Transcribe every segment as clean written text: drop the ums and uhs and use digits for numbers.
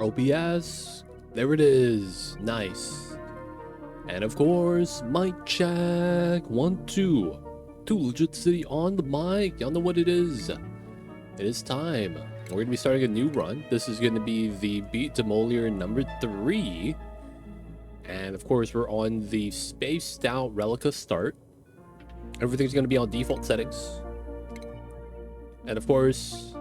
OBS. There it is. Nice. And of course, mic check. 1, 2. 2 Legit City on the mic. Y'all know what it is. It is time. We're going to be starting a new run. This is going to be the Beat Demolier number 3. And of course, we're on the spaced out Relica start. Everything's going to be on default settings. And of course,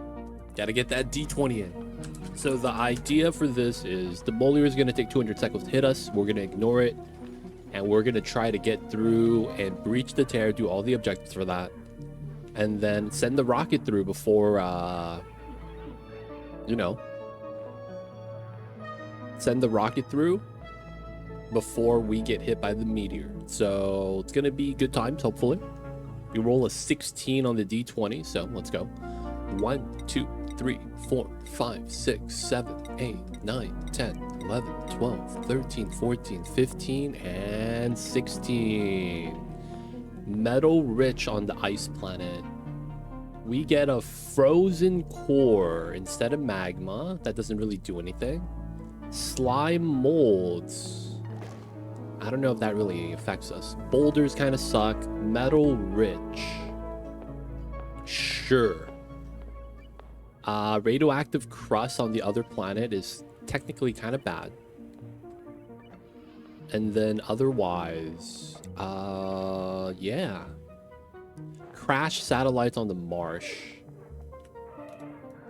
gotta get that D20 in. So the idea for this is Demolier is going to take 200 seconds to hit us. We're going to ignore it. And we're going to try to get through and breach the tear, do all the objectives for that. And then send the rocket through before, send the rocket through before we get hit by the meteor. So it's going to be good times, hopefully. We roll a 16 on the D20, so let's go. 1, 2, 3, 4, 5, 6, 7, 8, 9, 10, 11, 12, 13, 14, 15, and 16. Metal rich on the ice planet. We get a frozen core instead of magma. That doesn't really do anything. Slime molds. I don't know if that really affects us. Boulders kind of suck. Metal rich. Sure. Radioactive crust on the other planet is technically kind of bad. And then otherwise, yeah. Crash satellites on the marsh.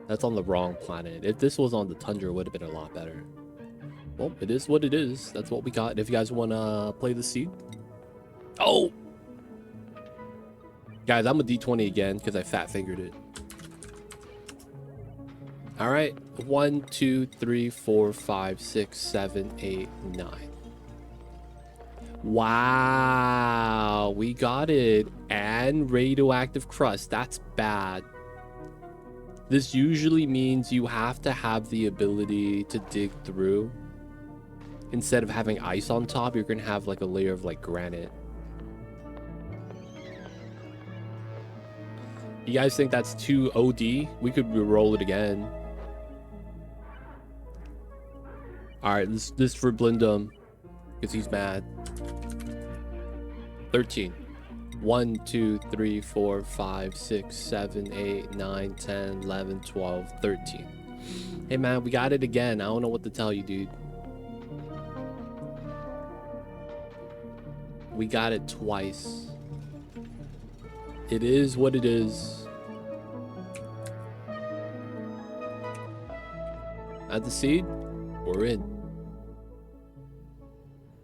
That's on the wrong planet. If this was on the tundra, it would have been a lot better. Well, it is what it is. That's what we got. If you guys want to play the seed. Oh! Guys, I'm a D20 again because I fat fingered it. All right. 1, 2, 3, 4, 5, 6, 7, 8, 9. Wow. We got it. And radioactive crust. That's bad. This usually means you have to have the ability to dig through. Instead of having ice on top, you're going to have like a layer of like granite. You guys think that's too OD? We could roll it again. Alright, this for Blindum. Because he's mad. 13. 1, 2, 3, 4, 5, 6, 7, 8, 9, 10, 11, 12, 13. Hey man, we got it again. I don't know what to tell you, dude. We got it twice. It is what it is. At the seed, we're in.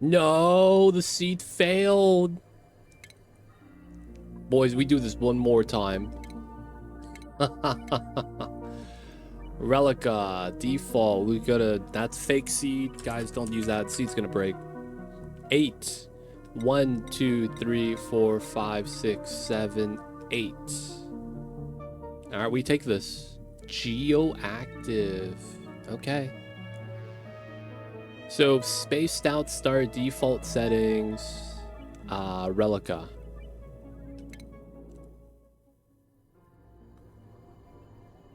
No, the seed failed. Boys, we do this one more time. Relica, default. We gotta. That's fake seed. Guys, don't use that. Seed's gonna break. 8. 1, 2, 3, 4, 5, 6, 7, 8. All right, we take this. Geoactive. Okay. So spaced out start default settings. Relica.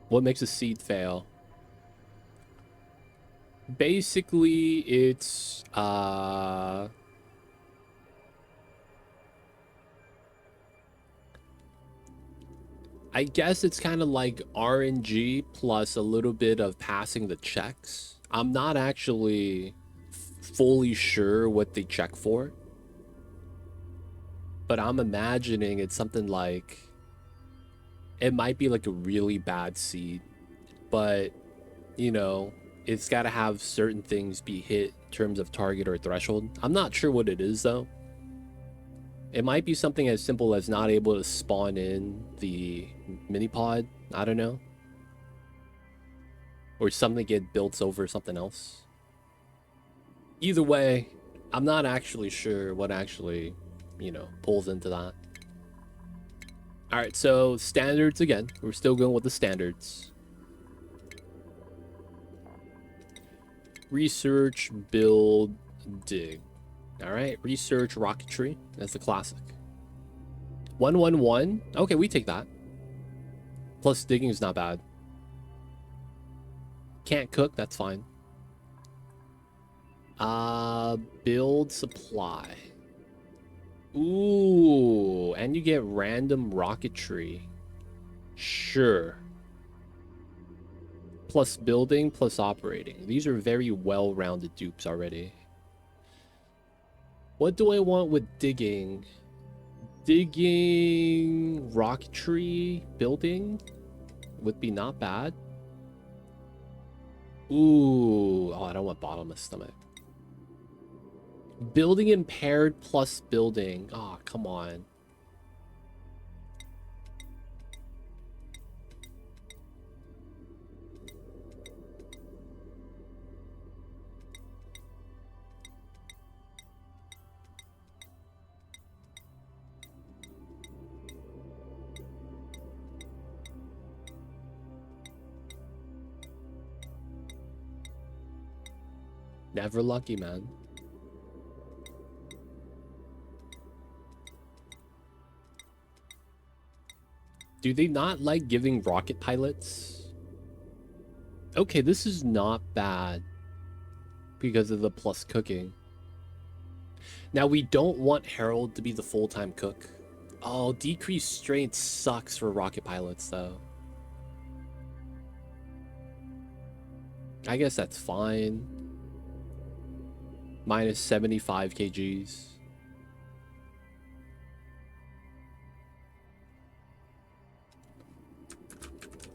What makes a seed fail? Basically, it's I guess it's kind of like RNG plus a little bit of passing the checks. I'm not actually fully sure what they check for. But I'm imagining it's something like... It might be like a really bad seed. But, you know, it's got to have certain things be hit in terms of target or threshold. I'm not sure what it is, though. It might be something as simple as not able to spawn in the mini pod. I don't know. Or something get built over something else. Either way, I'm not actually sure what actually, you know, pulls into that. Alright, so standards again. We're still going with the standards. Research, build, dig. Alright, research, rocketry. That's the classic. 111. Okay, we take that. Plus digging is not bad. Can't cook, that's fine. Build supply. Ooh, and you get random rocketry. Sure. Plus building, plus operating. These are very well-rounded dupes already. What do I want with digging? Digging, rocketry, building would be not bad. Ooh, oh, I don't want bottomless stomach. Building impaired plus building. Oh, come on. Never lucky, man. Do they not like giving rocket pilots? Okay, this is not bad because of the plus cooking. Now, we don't want Harold to be the full-time cook. Oh, decreased strength sucks for rocket pilots, though. I guess that's fine. Minus 75 kgs.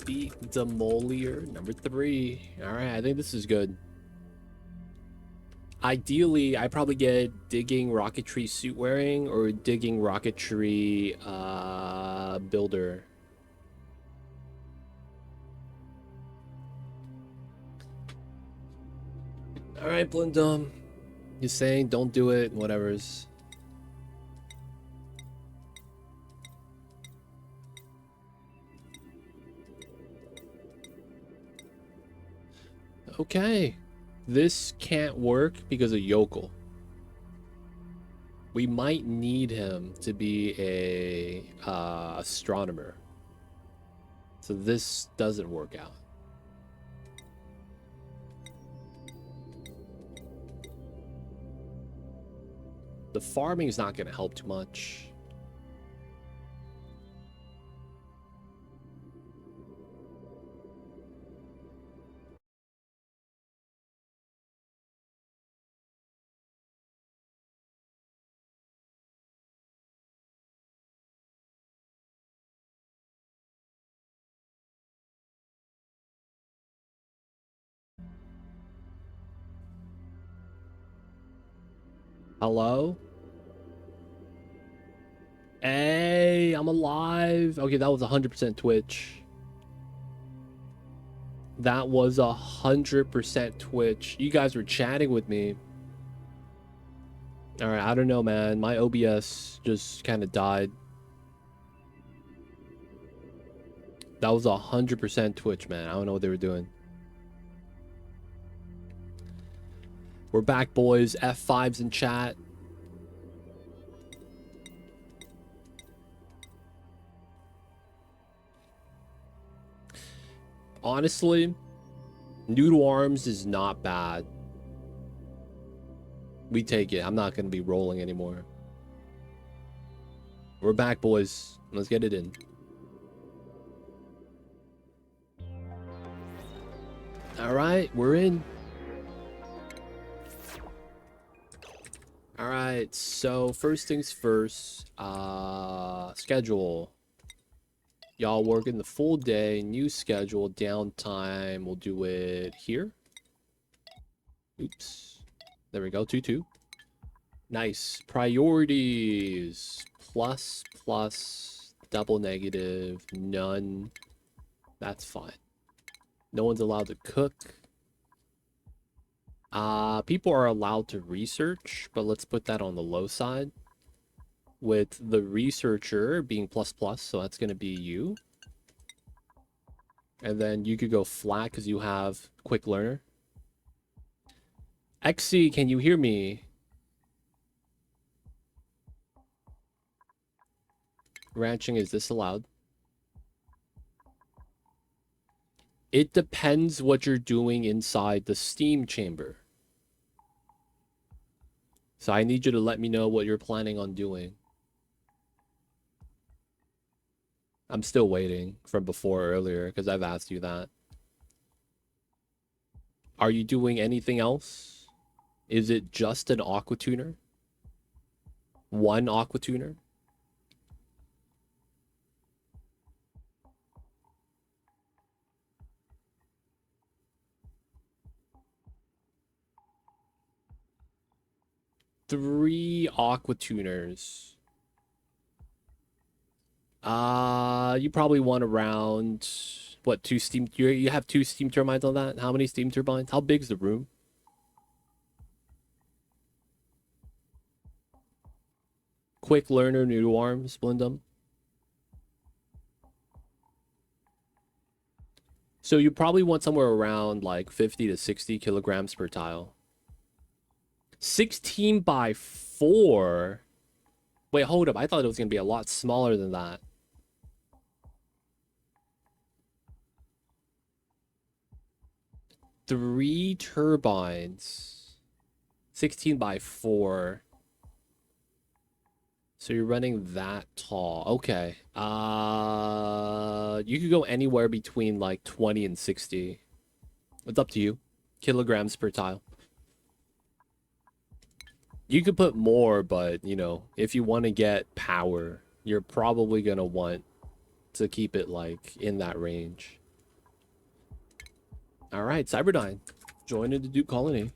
Beat Demolier, number 3. Alright, I think this is good. Ideally, I probably get digging rocketry suit wearing or digging rocketry builder. Alright, Blindum. You're saying don't do it, whatever's. Okay. This can't work because of Yokel. We might need him to be a astronomer. So this doesn't work out. The farming is not going to help too much. Hello? Hey, I'm alive. Okay, that was 100% Twitch. That was 100% Twitch. You guys were chatting with me. All right, I don't know, man. My OBS just kind of died. That was 100% Twitch, man. I don't know what they were doing. We're back, boys. F5s in chat. Honestly, Noodle Arms is not bad. We take it. I'm not going to be rolling anymore. We're back, boys. Let's get it in. All right, we're in. All right, so first things first, schedule. Y'all working the full day, new schedule, downtime. We'll do it here. Oops. There we go, 2-2. Nice. Priorities. Plus, plus, double negative, none. That's fine. No one's allowed to cook. People are allowed to research, but let's put that on the low side. With the researcher being plus plus, so that's going to be you. And then you could go flat because you have quick learner. XC, can you hear me? Ranching is disallowed. It depends what you're doing inside the steam chamber. So I need you to let me know what you're planning on doing. I'm still waiting from before earlier because I've asked you that. Are you doing anything else? Is it just an aqua tuner? One aqua tuner? Three aqua tuners. You probably want around what, two steam, you have two steam turbines on that? How many steam turbines? How big's the room? Quick learner, new arms, Blindum. So you probably want somewhere around like 50 to 60 kilograms per tile. 16 by 4? Wait, hold up. I thought it was going to be a lot smaller than that. Three turbines. 16 by 4. So you're running that tall. Okay. You could go anywhere between like 20 and 60. It's up to you. Kilograms per tile. You could put more, but, you know, if you want to get power, you're probably going to want to keep it, like, in that range. All right, Cyberdyne. Joining the Duke Colony.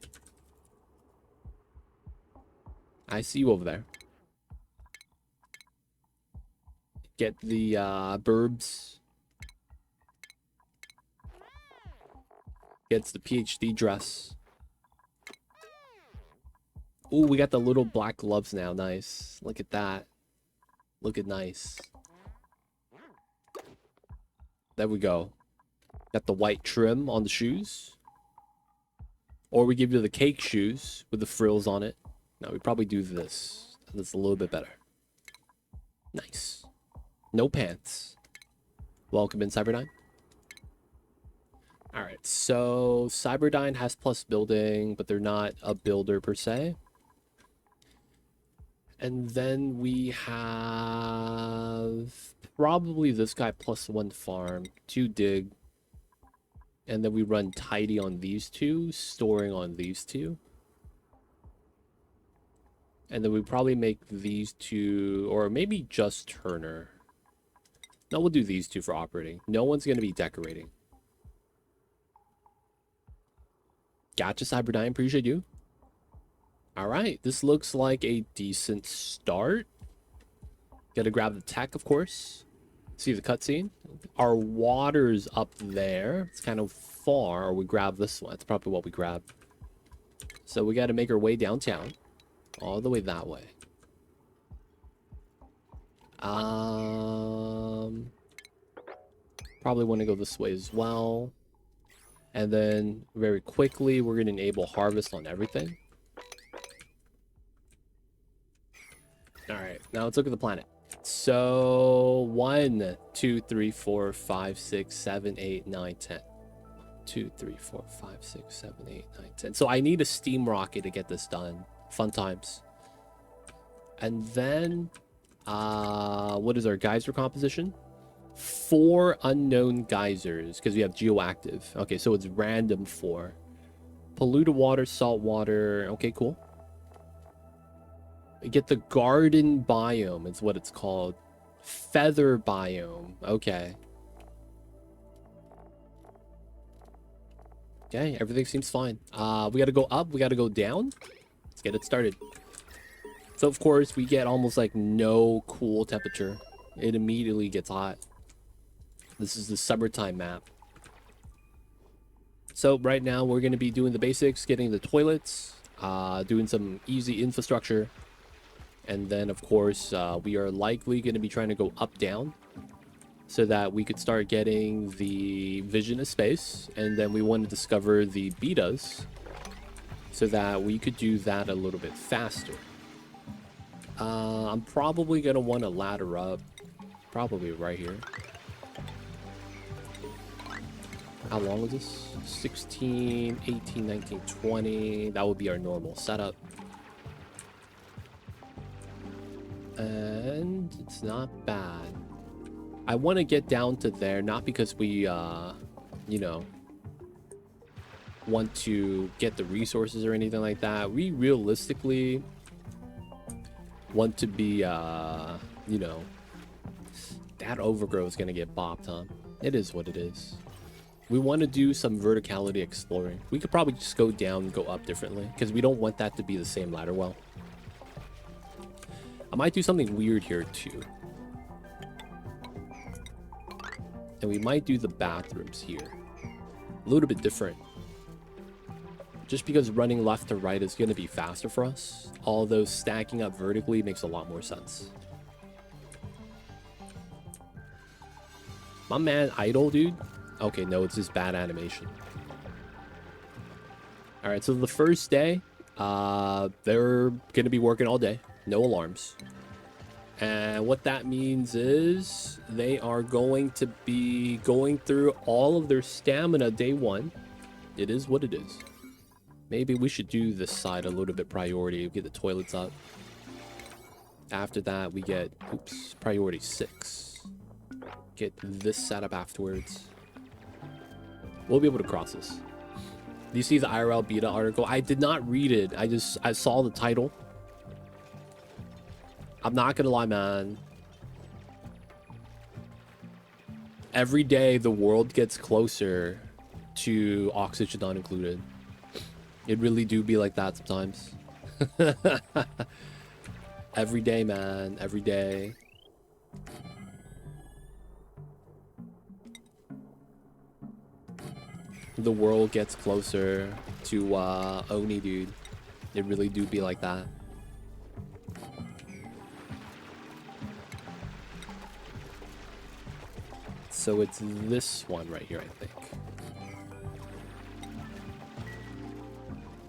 I see you over there. Get the burbs. Gets the PhD dress. Ooh, we got the little black gloves now. Nice. Look at that. Look at nice. There we go. Got the white trim on the shoes. Or we give you the cake shoes with the frills on it. No, we probably do this. That's a little bit better. Nice. No pants. Welcome in, Cyberdyne. Alright, so Cyberdyne has plus building, but they're not a builder per se. And then we have probably this guy plus 1 farm, 2 dig. And then we run tidy on these two, storing on these two. And then we probably make these two, or maybe just Turner. No, we'll do these two for operating. No one's going to be decorating. Gotcha, Cyberdyne. Appreciate you. All right, this looks like a decent start. Gotta grab the tech, of course. See the cutscene. Our water's up there. It's kind of far. Or we grab this one. That's probably what we grab. So we got to make our way downtown, all the way that way. Probably want to go this way as well. And then very quickly, we're going to enable harvest on everything. All right, now let's look at the planet. So 1, 2, 3, 4, 5, 6, 7, 8, 9, 10. 2, 3, 4, 5, 6, 7, 8, 9, 10. So I need a steam rocket to get this done. Fun times. And then, what is our geyser composition? 4 unknown geysers, because we have geoactive. Okay, so it's random 4. Polluted water, salt water. Okay, cool. We get the garden biome, is what it's called. Feather biome. Okay. Okay, everything seems fine. We gotta go up, we gotta go down. Let's get it started. So, of course, we get almost like no cool temperature. It immediately gets hot. This is the summertime map. So, right now, we're going to be doing the basics, getting the toilets, doing some easy infrastructure. And then, of course, we are likely going to be trying to go up-down so that we could start getting the vision of space. And then we want to discover the betas so that we could do that a little bit faster. I'm probably going to want to ladder up, probably right here. How long is this? 16, 18, 19, 20. That would be our normal setup. And it's not bad. I want to get down to there, not because we, you know, want to get the resources or anything like that. We realistically want to be, you know, that overgrowth is going to get bopped, huh? It is what it is. We want to do some verticality exploring. We could probably just go down and go up differently because we don't want that to be the same ladder well. I might do something weird here too. And we might do the bathrooms here. A little bit different. Just because running left to right is going to be faster for us. Although stacking up vertically makes a lot more sense. My man idle, dude. Okay, no, it's just bad animation. All right, so the first day, they're going to be working all day. No alarms. And what that means is they are going to be going through all of their stamina day one. It is what it is. Maybe we should do this side a little bit priority. Get the toilets up. After that, we get, oops, priority 6. Get this setup afterwards. We'll be able to cross this. Do you see the IRL beta article? I did not read it. I saw the title. I'm not gonna lie, man. Every day the world gets closer to oxygen not included. It really do be like that sometimes. Every day, man. Every day. The world gets closer to Oni, dude. It really do be like that. So it's this one right here, I think.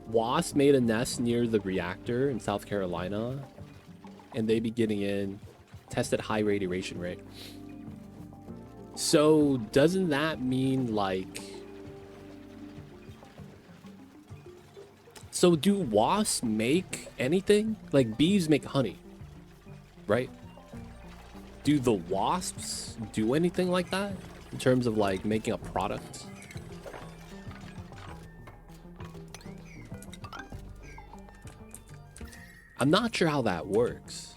Wasp made a nest near the reactor in South Carolina, and they be getting in, tested high radiation rate. So doesn't that mean like... So do wasps make anything? Like bees make honey, right? Do the wasps do anything like that in terms of like making a product? I'm not sure how that works.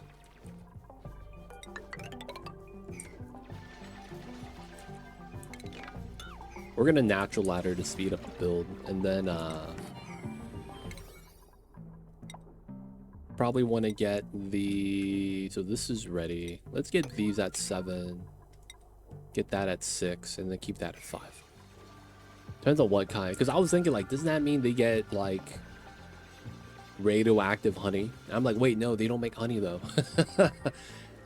We're gonna natural ladder to speed up the build, and then probably want to get the, so this is ready. Let's get these at 7, get that at 6, and then keep that at 5. Depends on what kind, because I was thinking like, doesn't that mean they get like radioactive honey? And I'm like, wait, no, they don't make honey though.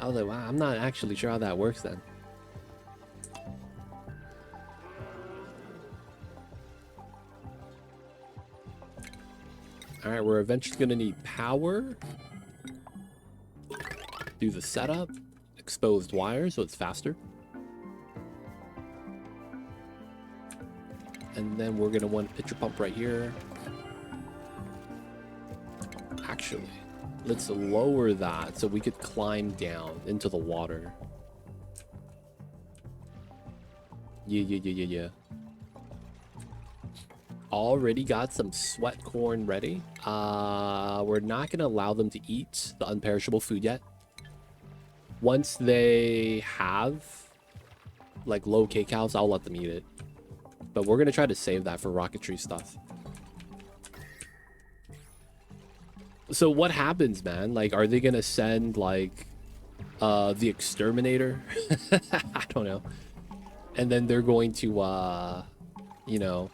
I was like, wow, I'm not actually sure how that works then. All right, we're eventually gonna need power. Do the setup, exposed wire so it's faster. And then we're gonna want a pitcher pump right here. Actually, let's lower that so we could climb down into the water. Yeah. Already got some sweat corn ready. We're not gonna allow them to eat the unperishable food yet. Once they have like low kcals, I'll let them eat it. But we're gonna try to save that for rocketry stuff. So what happens, man? Like, are they gonna send like the exterminator? I don't know. And then they're going to you know,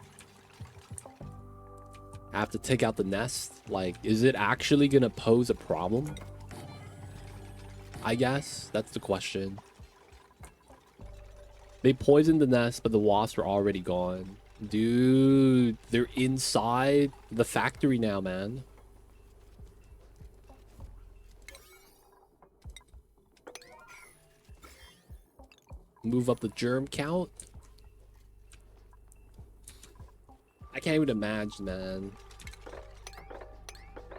have to take out the nest. Like, is it actually gonna pose a problem? I guess that's the question. They poisoned the nest, but the wasps are already gone. Dude, they're inside the factory now, man. Move up the germ count. I can't even imagine, man.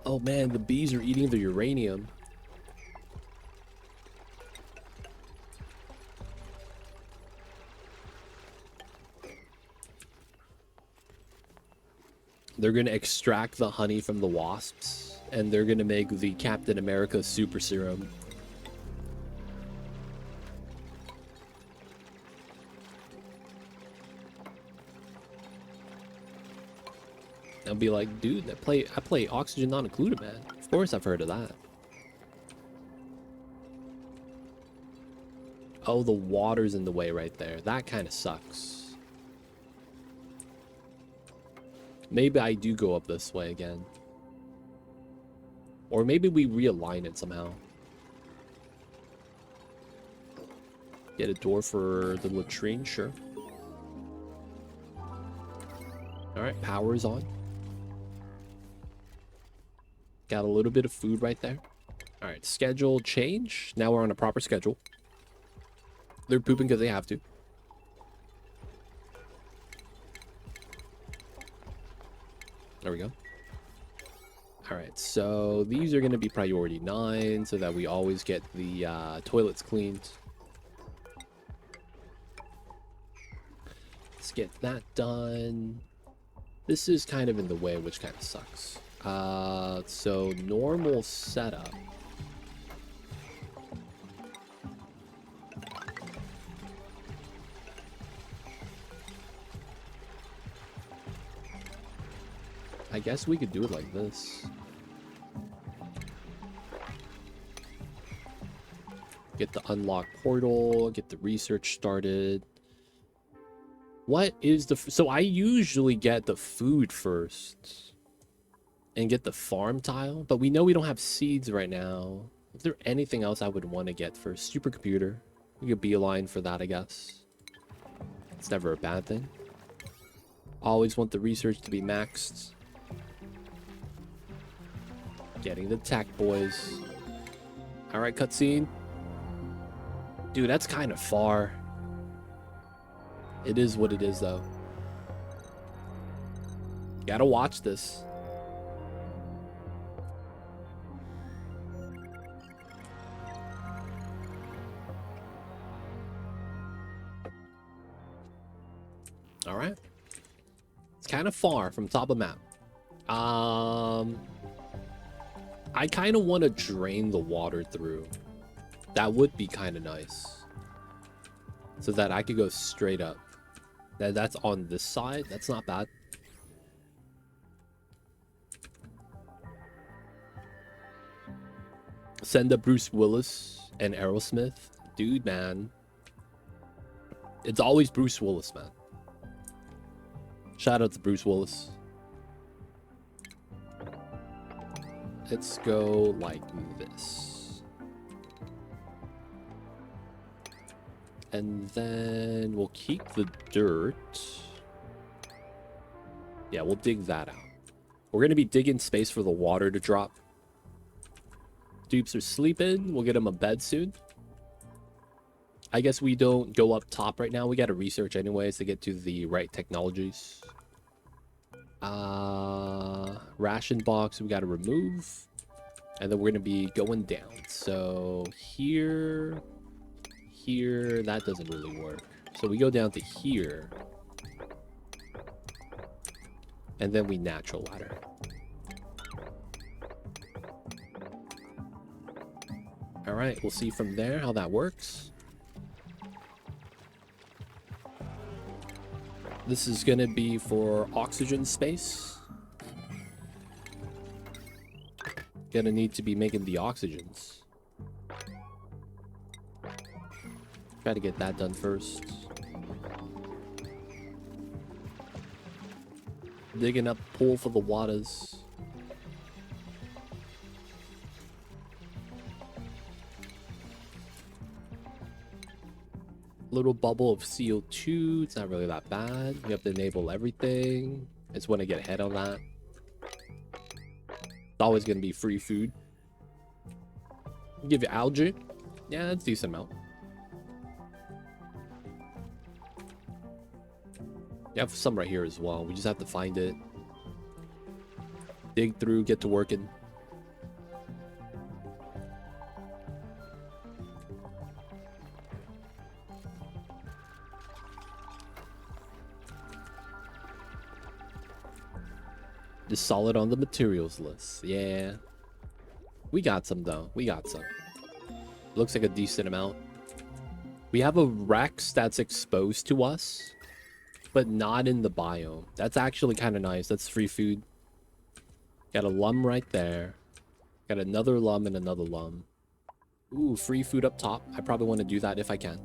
Oh man, the bees are eating the uranium. They're gonna extract the honey from the wasps, and they're gonna make the Captain America super serum. I'll be like, dude, I play Oxygen Not Included, man. Of course I've heard of that. Oh, the water's in the way right there. That kind of sucks. Maybe I do go up this way again. Or maybe we realign it somehow. Get a door for the latrine, sure. Alright, power is on. Got a little bit of food right there. Alright, schedule change. Now we're on a proper schedule. They're pooping because they have to. There we go. Alright, so these are going to be priority 9 so that we always get the toilets cleaned. Let's get that done. This is kind of in the way, which kind of sucks. So normal setup. I guess we could do it like this. Get the unlock portal, get the research started. What is the... So I usually get the food first and get the farm tile, but we know we don't have seeds right now. Is there anything else I would want to get first? Supercomputer. We could beeline for that, I guess. It's never a bad thing. Always want the research to be maxed. Getting the tech, boys. Alright, cutscene. Dude, that's kind of far. It is what it is, though. Gotta watch this. Alright. It's kind of far from top of map. I kind of want to drain the water through. That would be kind of nice. So that I could go straight up. That's on this side. That's not bad. Send up Bruce Willis and Aerosmith. Dude, man. It's always Bruce Willis, man. Shout out to Bruce Willis. Let's go like this. And then we'll keep the dirt. Yeah, we'll dig that out. We're going to be digging space for the water to drop. Dupes are sleeping. We'll get them a bed soon. I guess we don't go up top right now. We got to research anyways to get to the right technologies. Ration box we got to remove. And then we're going to be going down. So here, that doesn't really work. So we go down to here. And then we natural ladder. All right, we'll see from there how that works. This is going to be for oxygen space. Gonna need to be making the oxygens. Try to get that done first. Digging up pool for the waters. Little bubble of CO2. It's not really that bad. We have to enable everything. I just want to get ahead on that. It's always going to be free food. Give you algae. Yeah, that's a decent amount. You have some right here as well. We just have to find it. Dig through, get to working. Just solid on the materials list. Yeah. We got some, though. We got some. Looks like a decent amount. We have a Rex that's exposed to us, but not in the biome. That's actually kind of nice. That's free food. Got a lum right there. Got another lum and another lum. Ooh, free food up top. I probably want to do that if I can.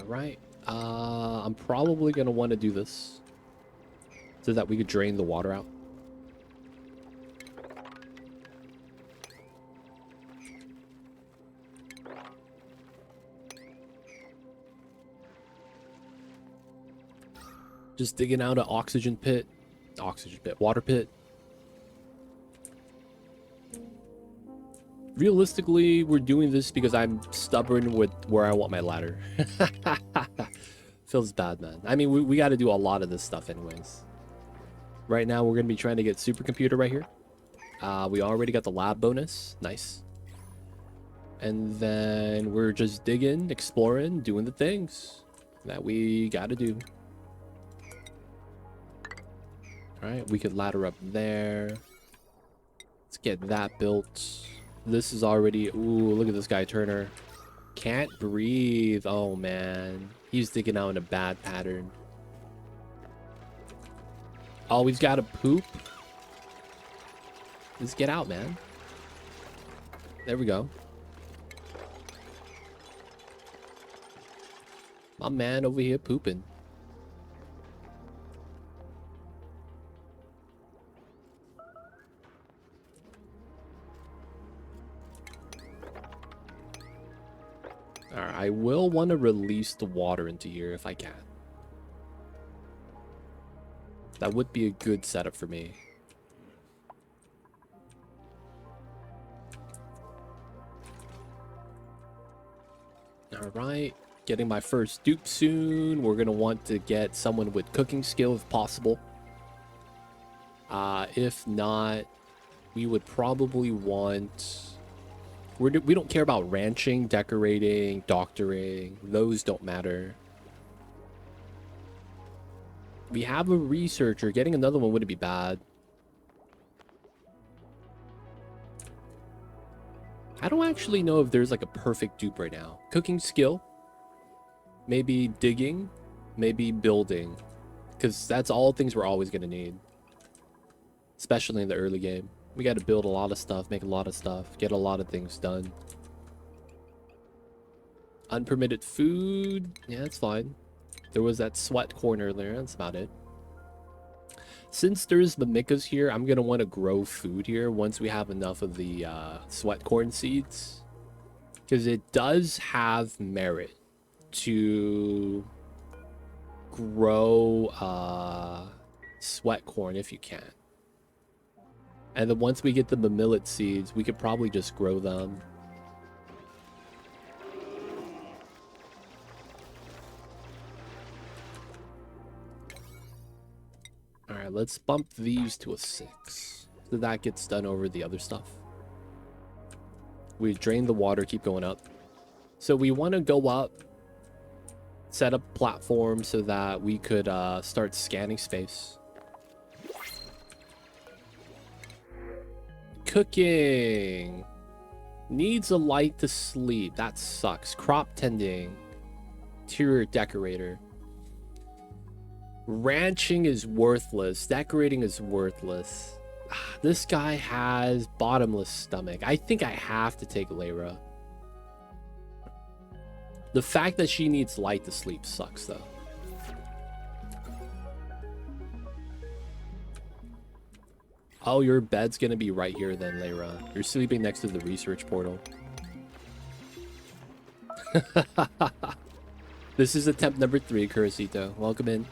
Alright. I'm probably going to want to do this so that we could drain the water out. Just digging out an oxygen pit. Water pit. Realistically, we're doing this because I'm stubborn with where I want my ladder. Feels bad, man. I mean, we got to do a lot of this stuff anyways. Right now, we're going to be trying to get supercomputer right here. We already got the lab bonus. Nice. And then we're just digging, exploring, doing the things that we got to do. All right, we could ladder up there. Let's get that built. This is already... Ooh, look at this guy, Turner. Can't breathe. Oh, man. He's digging out in a bad pattern. Oh, he's got to poop. Let's get out, man. There we go. My man over here pooping. Alright, I will want to release the water into here if I can. That would be a good setup for me. Alright, getting my first dupe soon. We're going to want to get someone with cooking skill if possible. If not, we would probably want... We don't care about ranching, decorating, doctoring. Those don't matter. We have a researcher. Getting another one wouldn't be bad. I don't actually know if there's like a perfect dupe right now. Cooking skill. Maybe digging. Maybe building. Because that's all things we're always going to need. Especially in the early game. We got to build a lot of stuff, make a lot of stuff, get a lot of things done. Unpermitted food. Yeah, that's fine. There was that sweat corn earlier. That's about it. Since there's mimicas here, I'm going to want to grow food here once we have enough of the sweat corn seeds. Because it does have merit to grow sweat corn if you can. And then once we get the millet seeds, we could probably just grow them. Alright, let's bump these to a 6. So that gets done over the other stuff. We drain the water, keep going up. So we want to go up, set up platform so that we could start scanning space. Cooking needs a light to sleep. That sucks. Crop tending, interior decorator. Ranching is worthless. Decorating is worthless. This guy has bottomless stomach. I think I have to take Lyra. The fact that she needs light to sleep sucks though. Oh, your bed's gonna be right here then, Lyra. You're sleeping next to the research portal. This is attempt number 3, Kurosito. Welcome in.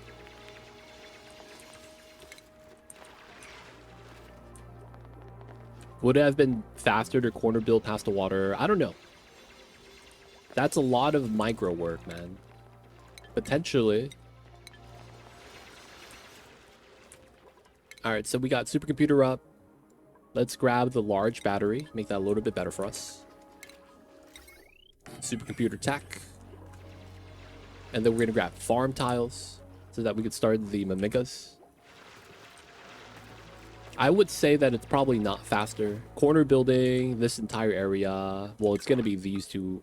Would it have been faster to corner build past the water? I don't know. That's a lot of micro work, man. Potentially. Alright, so we got supercomputer up. Let's grab the large battery. Make that a little bit better for us. supercomputer tech. And then we're gonna grab farm tiles so that we could start the mimigas. I would say that it's probably not faster. Corner building, this entire area, well, it's gonna be these two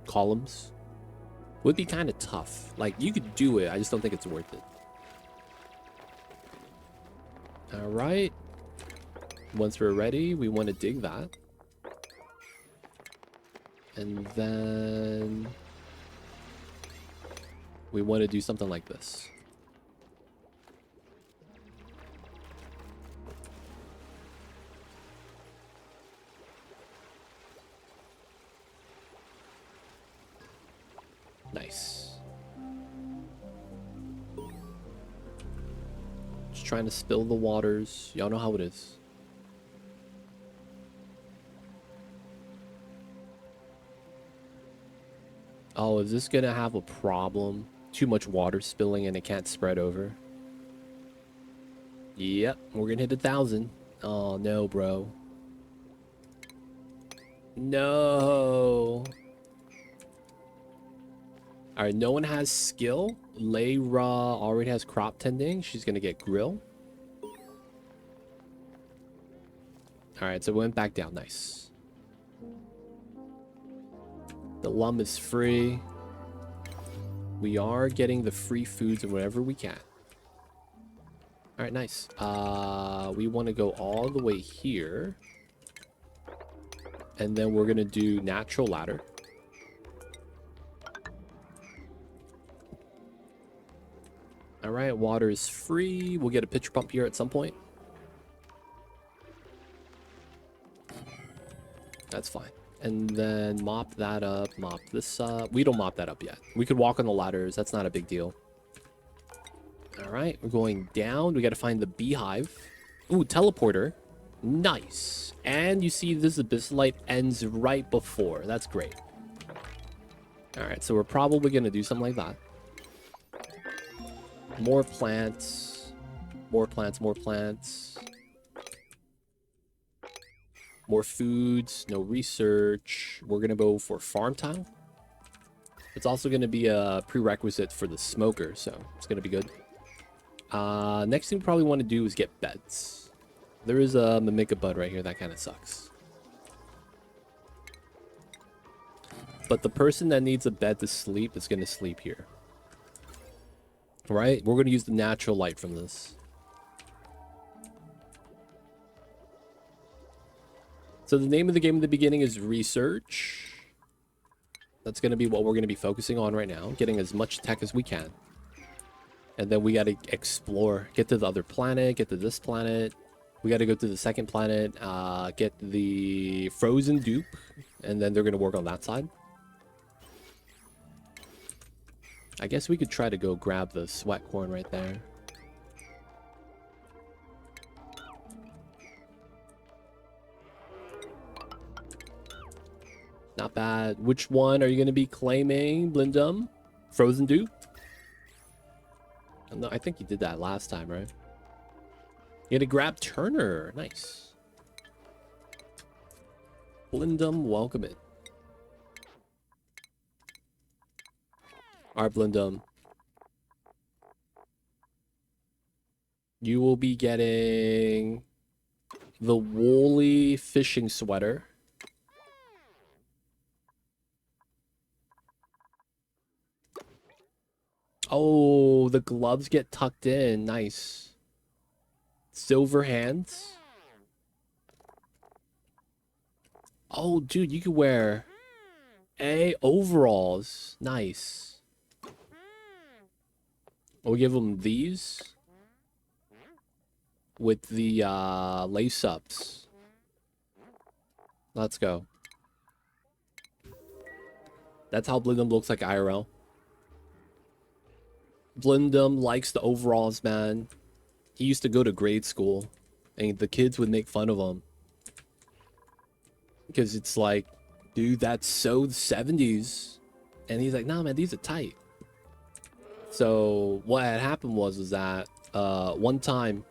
columns. Would be kind of tough. Like, you could do it, I just don't think it's worth it. All right. Once we're ready, we want to dig that. And then we want to do something like this. Nice. Just trying to spill the waters. Y'all know how it is. Oh, is this gonna have a problem? Too much water spilling and it can't spread over. Yep, we're gonna hit 1,000. Oh no, bro. No. Alright, no one has skill. Layra already has crop tending. She's gonna get grill. Alright, so it went back down. Nice. The lum is free. We are getting the free foods and whatever we can. Alright, nice. We want to go all the way here. And then we're gonna do natural ladder. Alright, water is free. We'll get a pitcher pump here at some point. That's fine. And then mop that up, mop this up. We don't mop that up yet. We could walk on the ladders. That's not a big deal. Alright, we're going down. We got to find the beehive. Ooh, teleporter. Nice. And you see this abyssalite ends right before. That's great. Alright, so we're probably going to do something like that. More plants. More plants, more plants. More foods, no research. We're going to go for farm tile. It's also going to be a prerequisite for the smoker, so it's going to be good. Next thing we probably want to do is get beds. There is a mimica bud right here. That kind of sucks. But the person that needs a bed to sleep is going to sleep here. Right? We're going to use the natural light from this. So the name of the game in the beginning is research. That's going to be what we're going to be focusing on right now. Getting as much tech as we can. And then we got to explore. Get to the other planet. Get to this planet. We got to go to the second planet. Get the frozen dupe. And then they're going to work on that side. I guess we could try to go grab the sweat corn right there. Not bad. Which one are you going to be claiming, Blindum? Frozen dupe? No, I think you did that last time, right? You had to grab Turner. Nice. Blindum, welcome it. Alright, Blindum. You will be getting the woolly fishing sweater. Oh, the gloves get tucked in. Nice. Silver hands. Oh, dude, you could wear overalls. Nice. We'll give them these with the lace-ups. Let's go. That's how Blindum looks like IRL. Blindum likes the overalls, man. He used to go to grade school, and the kids would make fun of him. Because it's like, dude, that's so 70s. And he's like, nah, man, these are tight. So what had happened was that one time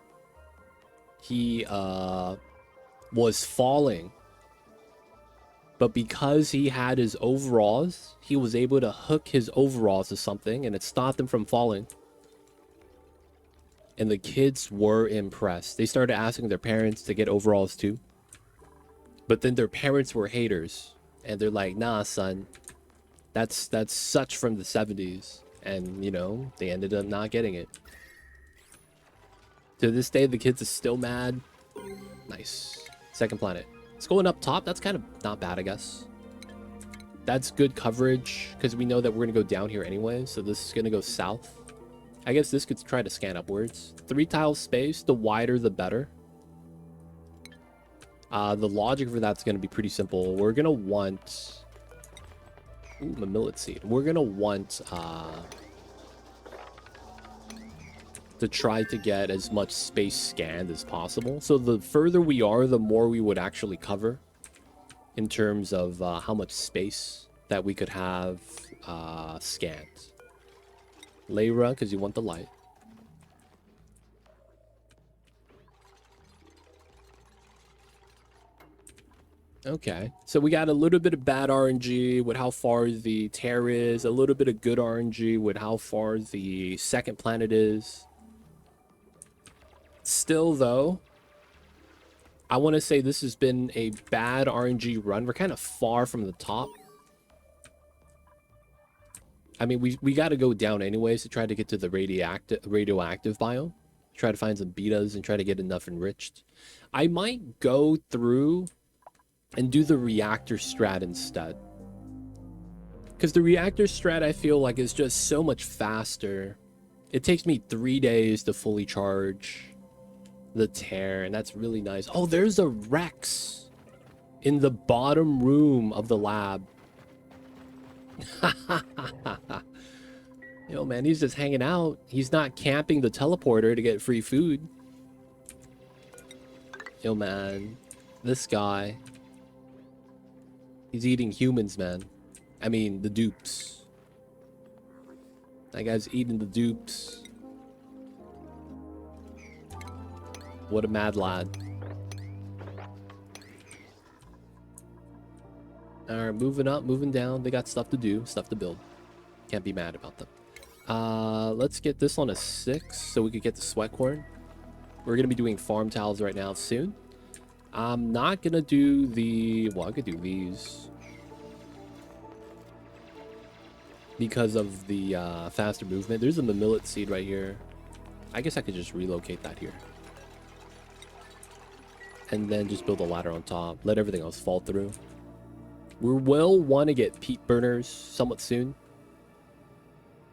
he was falling But because he had his overalls, he was able to hook his overalls to something and it stopped him from falling. And the kids were impressed. They started asking their parents to get overalls too. But then their parents were haters. And they're like, nah, son. That's such from the 70s. And, you know, they ended up not getting it. To this day, the kids are still mad. Nice. Second planet. It's going up top. That's kind of not bad, I guess. That's good coverage because we know that we're going to go down here anyway. So this is going to go south. I guess this could try to scan upwards. 3 tiles space. The wider, the better. The logic for that's going to be pretty simple. We're going to want... Ooh, a millet seed. We're going to want... to try to get as much space scanned as possible. So the further we are, the more we would actually cover in terms of how much space that we could have scanned. Lyra, because you want the light. Okay, so we got a little bit of bad RNG with how far the tear is, a little bit of good RNG with how far the second planet is. Still, though, I want to say this has been a bad RNG run. We're kind of far from the top. I mean, we got to go down anyways to try to get to the radioactive biome. Try to find some betas and try to get enough enriched. I might go through and do the reactor strat instead. Because the reactor strat, I feel like, is just so much faster. It takes me 3 days to fully charge the tear, and that's really nice. Oh, there's a Rex in the bottom room of the lab. Yo, man, he's just hanging out. He's not camping the teleporter to get free food. Yo, man, this guy, he's eating humans, man. I mean, the dupes. That guy's eating the dupes. What a mad lad. Alright, moving up, moving down. They got stuff to do, stuff to build. Can't be mad about them. Let's get this on a 6 so we could get the sweat corn. We're going to be doing farm tiles right now soon. I'm not going to do the... Well, I could do these. Because of the faster movement. There's a millet seed right here. I guess I could just relocate that here. And then just build a ladder on top. Let everything else fall through. We will want to get peat burners somewhat soon.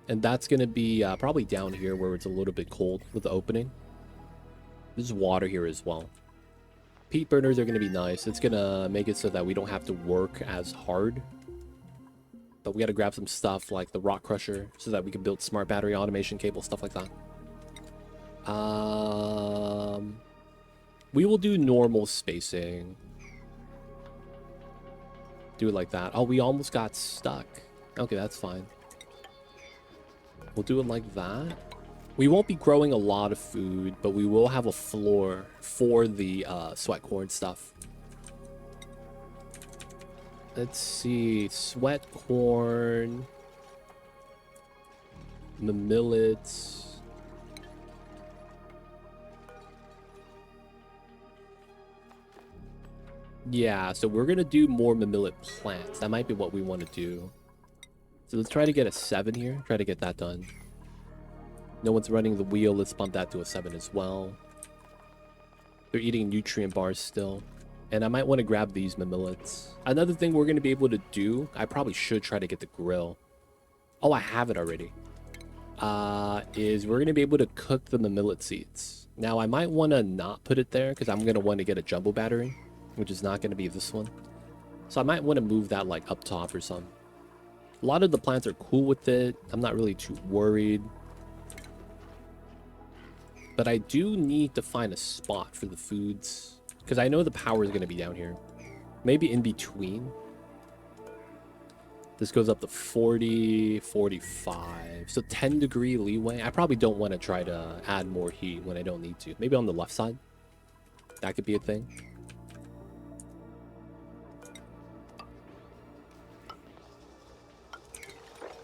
And that's going to be probably down here where it's a little bit cold with the opening. There's water here as well. Peat burners are going to be nice. It's going to make it so that we don't have to work as hard. But we got to grab some stuff like the rock crusher so that we can build smart battery automation cable, stuff like that. We will do normal spacing. Do it like that. Oh, we almost got stuck. Okay, that's fine. We'll do it like that. We won't be growing a lot of food, but we will have a floor for the sweat corn stuff. Let's see. Sweat corn. The millets. Yeah, so we're going to do more millet plants. That might be what we want to do. So let's try to get a 7 here. Try to get that done. No one's running the wheel. Let's bump that to a 7 as well. They're eating nutrient bars still. And I might want to grab these millets. Another thing we're going to be able to do, I probably should try to get the grill. Oh, I have it already. Is we're going to be able to cook the millet seeds. Now, I might want to not put it there because I'm going to want to get a jumbo battery, which is not going to be this one. So I might want to move that like up top or something. A lot of the plants are cool with it. I'm not really too worried. But I do need to find a spot for the foods. Because I know the power is going to be down here. Maybe in between. This goes up to 40, 45. So 10 degree leeway. I probably don't want to try to add more heat when I don't need to. Maybe on the left side. That could be a thing.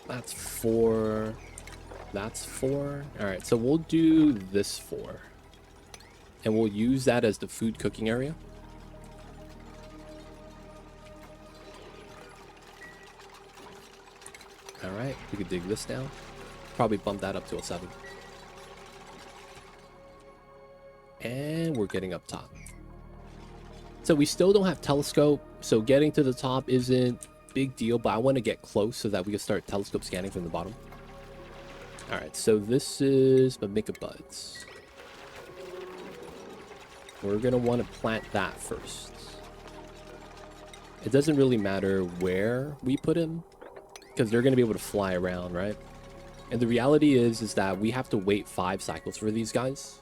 That's 4. That's 4. Alright, so we'll do this 4. And we'll use that as the food cooking area. Alright, we could dig this down. Probably bump that up to a 7. And we're getting up top. So we still don't have telescope, so getting to the top isn't big deal, but I want to get close so that we can start telescope scanning from the bottom. Alright, so this is Mimica Buds. We're going to want to plant that first. It doesn't really matter where we put him, because they're going to be able to fly around, right? And the reality is that we have to wait 5 cycles for these guys.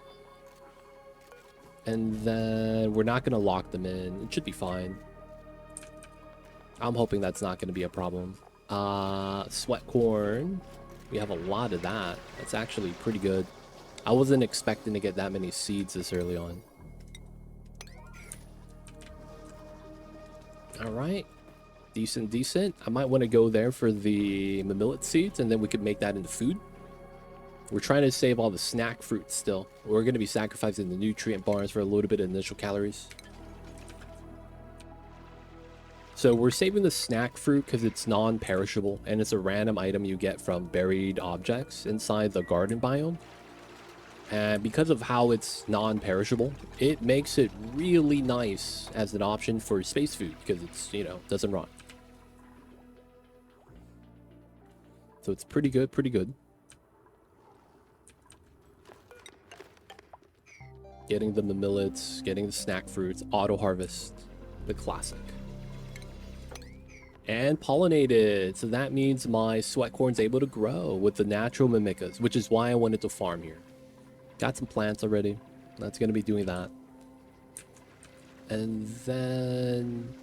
And then we're not going to lock them in. It should be fine. I'm hoping that's not going to be a problem. Sweat corn. We have a lot of that. That's actually pretty good. I wasn't expecting to get that many seeds this early on. Alright. Decent, decent. I might want to go there for the millet seeds, and then we could make that into food. We're trying to save all the snack fruits still. We're going to be sacrificing the nutrient bars for a little bit of initial calories. So we're saving the snack fruit because it's non-perishable, and it's a random item you get from buried objects inside the garden biome. And because of how it's non-perishable, it makes it really nice as an option for space food because it's, you know, doesn't rot. So it's pretty good, pretty good. Getting the millets, getting the snack fruits, auto harvest, the classic. And pollinated, so that means my sweat corn's able to grow with the natural mimicas, which is why I wanted to farm here. Got some plants already. That's going to be doing that. And then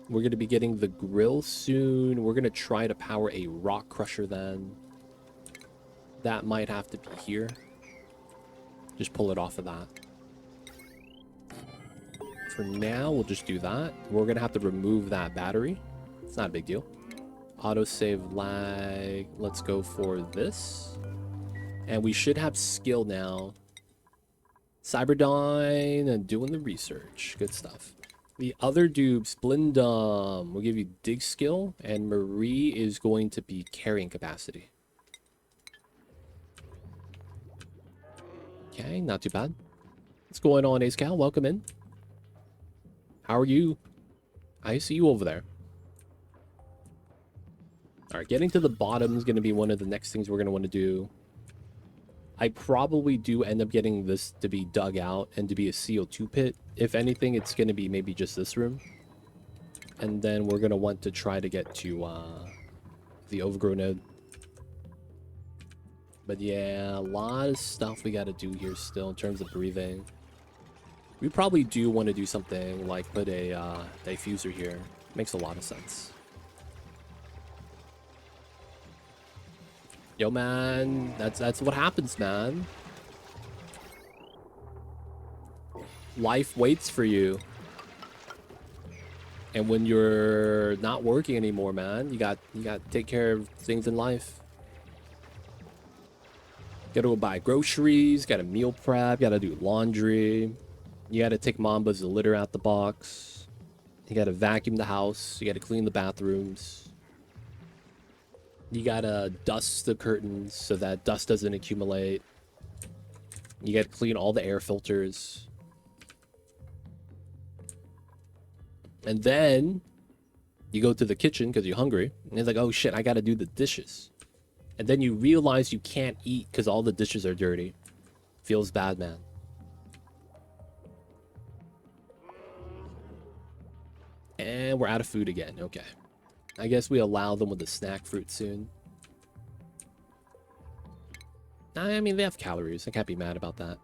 we're going to be getting the grill soon. We're going to try to power a rock crusher then. That might have to be here. Just pull it off of that. For now, we'll just do that. We're going to have to remove that battery. It's not a big deal. Autosave lag. Let's go for this. And we should have skill now. Cyberdyne and doing the research. Good stuff. The other dude, Splendum, will give you dig skill. And Marie is going to be carrying capacity. Okay, not too bad. What's going on, Ace Cal? Welcome in. How are you? I see you over there. Alright, getting to the bottom is going to be one of the next things we're going to want to do. I probably do end up getting this to be dug out and to be a CO2 pit. If anything, it's going to be maybe just this room. And then we're going to want to try to get to the overgrow node. But yeah, a lot of stuff we got to do here still in terms of breathing. We probably do want to do something like put a diffuser here. Makes a lot of sense. Yo, man, that's what happens, man. Life waits for you. And when you're not working anymore, man, you got to take care of things in life. Gotta go buy groceries, gotta meal prep, gotta do laundry. You gotta take Mamba's litter out the box. You gotta vacuum the house. You gotta clean the bathrooms. You gotta dust the curtains so that dust doesn't accumulate. You gotta clean all the air filters. And then you go to the kitchen because you're hungry. And it's like, oh shit, I gotta do the dishes. And then you realize you can't eat because all the dishes are dirty. Feels bad, man. And we're out of food again. Okay. I guess we allow them with the snack fruit soon. I mean, they have calories. I can't be mad about that.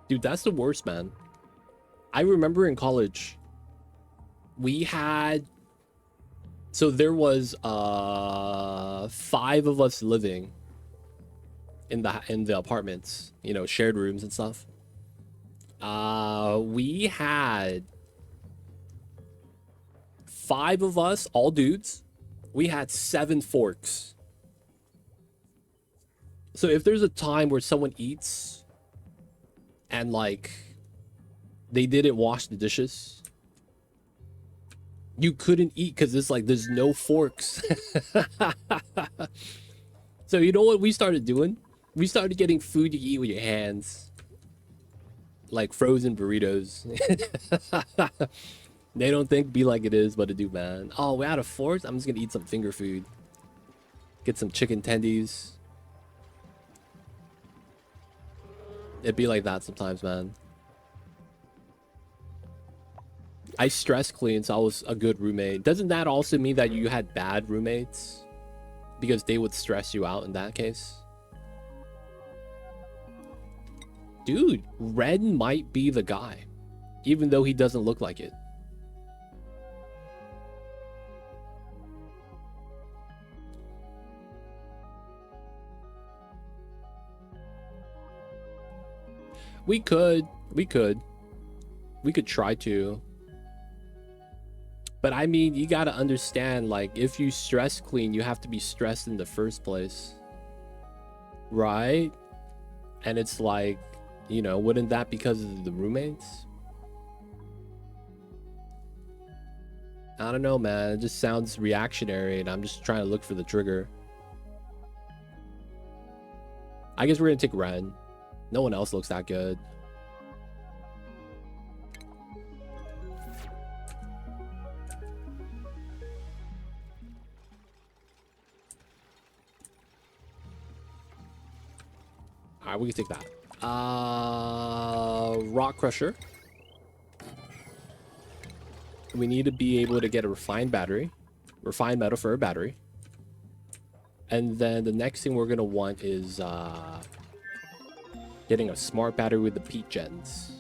Dude, that's the worst, man. I remember in college, we had... So there was 5 of us living in the apartments, you know, shared rooms and stuff. We had 5 of us, all dudes, We had 7 forks. So if there's a time where someone eats and like they didn't wash the dishes, you couldn't eat because it's like there's no forks. So you know what we started doing? We started getting food you eat with your hands. Like frozen burritos. They don't think be like it is, but it do, man. Oh, we're out of forks? I'm just gonna eat some finger food. Get some chicken tendies. It'd be like that sometimes, man. I stress clean, so I was a good roommate. Doesn't that also mean that you had bad roommates? Because they would stress you out in that case? Dude, Red might be the guy. Even though he doesn't look like it. We could try to. But I mean, you gotta understand, like, if you stress clean, you have to be stressed in the first place. Right? And it's like, you know, wouldn't that because of the roommates? I don't know, man. It just sounds reactionary, and I'm just trying to look for the trigger. I guess we're gonna take Ren. No one else looks that good. Alright, we can take that. Rock Crusher. We need to be able to get a refined battery. Refined metal for a battery. And then the next thing we're going to want is getting a smart battery with the peat gens.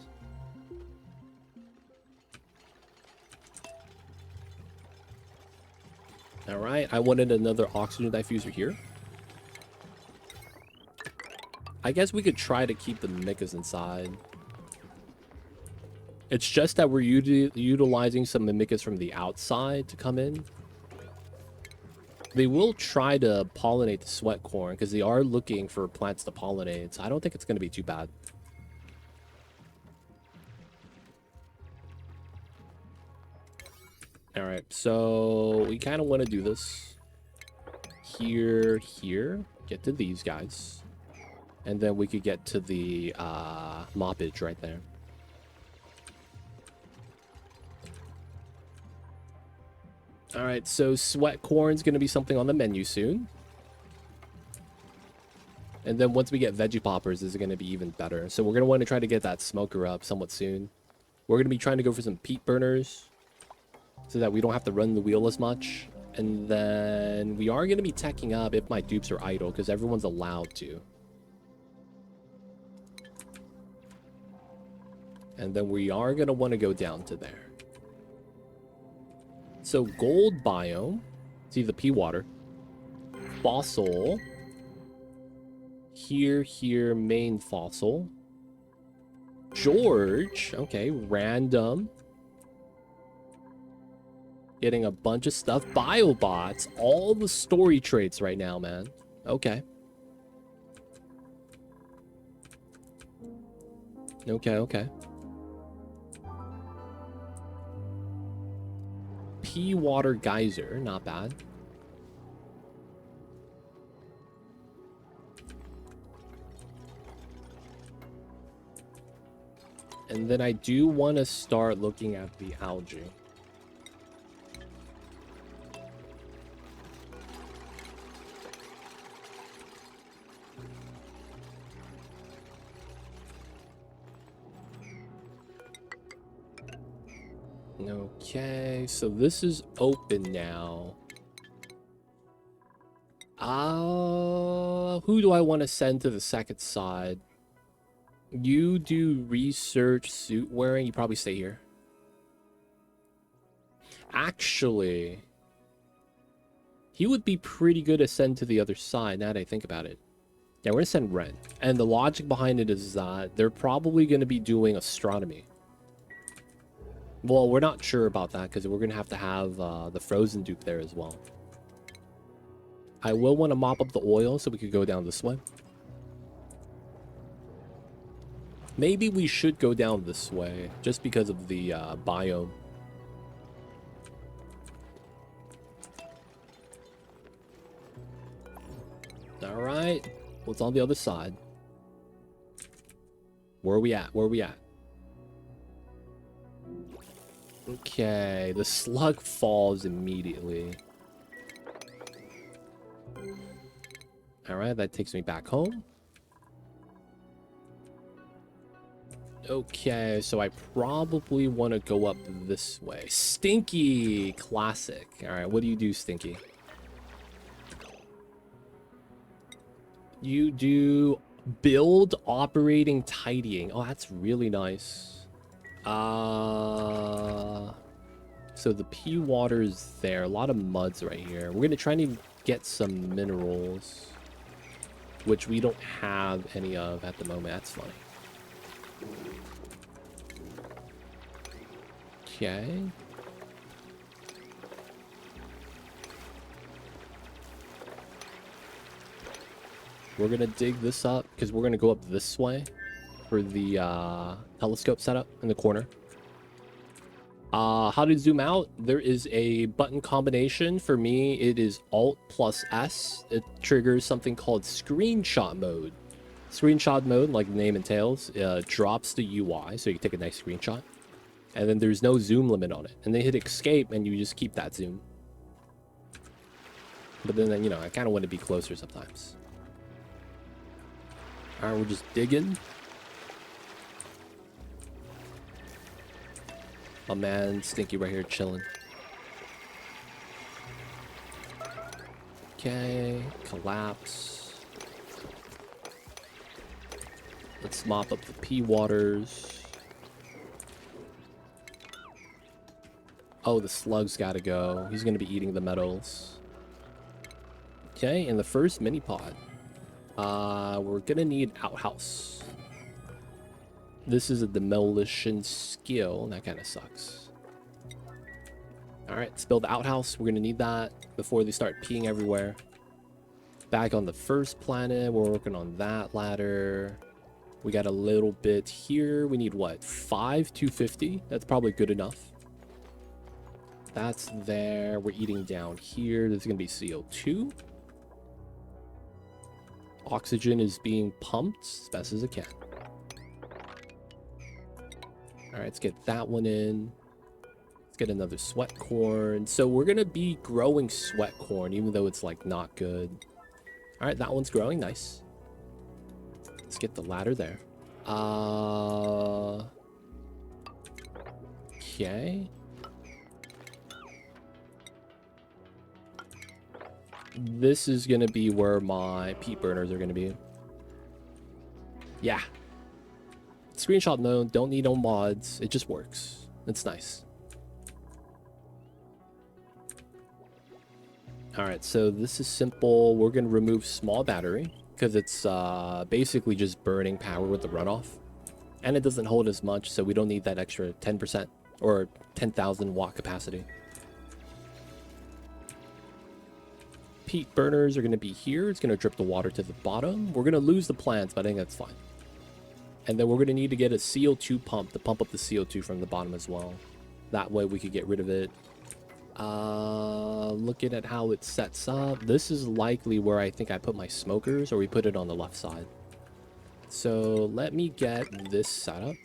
Alright, I wanted another oxygen diffuser here. I guess we could try to keep the mimikas inside. It's just that we're utilizing some mimikas from the outside to come in. They will try to pollinate the sweat corn because they are looking for plants to pollinate. So I don't think it's going to be too bad. All right, so we kind of want to do this. Here, get to these guys. And then we could get to the moppage right there. All right, so sweat corn's going to be something on the menu soon. And then once we get veggie poppers, this is going to be even better. So we're going to want to try to get that smoker up somewhat soon. We're going to be trying to go for some peat burners so that we don't have to run the wheel as much. And then we are going to be teching up if my dupes are idle because everyone's allowed to. And then we are going to want to go down to there. So gold biome. See the pea water. Fossil. Here, main fossil. George. Okay, random. Getting a bunch of stuff. Biobots. All the story traits right now, man. Okay. Okay. Pea water geyser, not bad. And then I do want to start looking at the algae. Okay, so this is open now. Who do I want to send to the second side? You do research suit wearing. You probably stay here. Actually, he would be pretty good to send to the other side now that I think about it. Yeah, we're going to send Ren. And the logic behind it is that they're probably going to be doing astronomy. Well, we're not sure about that because we're going to have the frozen dupe there as well. I will want to mop up the oil so we could go down this way. Maybe we should go down this way just because of the biome. All right, what's on the other side? Where are we at? Where are we at? Okay, the slug falls immediately. All right, that takes me back home. Okay, so I probably want to go up this way. Stinky! Classic. All right, what do you do, Stinky? You do build, operating, tidying. Oh, that's really nice. So the pea water is there. A lot of muds right here. We're going to try and get some minerals, which we don't have any of at the moment. That's funny. Okay. We're gonna dig this up because we're gonna go up this way for the telescope setup in the corner. How to zoom out? There is a button combination. For me, it is Alt plus S. It triggers something called screenshot mode. Screenshot mode, like the name entails, drops the UI, so you can take a nice screenshot. And then there's no zoom limit on it. And then hit escape, and you just keep that zoom. But then, you know, I kind of want to be closer sometimes. Alright, we're just digging. My man, Stinky right here chilling. Okay, collapse. Let's mop up the pea waters. Oh, the slug's gotta go. He's gonna be eating the metals. Okay, and the first mini pod. We're gonna need outhouse. This is a demolition skill, and that kind of sucks. Alright, let's build the outhouse. We're gonna need that before they start peeing everywhere. Back on the first planet, we're working on that ladder. We got a little bit here. We need what? 5 250? That's probably good enough. That's there. We're eating down here. There's gonna be CO2. Oxygen is being pumped as best as it can. Alright, let's get that one in. Let's get another sweat corn. So we're gonna be growing sweat corn, even though it's like not good. Alright, that one's growing. Nice. Let's get the ladder there. Okay. This is gonna be where my peat burners are gonna be. Yeah. Screenshot mode, don't need no mods. It just works. It's nice. Alright, so this is simple. We're gonna remove small battery because it's basically just burning power with the runoff. And it doesn't hold as much, so we don't need that extra 10% or 10,000 watt capacity. Peat burners are going to be here. It's going to drip the water to the bottom. We're going to lose the plants, but I think that's fine. And then we're going to need to get a CO2 pump to pump up the CO2 from the bottom as well. That way we could get rid of it. Looking at how it sets up, this is likely where I think I put my smokers, or we put it on the left side. So let me get this set up.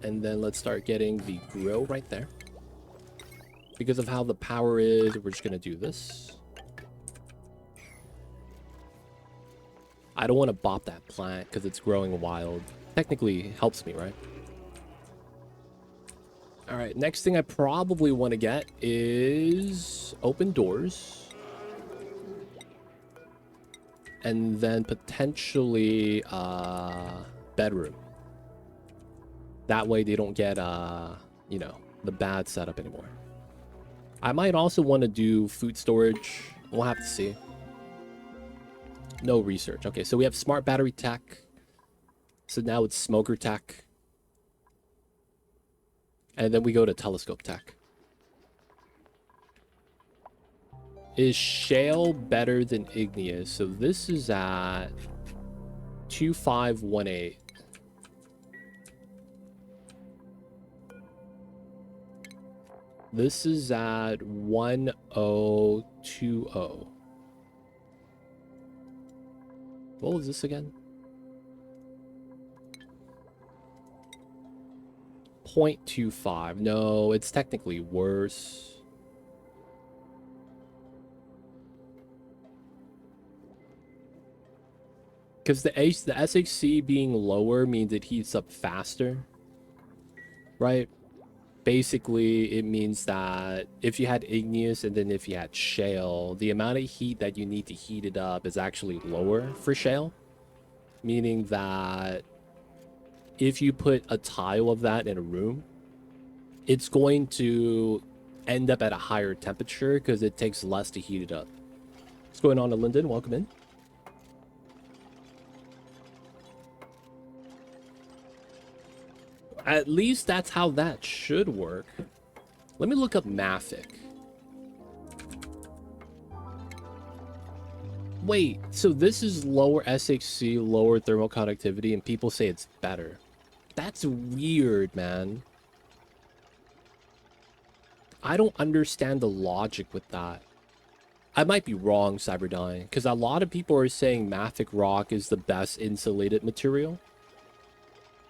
And then let's start getting the grill right there. Because of how the power is, we're just going to do this. I don't want to bop that plant because it's growing wild. Technically helps me, right? Alright, next thing I probably want to get is open doors. And then potentially bedroom. That way they don't get, you know, the bad setup anymore. I might also want to do food storage. We'll have to see. No research. Okay, so we have smart battery tech. So now it's smoker tech. And then we go to telescope tech. Is shale better than igneous? So this is at 2518. This is at 1020. What was this again? 0.25. No, it's technically worse. Because the SHC being lower means it heats up faster, right? Basically, it means that if you had igneous and then if you had shale, the amount of heat that you need to heat it up is actually lower for shale. Meaning that if you put a tile of that in a room, it's going to end up at a higher temperature because it takes less to heat it up. What's going on, Lyndon? Welcome in. At least that's how that should work. Let me look up Mafic. Wait, so this is lower SHC, lower thermal conductivity, and people say it's better. That's weird, man. I don't understand the logic with that. I might be wrong, Cyberdyne, because a lot of people are saying Mafic rock is the best insulated material.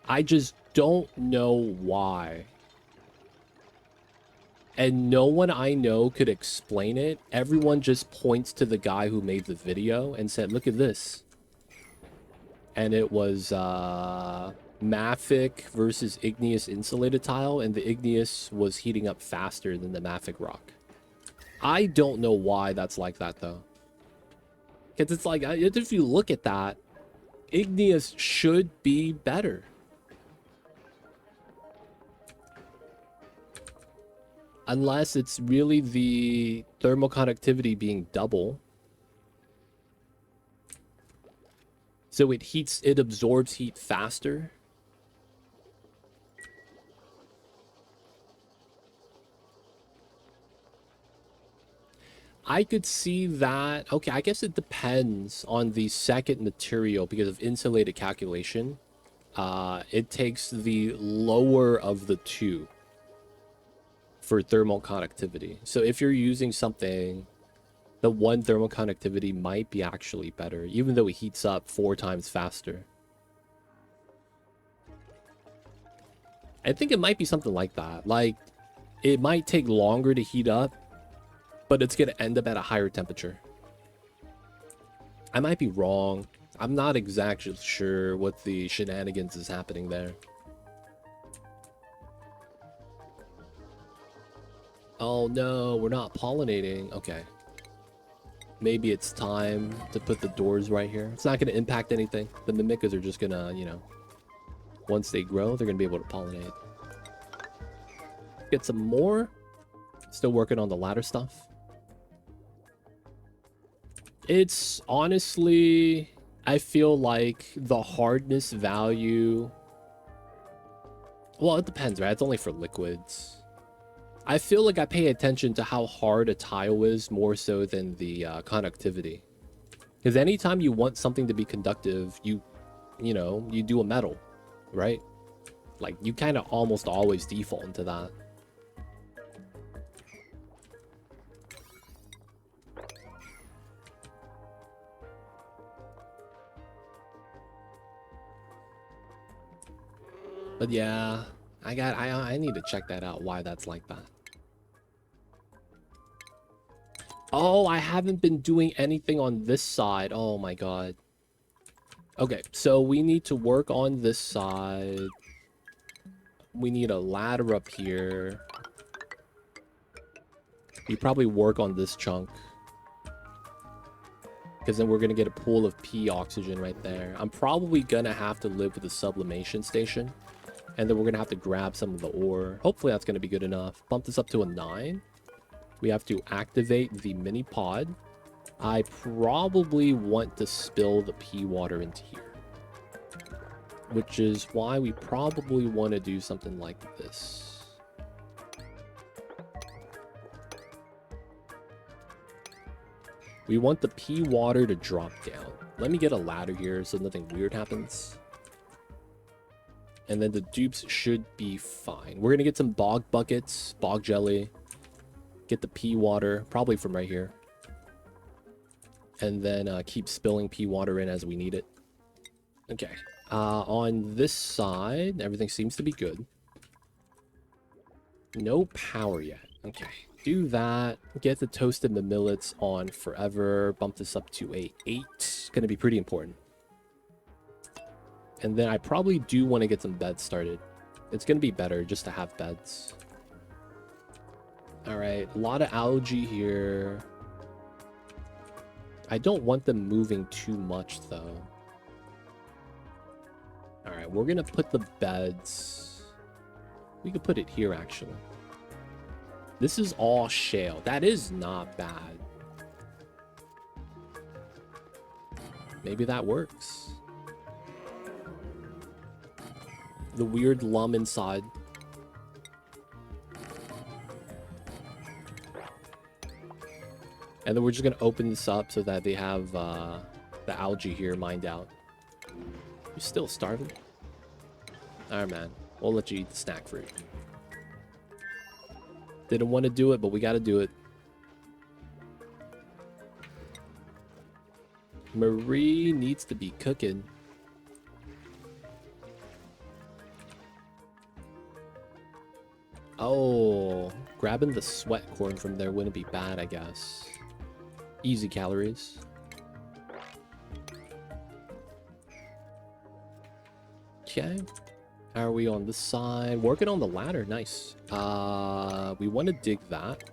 I just don't know why. And no one I know could explain it. Everyone just points to the guy who made the video and said, look at this. And it was Mafic versus igneous insulated tile, and the igneous was heating up faster than the Mafic rock. I don't know why that's like that, though. Because it's like, if you look at that, igneous should be better. Unless it's really the thermal conductivity being double. So it absorbs heat faster. I could see that. Okay, I guess it depends on the second material because of insulated calculation. It takes the lower of the two for thermal conductivity. So if you're using something, the one thermal conductivity might be actually better, even though it heats up 4 times faster. I think it might be something like that. Like, it might take longer to heat up, but it's going to end up at a higher temperature. I might be wrong. I'm not exactly sure what the shenanigans is happening there. Oh no, we're not pollinating. Okay. Maybe it's time to put the doors right here. It's not going to impact anything. The mimicas are just going to, you know, once they grow, they're going to be able to pollinate. Get some more. Still working on the ladder stuff. It's honestly, I feel like the hardness value, well, it depends, right? It's only for liquids. I feel like I pay attention to how hard a tile is more so than the conductivity. Because anytime you want something to be conductive, you know, you do a metal, right? Like, you kind of almost always default into that. But yeah, I need to check that out, why that's like that. Oh, I haven't been doing anything on this side. Oh my god. Okay, so we need to work on this side. We need a ladder up here. We probably work on this chunk. Because then we're going to get a pool of P oxygen right there. I'm probably going to have to live with a sublimation station. And then we're going to have to grab some of the ore. Hopefully that's going to be good enough. Bump this up to a 9. We have to activate the mini pod. I probably want to spill the P water into here. Which is why we probably want to do something like this. We want the pea water to drop down. Let me get a ladder here so nothing weird happens. And then the dupes should be fine. We're going to get some bog buckets, bog jelly. Get the pea water, probably from right here. And then keep spilling pea water in as we need it. Okay. On this side, everything seems to be good. No power yet. Okay. Do that. Get the toasted millets on forever. Bump this up to a 8. It's going to be pretty important. And then I probably do want to get some beds started. It's going to be better just to have beds. Alright, a lot of algae here. I don't want them moving too much, though. Alright, we're going to put the beds... We could put it here, actually. This is all shale. That is not bad. Maybe that works. The weird lum inside. And then we're just going to open this up so that they have the algae here mined out. You're still starving? Alright, man. We'll let you eat the snack fruit. Didn't want to do it, but we got to do it. Marie needs to be cooking. Oh, grabbing the sweat corn from there wouldn't be bad, I guess. Easy calories. Okay. How are we on this side? Working on the ladder. Nice. We want to dig that.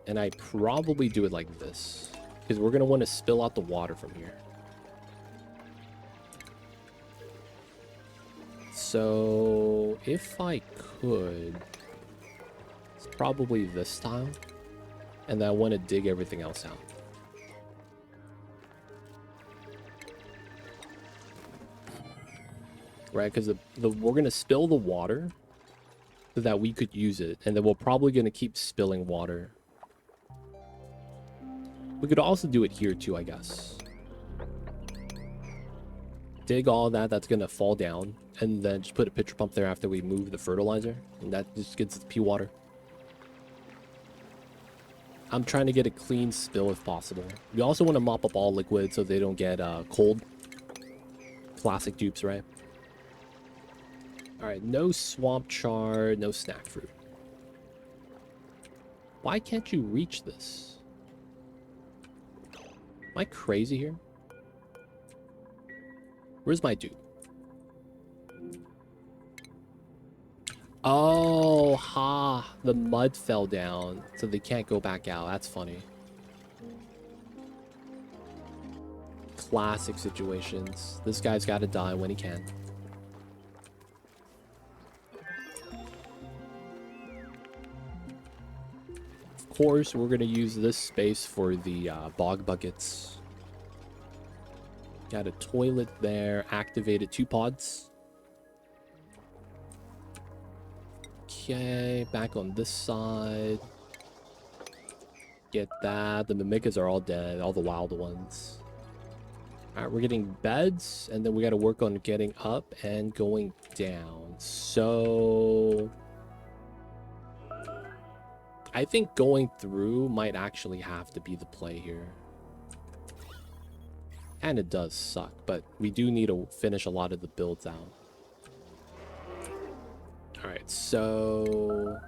And I probably do it like this. Because we're going to want to spill out the water from here. So, if I could... It's probably this style. And then I want to dig everything else out. Right, because we're going to spill the water so that we could use it. And then we're probably going to keep spilling water. We could also do it here too, I guess. Dig all that, that's going to fall down. And then just put a pitcher pump there after we move the fertilizer. And that just gets the pea water. I'm trying to get a clean spill if possible. We also want to mop up all liquid so they don't get cold. Classic dupes, right? Alright, no swamp chard, no snack fruit. Why can't you reach this? Am I crazy here? Where's my dude? Oh, ha. The mud fell down, so they can't go back out. That's funny. Classic situations. This guy's got to die when he can. Of course, we're going to use this space for the bog buckets. Got a toilet there. Activated 2 pods. Okay, back on this side. Get that. The mimicas are all dead. All the wild ones. Alright, we're getting beds. And then we got to work on getting up and going down. So... I think going through might actually have to be the play here. And it does suck, but we do need to finish a lot of the builds out. Alright, so...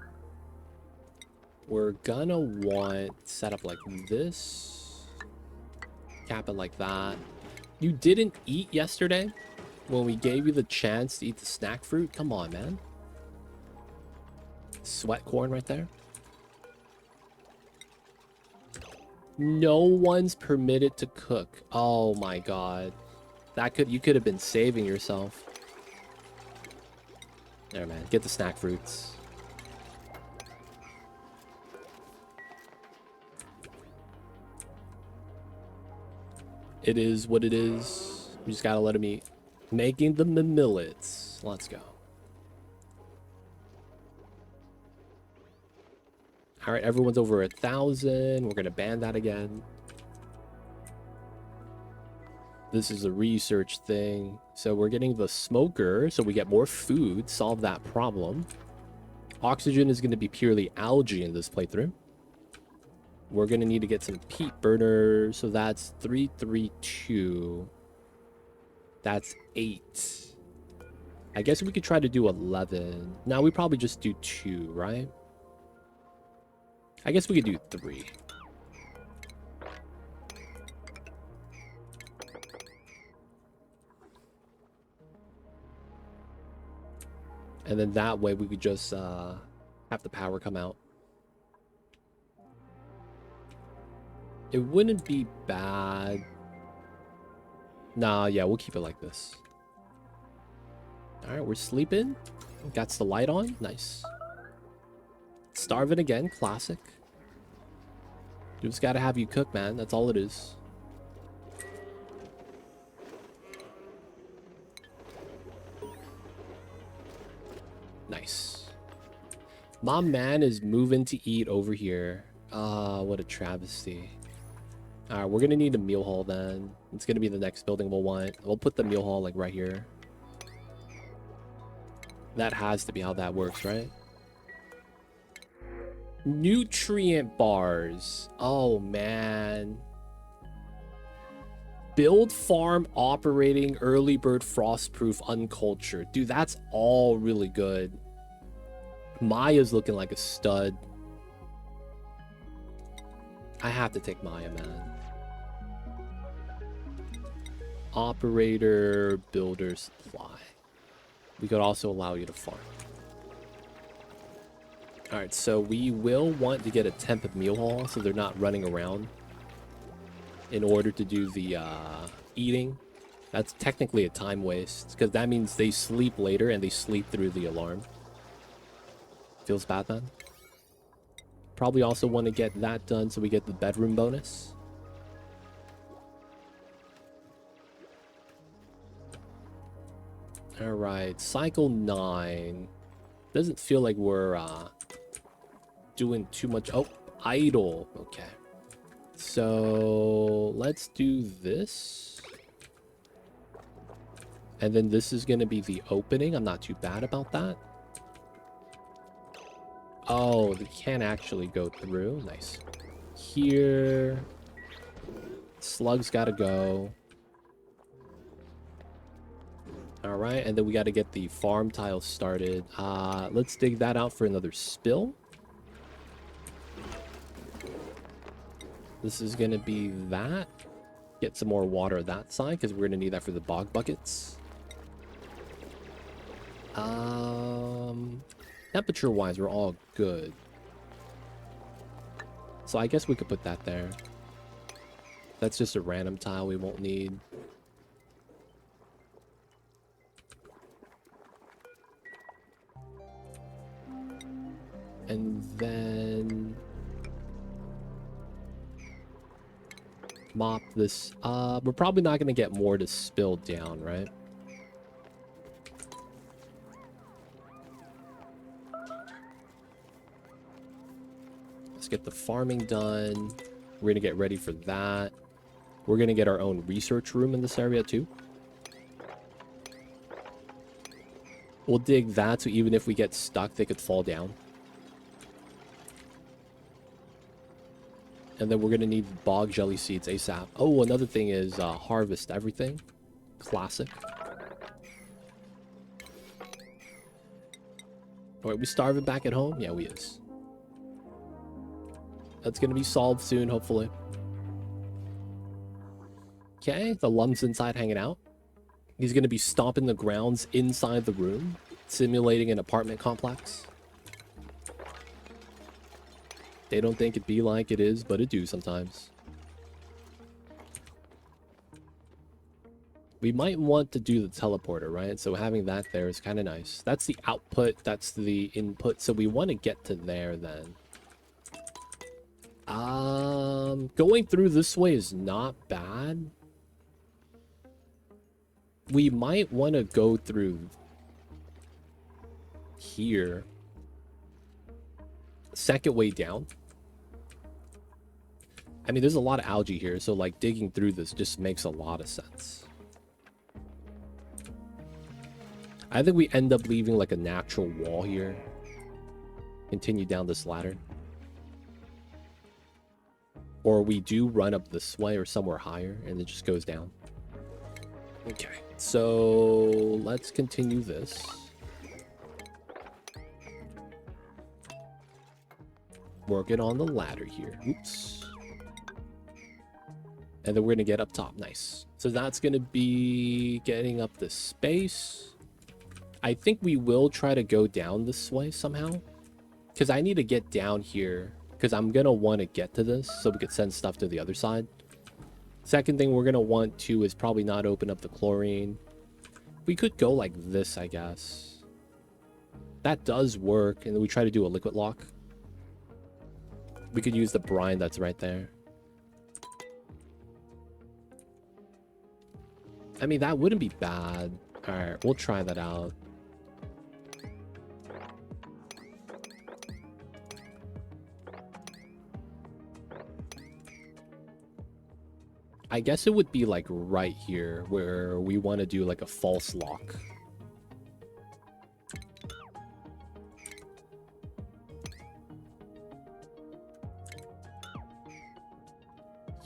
We're gonna want setup like this. Cap it like that. You didn't eat yesterday when we gave you the chance to eat the snack fruit? Come on, man. Sweat corn right there. No one's permitted to cook. Oh my god. You could have been saving yourself. There, man. Get the snack fruits. It is what it is. We just gotta let him eat. Making the millets. Let's go. All right, everyone's over 1,000. We're gonna ban that again. This is a research thing. So we're getting the smoker, so we get more food, solve that problem. Oxygen is gonna be purely algae in this playthrough. We're gonna need to get some peat burners, so that's 332. That's 8. I guess we could try to do 11. Now we probably just do 2, right? I guess we could do 3. And then that way we could just have the power come out. It wouldn't be bad. Nah, yeah, we'll keep it like this. Alright, we're sleeping. Got the light on. Nice. Starving again. Classic. Just gotta have you cook, man. That's all it is. Nice. My man is moving to eat over here. What a travesty. Alright, we're gonna need a meal hall then. It's gonna be the next building we'll want. We'll put the meal hall like right here. That has to be how that works, right? Nutrient bars. Oh, man. Build farm operating early bird frostproof uncultured. Dude, that's all really good. Maya's looking like a stud. I have to take Maya, man. Operator, builder, supply. We could also allow you to farm. Alright, so we will want to get a temp meal hall so they're not running around in order to do the eating. That's technically a time waste because that means they sleep later and they sleep through the alarm. Feels bad, man. Probably also want to get that done so we get the bedroom bonus. Alright, cycle 9. Doesn't feel like we're doing too much. Oh, idle. Okay. So let's do this. And then this is going to be the opening. I'm not too bad about that. Oh, they can't actually go through. Nice. Here. Slugs got to go. All right, and then we got to get the farm tiles started. Let's dig that out for another spill. This is going to be that. Get some more water that side because we're going to need that for the bog buckets. Temperature-wise, we're all good. So I guess we could put that there. That's just a random tile we won't need. And then mop this. We're probably not going to get more to spill down, right? Let's get the farming done. We're going to get ready for that. We're going to get our own research room in this area too. We'll dig that so even if we get stuck, they could fall down. And then we're going to need bog jelly seeds ASAP. Oh, another thing is harvest everything. Classic. Alright, we starving back at home? Yeah, we is. That's going to be solved soon, hopefully. Okay, the lum's inside hanging out. He's going to be stomping the grounds inside the room, simulating an apartment complex. They don't think it be like it is, but it do sometimes. We might want to do the teleporter, right? So having that there is kind of nice. That's the output, that's the input. So we want to get to there then. Going through this way is not bad. We might want to go through here. second way down. I mean, there's a lot of algae here, so like digging through this just makes a lot of sense. I think we end up leaving like a natural wall here. Continue down this ladder. Or we do run up this way or somewhere higher and it just goes down. Okay, so let's continue this. Working on the ladder here. Oops. And then we're gonna get up top. Nice. So that's gonna be getting up the space. I think we will try to go down this way somehow, because I need to get down here because I'm gonna want to get to this so we could send stuff to the other side. Second thing we're gonna want to is probably not open up the chlorine. We could go like this, I guess. That does work, and then we try to do a liquid lock. We could use the brine that's right there. I mean, that wouldn't be bad. All right, we'll try that out. I guess it would be like right here where we want to do like a false lock.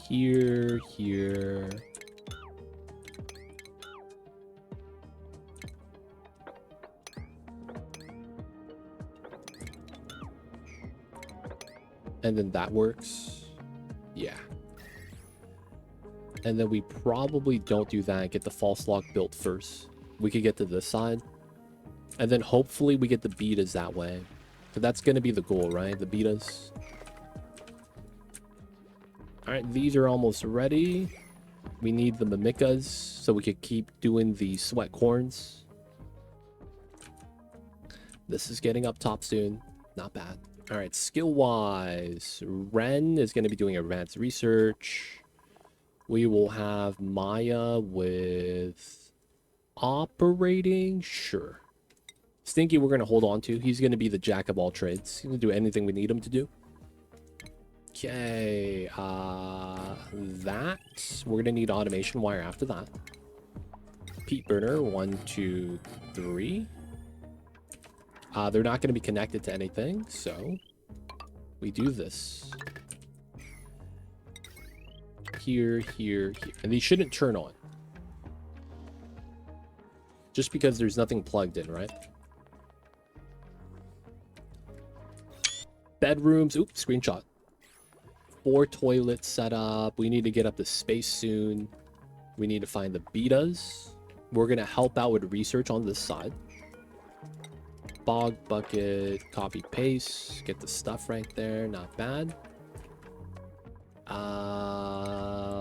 Here, here. And then that works. Yeah. And then we probably don't do that. Get the false lock built first. We could get to this side. And then hopefully we get the betas that way. So that's going to be the goal, right? The betas. Alright, these are almost ready. We need the mimicas so we could keep doing the sweat corns. This is getting up top soon. Not bad. Alright, skill-wise, Ren is going to be doing advanced research. We will have Maya with operating. Sure. Stinky we're going to hold on to. He's going to be the jack of all trades. He's going to do anything we need him to do. Okay, that we're gonna need automation wire after that. Peat burner 1, 2, 3. They're not gonna be connected to anything, so we do this here, here, here, and these shouldn't turn on just because there's nothing plugged in, right? Bedrooms. Oops, screenshot. 4 toilets set up. We need to get up to space soon. We need to find the betas. We're going to help out with research on this side. Bog bucket, copy paste. Get the stuff right there. Not bad.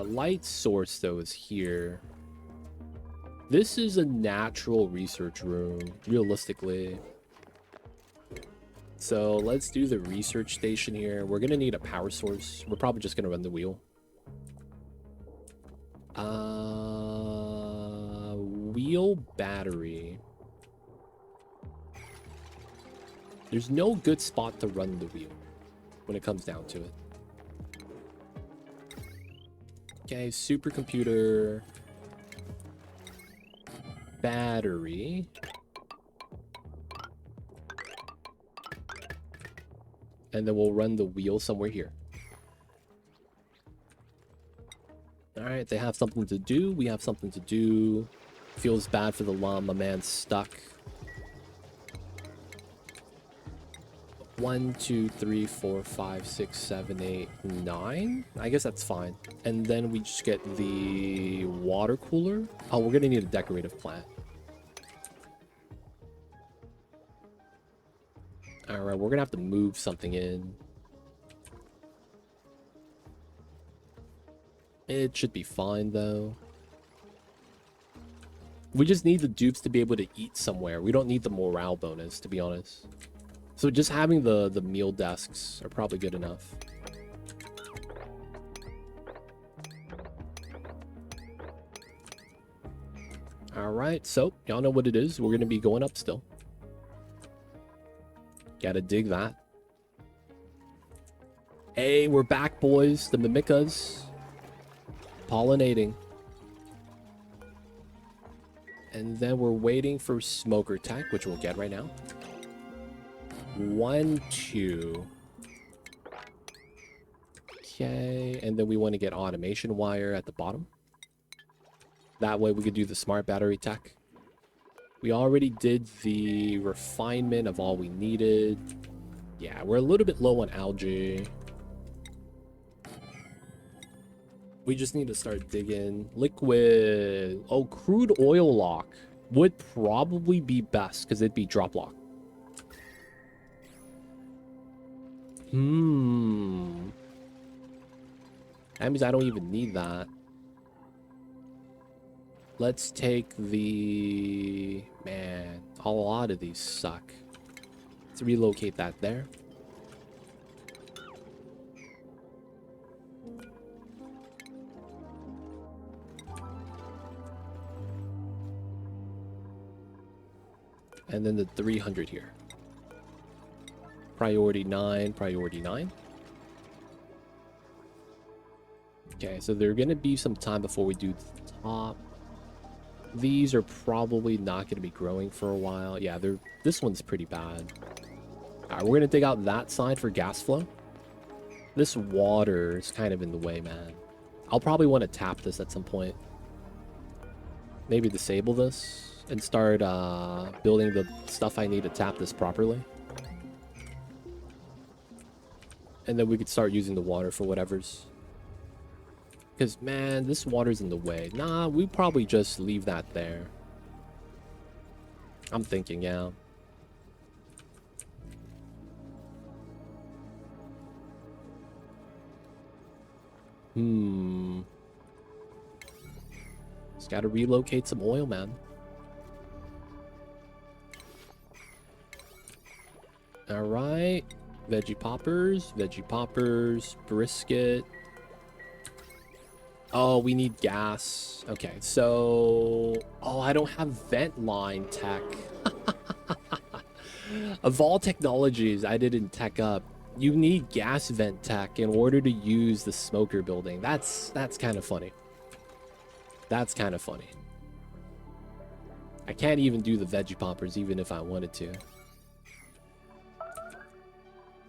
Light source though is here. This is a natural research room, realistically. So let's do the research station here. We're gonna need a power source. We're probably just gonna run the wheel. Wheel battery. There's no good spot to run the wheel when it comes down to it. Okay, supercomputer. Battery. And then we'll run the wheel somewhere here. Alright, they have something to do. We have something to do. Feels bad for the llama man stuck. 1, 2, 3, 4, 5, 6, 7, 8, 9. I guess that's fine. And then we just get the water cooler. Oh, we're gonna need a decorative plant. Alright, we're gonna have to move something in. It should be fine, though. We just need the dupes to be able to eat somewhere. We don't need the morale bonus, to be honest. So just having the meal desks are probably good enough. Alright, so y'all know what it is. We're gonna be going up still. Gotta dig that. Hey, we're back, boys. The Mimicas. Pollinating. And then we're waiting for smoker tech, which we'll get right now. 1, 2. Okay, and then we want to get automation wire at the bottom. That way we could do the smart battery tech. We already did the refinement of all we needed. Yeah, we're a little bit low on algae. We just need to start digging. Liquid. Oh, crude oil lock would probably be best because it'd be drop lock. That means I don't even need that. Let's take the... Man, a lot of these suck. Let's relocate that there. And then the 300 here. Priority 9, priority 9. Okay, so there's going to be some time before we do the top. These are probably not going to be growing for a while. Yeah, this one's pretty bad. Alright, we're going to dig out that side for gas flow. This water is kind of in the way, man. I'll probably want to tap this at some point. Maybe disable this and start building the stuff I need to tap this properly. And then we could start using the water for whatever's. Because, man, this water's in the way. Nah, we probably just leave that there. I'm thinking, yeah. Just gotta relocate some oil, man. Alright. Veggie poppers, brisket. Oh, we need gas. Okay, so... Oh, I don't have vent line tech. Of all technologies I didn't tech up, you need gas vent tech in order to use the smoker building. That's kind of funny. That's kind of funny. I can't even do the veggie poppers even if I wanted to.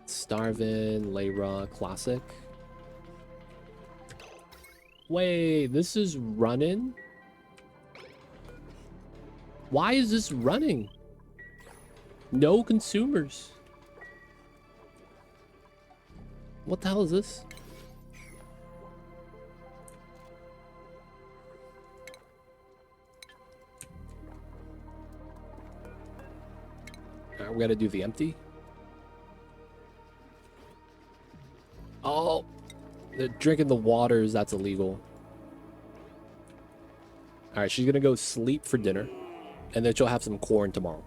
Starvin, Layra, Classic. Wait, this is running? Why is this running? No consumers. What the hell is this? Alright, we gotta do the empty. Oh, they're drinking the waters. That's illegal. All right, she's gonna go sleep for dinner, and then she'll have some corn tomorrow.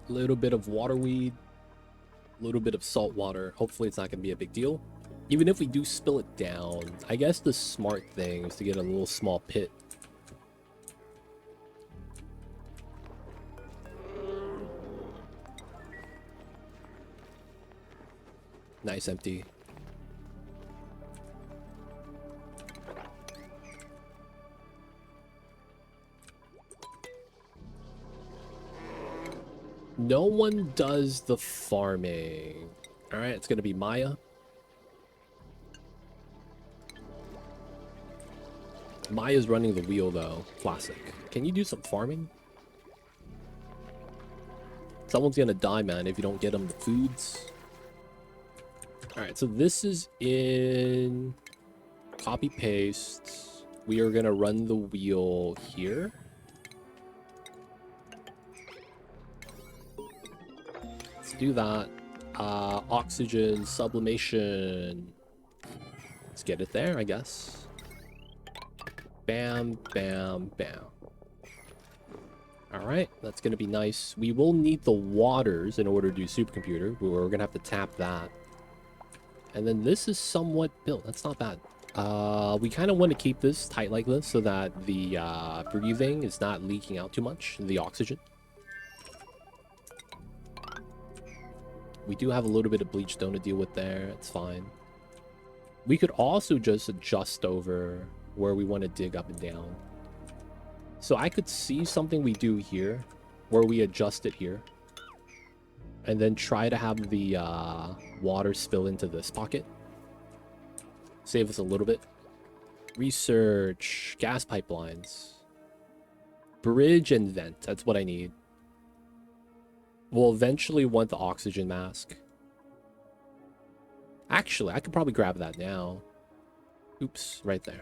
A little bit of waterweed. A little bit of salt water. Hopefully it's not going to be a big deal. Even if we do spill it down, I guess the smart thing is to get a little small pit. Nice empty. No one does the farming. Alright, it's gonna be Maya. Maya's running the wheel though. Classic. Can you do some farming? Someone's gonna die, man, if you don't get them the foods. Alright, so this is in copy paste. We are gonna run the wheel here. Do that. Oxygen, sublimation. Let's get it there, I guess. Bam, bam, bam. Alright, that's going to be nice. We will need the waters in order to do supercomputer. We're going to have to tap that. And then this is somewhat built. That's not bad. We kind of want to keep this tight like this so that the breathing is not leaking out too much, the oxygen. We do have a little bit of bleach stone to deal with there. It's fine. We could also just adjust over where we want to dig up and down. So I could see something we do here where we adjust it here. And then try to have the water spill into this pocket. Save us a little bit. Research. Gas pipelines. Bridge and vent. That's what I need. We'll eventually want the oxygen mask. Actually, I could probably grab that now. Oops, right there.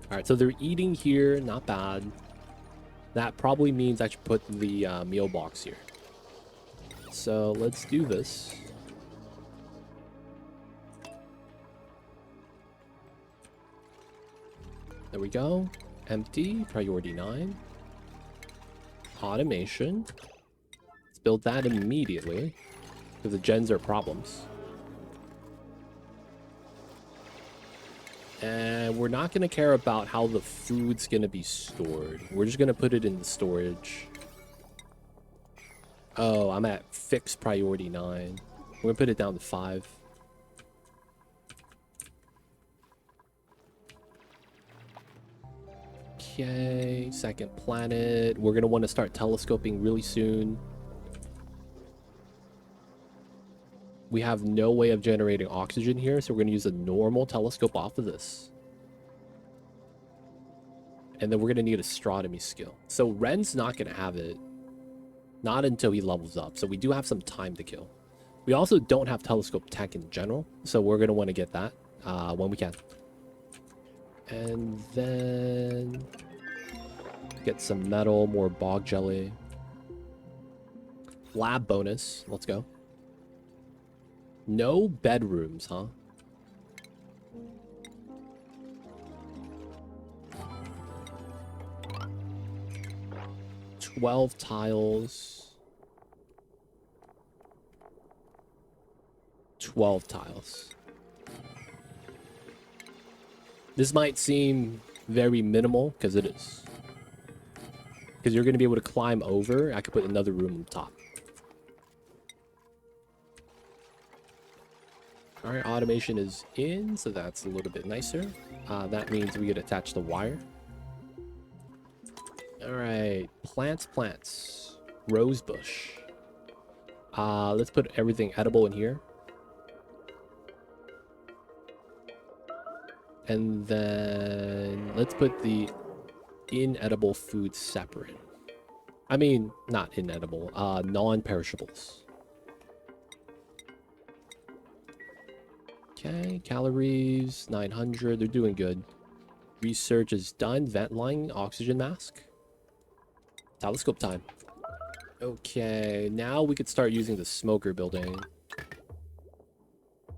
Alright, so they're eating here. Not bad. That probably means I should put the meal box here. So let's do this. There we go. Empty. Priority 9. Automation. Let's build that immediately. Because the gens are problems. And we're not going to care about how the food's going to be stored. We're just going to put it in the storage. Oh, I'm at fixed priority 9. We're going to put it down to 5. Okay, second planet. We're going to want to start telescoping really soon. We have no way of generating oxygen here, so we're going to use a normal telescope off of this. And then we're going to need astronomy skill. So Ren's not going to have it. Not until he levels up. So we do have some time to kill. We also don't have telescope tech in general, so we're going to want to get that when we can. And then get some metal, more bog jelly. Lab bonus. Let's go. No bedrooms, huh? $12 tiles. 12 tiles. This might seem very minimal, because it is. Because you're going to be able to climb over. I could put another room on top. Alright, automation is in, so that's a little bit nicer. That means we could attach the wire. Alright, plants. Rose bush. Let's put everything edible in here. And then let's put the inedible food separate. I mean, not inedible, non-perishables. Okay, calories, 900. They're doing good. Research is done. Vent line, oxygen mask. Telescope time. Okay, now we could start using the smoker building.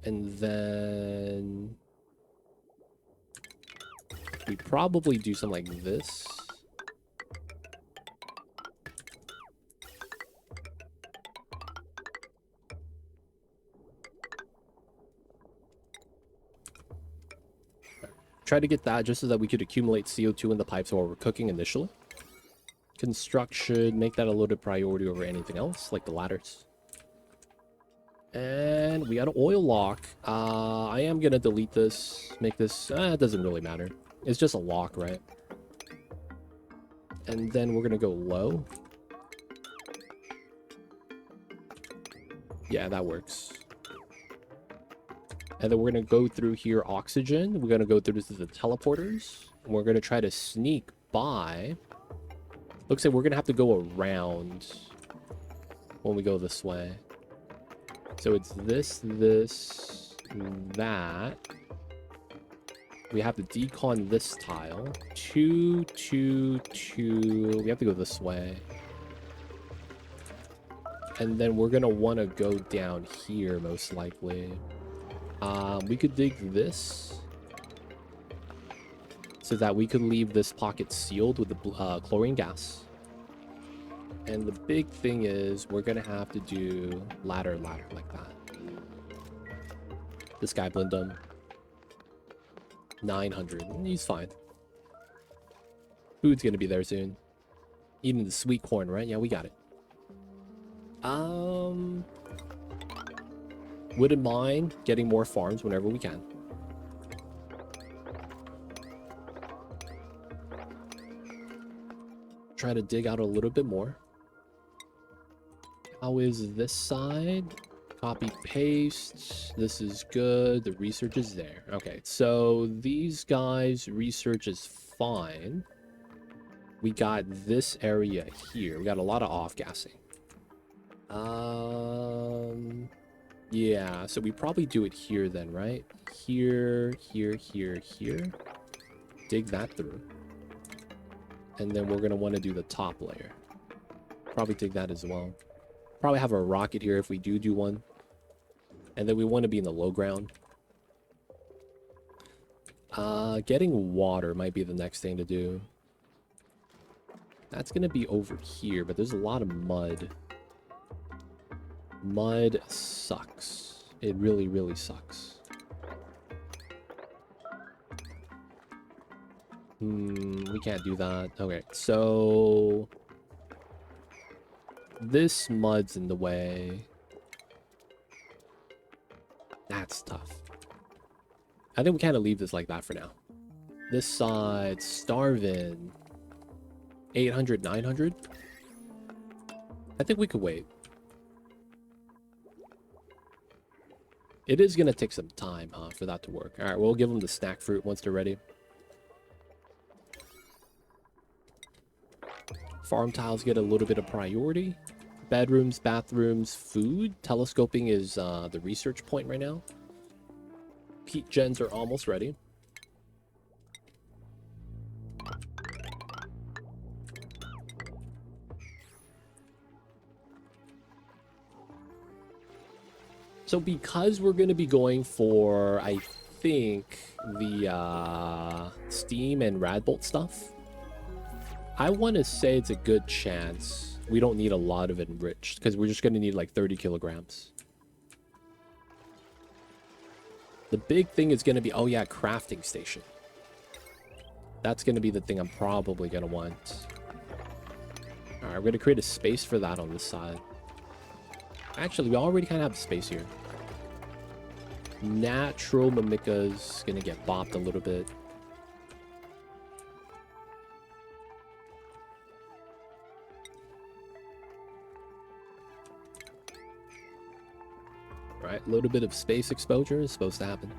And then we probably do something like this. Try to get that just so that we could accumulate CO2 in the pipes while we're cooking initially. Construction, make that a loaded priority over anything else, like the ladders. And we got an oil lock. I am going to delete this, make this, it doesn't really matter. It's just a lock, right? And then we're going to go low. Yeah, that works. And then we're going to go through here, oxygen. We're going to go through the teleporters. And we're going to try to sneak by. Looks like we're going to have to go around when we go this way. So it's this, that. We have to decon this tile. 2, 2, 2. We have to go this way. And then we're going to want to go down here, most likely. We could dig this. so that we could leave this pocket sealed with the chlorine gas. And the big thing is we're gonna have to do ladder like that. This guy Blindum. 900. He's fine. Food's gonna be there soon. Eating the sweet corn, right? Yeah, we got it. Wouldn't mind getting more farms whenever we can. Try to dig out a little bit more. How is this side? Copy, paste. This is good. The research is there. Okay, so these guys' research is fine. We got this area here. We got a lot of off-gassing. Yeah, so we probably do it here then, right? Here, here, here, here. Dig that through. And then we're going to want to do the top layer. Probably dig that as well. Probably have a rocket here if we do one. And then we want to be in the low ground. Getting water might be the next thing to do. That's going to be over here, but there's a lot of mud. Mud sucks. It really, really sucks. We can't do that. Okay, so this mud's in the way. That's tough. I think we kind of leave this like that for now. This side, starving. 800, 900? I think we could wait. It is going to take some time, huh, for that to work. All right, we'll give them the snack fruit once they're ready. Farm tiles get a little bit of priority. Bedrooms, bathrooms, food. Telescoping is the research point right now. Peat gens are almost ready. So because we're going to be going for, I think, the Steam and Radbolt stuff, I want to say it's a good chance we don't need a lot of enriched, because we're just going to need like 30 kilograms. The big thing is going to be, oh yeah, crafting station. That's going to be the thing I'm probably going to want. Alright, we're going to create a space for that on this side. Actually, we already kind of have space here. Natural Mimica's going to get bopped a little bit. Right, a little bit of space exposure is supposed to happen.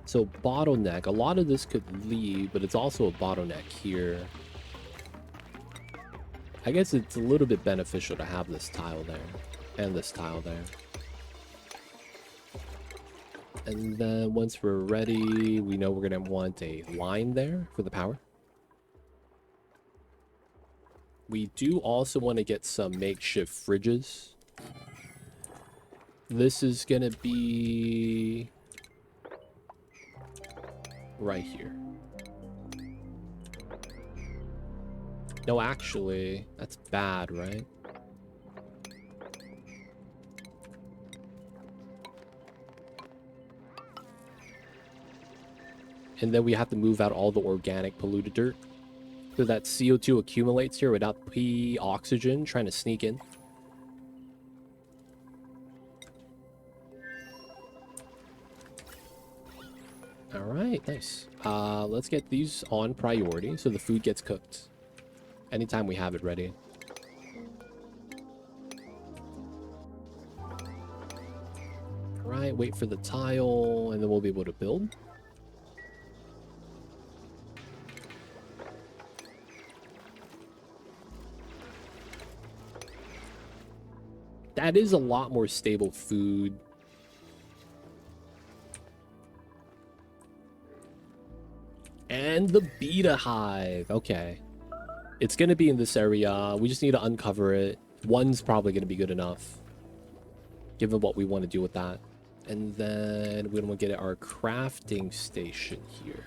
So bottleneck, a lot of this could leave, but it's also a bottleneck here. I guess it's a little bit beneficial to have this tile there, and this tile there. And then once we're ready, we know we're going to want a line there for the power. We do also want to get some makeshift fridges. This is going to be right here. No, actually, that's bad, right? And then we have to move out all the organic polluted dirt. So that CO2 accumulates here without oxygen trying to sneak in. Alright, nice. Let's get these on priority so the food gets cooked anytime we have it ready. Alright, wait for the tile and then we'll be able to build. That is a lot more stable food. And the beta hive. Okay. It's going to be in this area. We just need to uncover it. One's probably going to be good enough, given what we want to do with that. And then we're gonna get our crafting station here.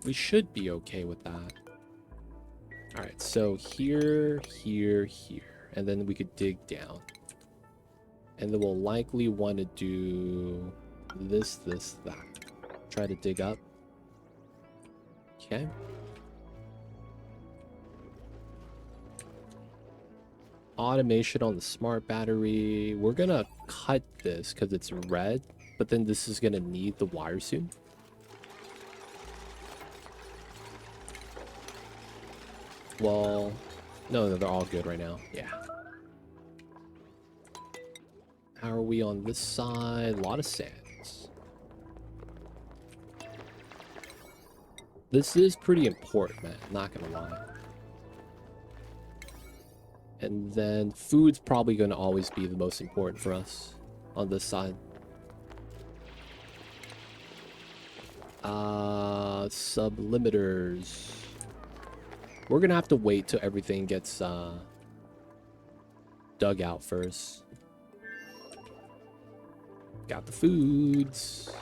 We should be okay with that. Alright, so here, here, here. And then we could dig down. And then we'll likely want to do this, this, that. Try to dig up. Okay. Automation on the smart battery. We're gonna cut this because it's red, but then this is gonna need the wire soon. Well, no, they're all good right now. Yeah. How are we on this side? A lot of sands. This is pretty important, man. Not gonna lie. And then food's probably gonna always be the most important for us on this side. Sublimiters. We're gonna have to wait till everything gets dug out first. Got the foods.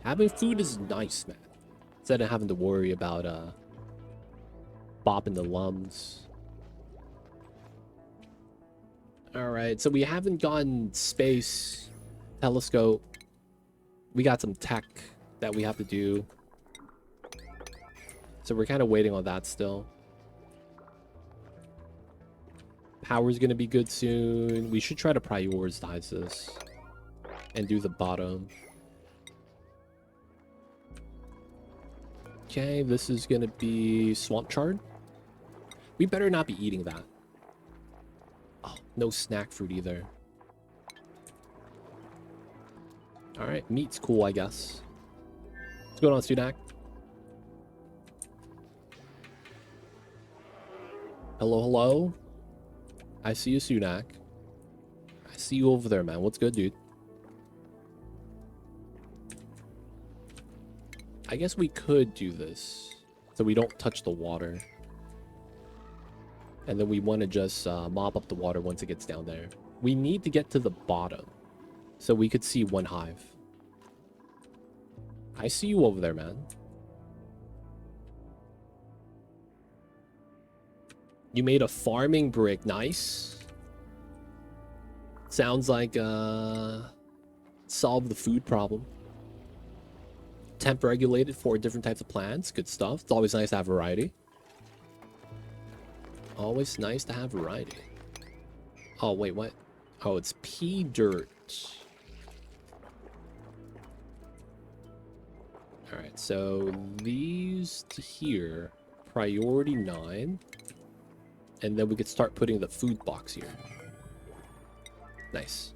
Having food is nice, man. Instead of having to worry about bopping the lums. Alright, so we haven't gotten space, telescope. We got some tech that we have to do. So we're kind of waiting on that still. Power's gonna be good soon. We should try to prioritize this and do the bottom. Okay, this is gonna be swamp chard. We better not be eating that. Oh, no snack fruit either. Alright, meat's cool, I guess. What's going on, Sunak? Hello, hello. I see you, Sunak. I see you over there, man. What's good, dude? I guess we could do this so we don't touch the water. And then we want to just mop up the water once it gets down there. We need to get to the bottom so we could see one hive. I see you over there, man. You made a farming brick. Nice. Sounds like solve the food problem. Temp regulated for different types of plants. Good stuff. It's always nice to have variety. Always nice to have variety. Oh, wait, what? Oh, it's pea dirt. Alright, so these to here. Priority 9. And then we could start putting the food box here. Nice.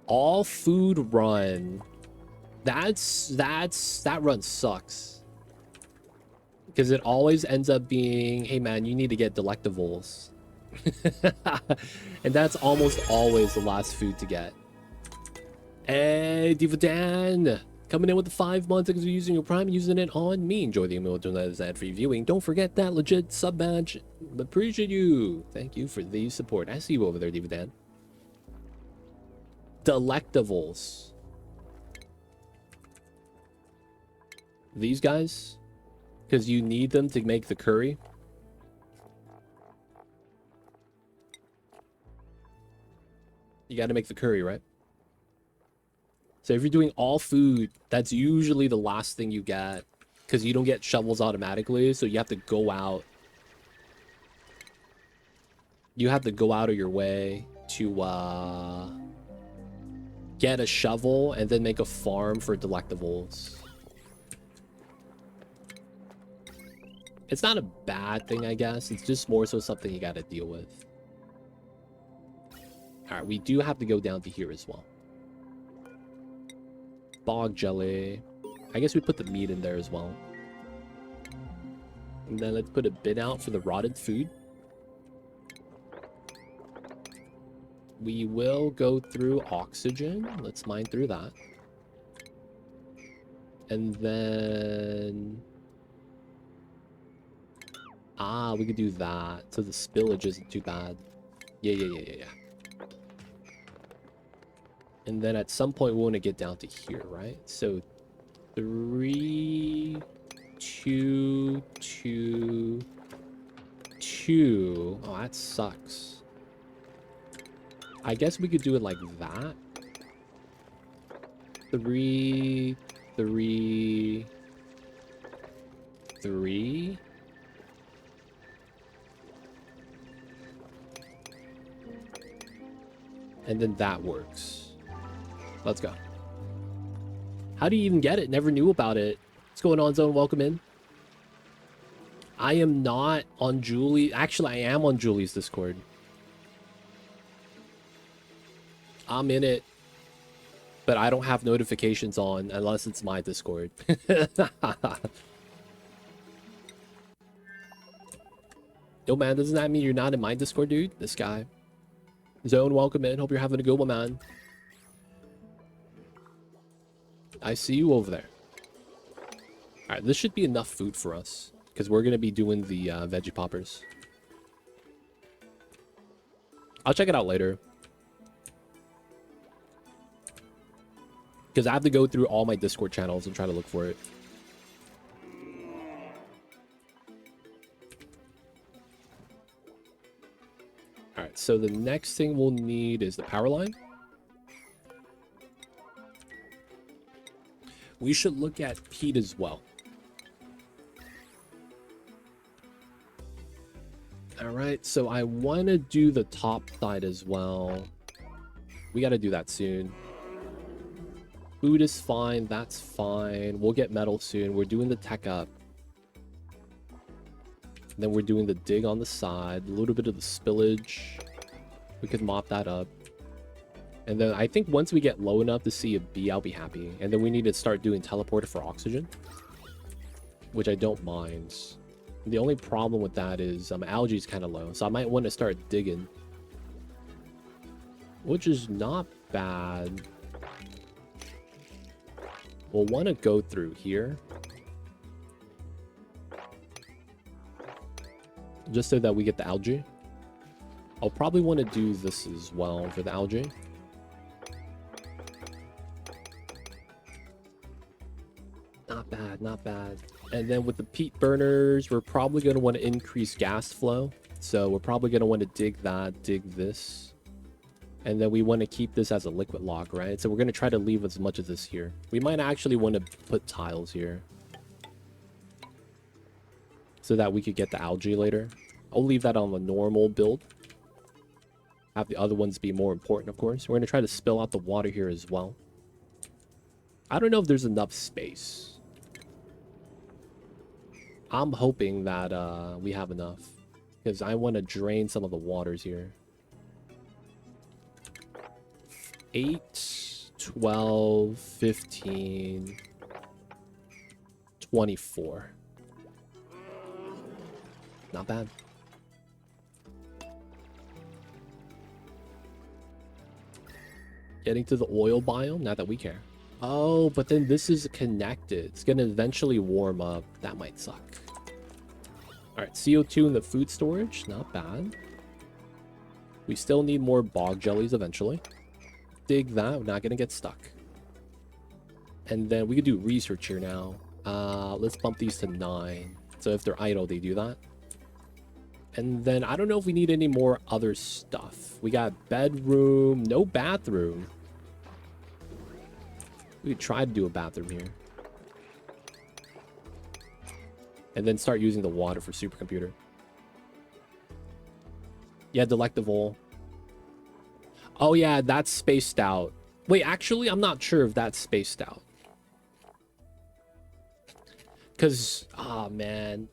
All food run. That run sucks. Because it always ends up being, hey man, you need to get delectables. And that's almost always the last food to get. Hey, Diva Dan! Coming in with the 5 months because you're using your Prime, using it on me. Enjoy the email doing that as ad-free viewing. Don't forget that legit sub badge. Appreciate you. Thank you for the support. I see you over there, Diva Dan. Delectables. These guys? Because you need them to make the curry. You got to make the curry, right? So if you're doing all food, that's usually the last thing you get. Because you don't get shovels automatically, so you have to go out. You have to go out of your way to get a shovel and then make a farm for delectables. It's not a bad thing, I guess. It's just more so something you gotta deal with. Alright, we do have to go down to here as well. Bog jelly. I guess we put the meat in there as well. And then let's put a bin out for the rotted food. We will go through oxygen. Let's mine through that. And then... we could do that. So the spillage isn't too bad. Yeah. And then at some point we want to get down to here, right? So 3, 2, 2, 2. Oh, that sucks. I guess we could do it like that. 3, 3, 3. And then that works. Let's go. How do you even get it? Never knew about it. What's going on, Zone? Welcome in. I am not on Julie. Actually, I am on Julie's Discord. I'm in it. But I don't have notifications on unless it's my Discord. Yo, man, doesn't that mean you're not in my Discord, dude? This guy. Zone, welcome in. Hope you're having a good one, man. I see you over there. Alright, this should be enough food for us. Because we're going to be doing the veggie poppers. I'll check it out later. Because I have to go through all my Discord channels and try to look for it. Alright, so the next thing we'll need is the power line. We should look at peat as well. Alright, so I want to do the top side as well. We got to do that soon. Food is fine, that's fine. We'll get metal soon. We're doing the tech up. Then we're doing the dig on the side. A little bit of the spillage. We could mop that up. And then I think once we get low enough to see a bee, I'll be happy. And then we need to start doing teleporter for oxygen. Which I don't mind. The only problem with that is algae is kind of low. So I might want to start digging. Which is not bad. We'll want to go through here. Just so that we get the algae. I'll probably want to do this as well for the algae. Not bad, not bad. And then with the peat burners, we're probably going to want to increase gas flow. So we're probably going to want to dig that, dig this. And then we want to keep this as a liquid lock, right? So we're going to try to leave as much of this here. We might actually want to put tiles here. So that we could get the algae later. I'll leave that on the normal build. Have the other ones be more important, of course. We're going to try to spill out the water here as well. I don't know if there's enough space. I'm hoping that we have enough. Because I want to drain some of the waters here. 8, 12, 15, 24. Not bad. Getting to the oil biome, not that we care. Oh, but then this is connected. It's going to eventually warm up. That might suck. Alright, CO2 in the food storage. Not bad. We still need more bog jellies eventually. Dig that. We're not going to get stuck. And then we could do research here now. Let's bump these to 9. So if they're idle, they do that. And then I don't know if we need any more other stuff. We got bedroom, no bathroom. We could try to do a bathroom here. And then start using the water for supercomputer. Yeah, delectable. Oh yeah, that's spaced out. Wait, actually, I'm not sure if that's spaced out. Because, oh man.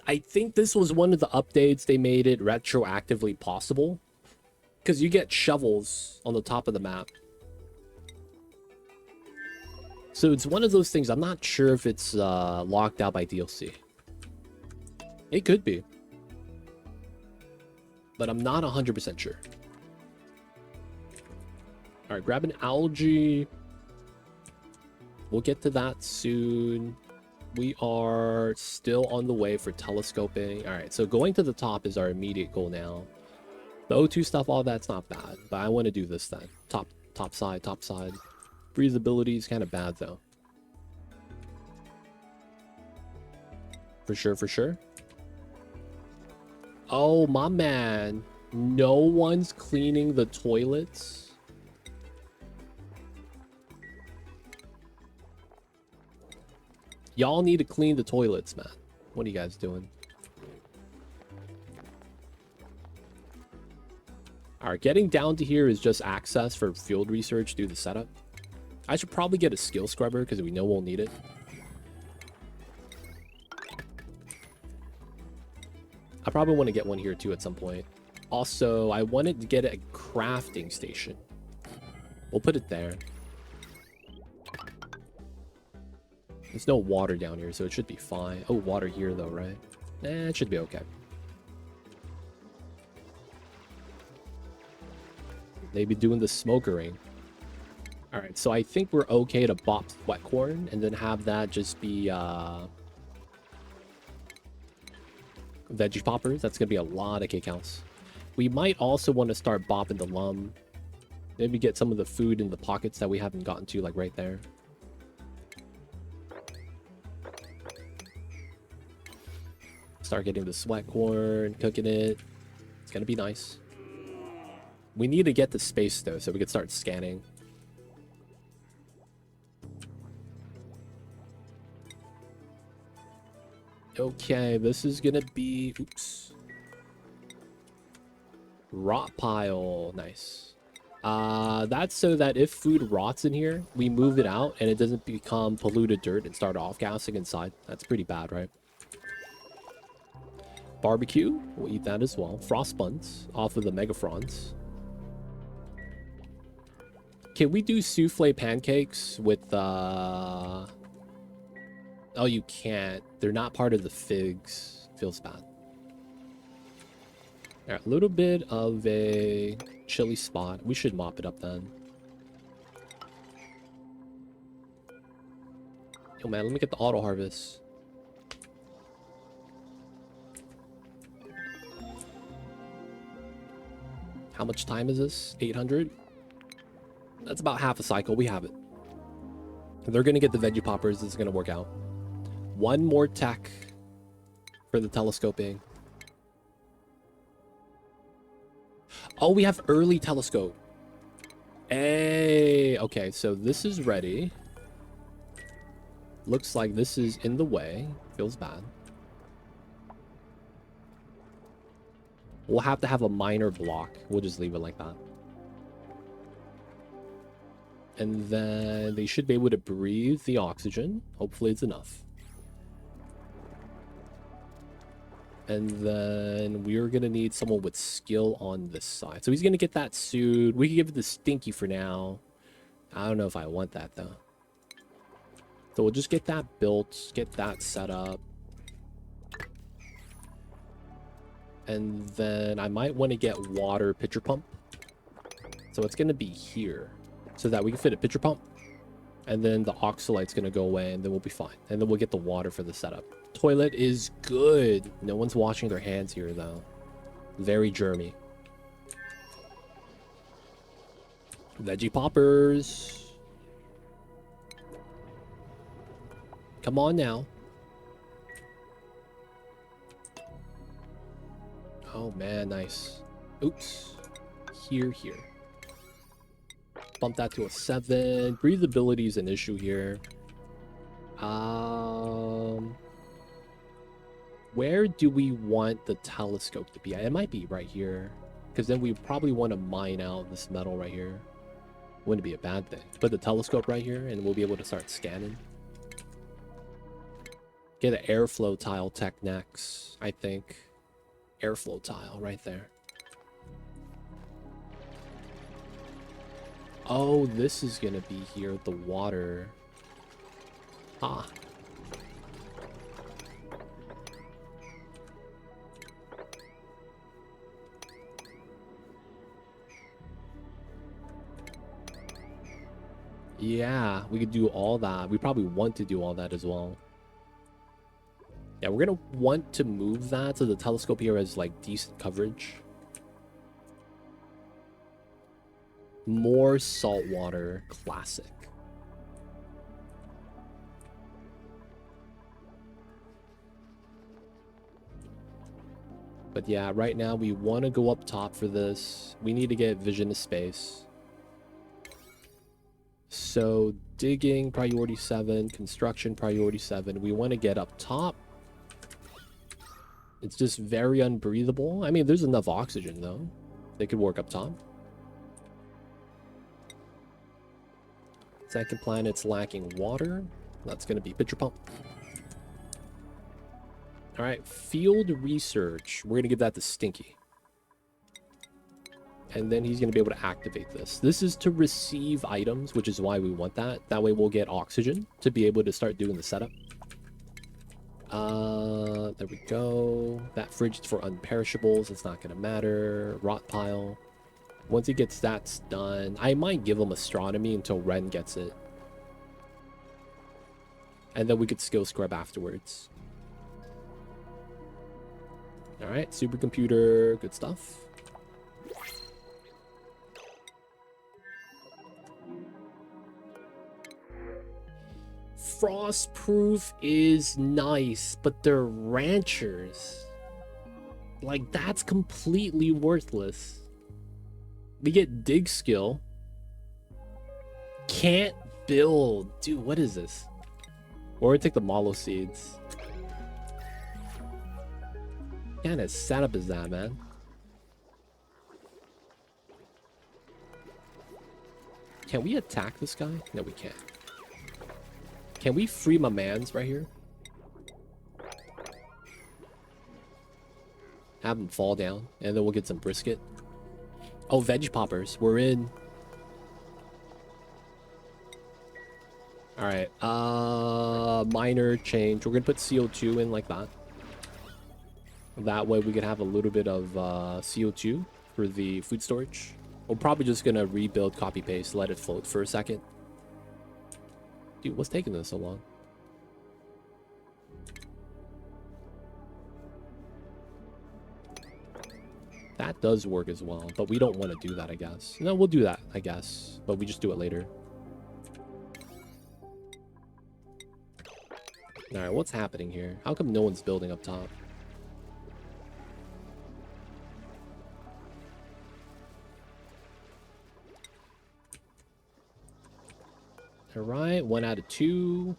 I think this was one of the updates they made it retroactively possible. Because you get shovels on the top of the map. So it's one of those things, I'm not sure if it's locked out by DLC. It could be. But I'm not 100% sure. Alright, grab an algae. We'll get to that soon. We are still on the way for telescoping. Alright, so going to the top is our immediate goal now. The O2 stuff, all that's not bad, but I want to do this then. Top side, top side. Breathability is kind of bad though. For sure, for sure. Oh, my man. No one's cleaning the toilets. Y'all need to clean the toilets, man. What are you guys doing? Alright, getting down to here is just access for field research, do the setup. I should probably get a skill scrubber because we know we'll need it. I probably want to get one here too at some point. Also, I wanted to get a crafting station. We'll put it there. There's no water down here, so it should be fine. Oh, water here though, right? Nah, it should be okay. Maybe doing the smokering. Alright, so I think we're okay to bop sweat corn and then have that just be veggie poppers. That's gonna be a lot of cake house. We might also want to start bopping the lum. Maybe get some of the food in the pockets that we haven't gotten to, like right there. Start getting the sweat corn, cooking it. It's gonna be nice. We need to get the space though, so we can start scanning. Okay, this is gonna be... Oops. Rot pile. Nice. That's so that if food rots in here, we move it out and it doesn't become polluted dirt and start off-gassing inside. That's pretty bad, right? Barbecue. We'll eat that as well. Frost buns off of the megafrons. Can we do souffle pancakes with... Oh, you can't. They're not part of the figs. Feels bad. Alright, a little bit of a chilly spot. We should mop it up then. Yo, man, let me get the auto harvest. How much time is this? 800? That's about half a cycle. We have it. They're going to get the veggie poppers. This is going to work out. One more tech for the telescoping. Oh, we have early telescope. Hey, okay, so this is ready. Looks like this is in the way. Feels bad. We'll have to have a minor block. We'll just leave it like that. And then they should be able to breathe the oxygen. Hopefully it's enough. And then we're going to need someone with skill on this side. So he's going to get that suit. We can give it the stinky for now. I don't know if I want that, though. So we'll just get that built. Get that set up. And then I might want to get water pitcher pump. So it's going to be here. So that we can fit a pitcher pump. And then the oxalite's going to go away. And then we'll be fine. And then we'll get the water for the setup. Toilet is good. No one's washing their hands here, though. Very germy. Veggie poppers. Come on now. Oh, man, nice. Oops. Here. Bump that to a 7. Breathability is an issue here. Where do we want the telescope to be? It might be right here. Because then we probably want to mine out this metal right here. Wouldn't be a bad thing. Put the telescope right here and we'll be able to start scanning. Get an airflow tile tech next, I think. Airflow tile right there. Oh, this is going to be here, the water. Ah. Yeah, we could do all that. We probably want to do all that as well. Yeah, we're going to want to move that so the telescope here has, like, decent coverage. More saltwater. Classic. But yeah, right now we want to go up top for this. We need to get vision to space. So digging priority 7, construction priority 7. We want to get up top. It's just very unbreathable. I mean, there's enough oxygen though. They could work up top. Second planet's lacking water. That's going to be pitcher pump. All right, field research. We're going to give that to Stinky. And then he's going to be able to activate this. This is to receive items, which is why we want that. That way we'll get oxygen to be able to start doing the setup. There we go. That fridge is for unperishables. It's not going to matter. Rot pile. Once he gets that done, I might give him astronomy until Ren gets it. And then we could skill scrub afterwards. Alright, supercomputer, good stuff. Frostproof is nice, but they're ranchers. Like, that's completely worthless. We get dig skill. Can't build. Dude, what is this? Or we take the mallow seeds. What kind of setup is that, man? Can we attack this guy? No, we can't. Can we free my mans right here? Have him fall down, and then we'll get some brisket. Oh, veg poppers. We're in. Alright, minor change. We're gonna put CO2 in like that. That way we can have a little bit of CO2 for the food storage. We're probably just gonna rebuild, copy paste, let it float for a second. Dude, what's taking this so long? That does work as well, but we don't want to do that, I guess. No, we'll do that, I guess, but we just do it later. Alright, what's happening here? How come no one's building up top? Alright, 1 out of 2.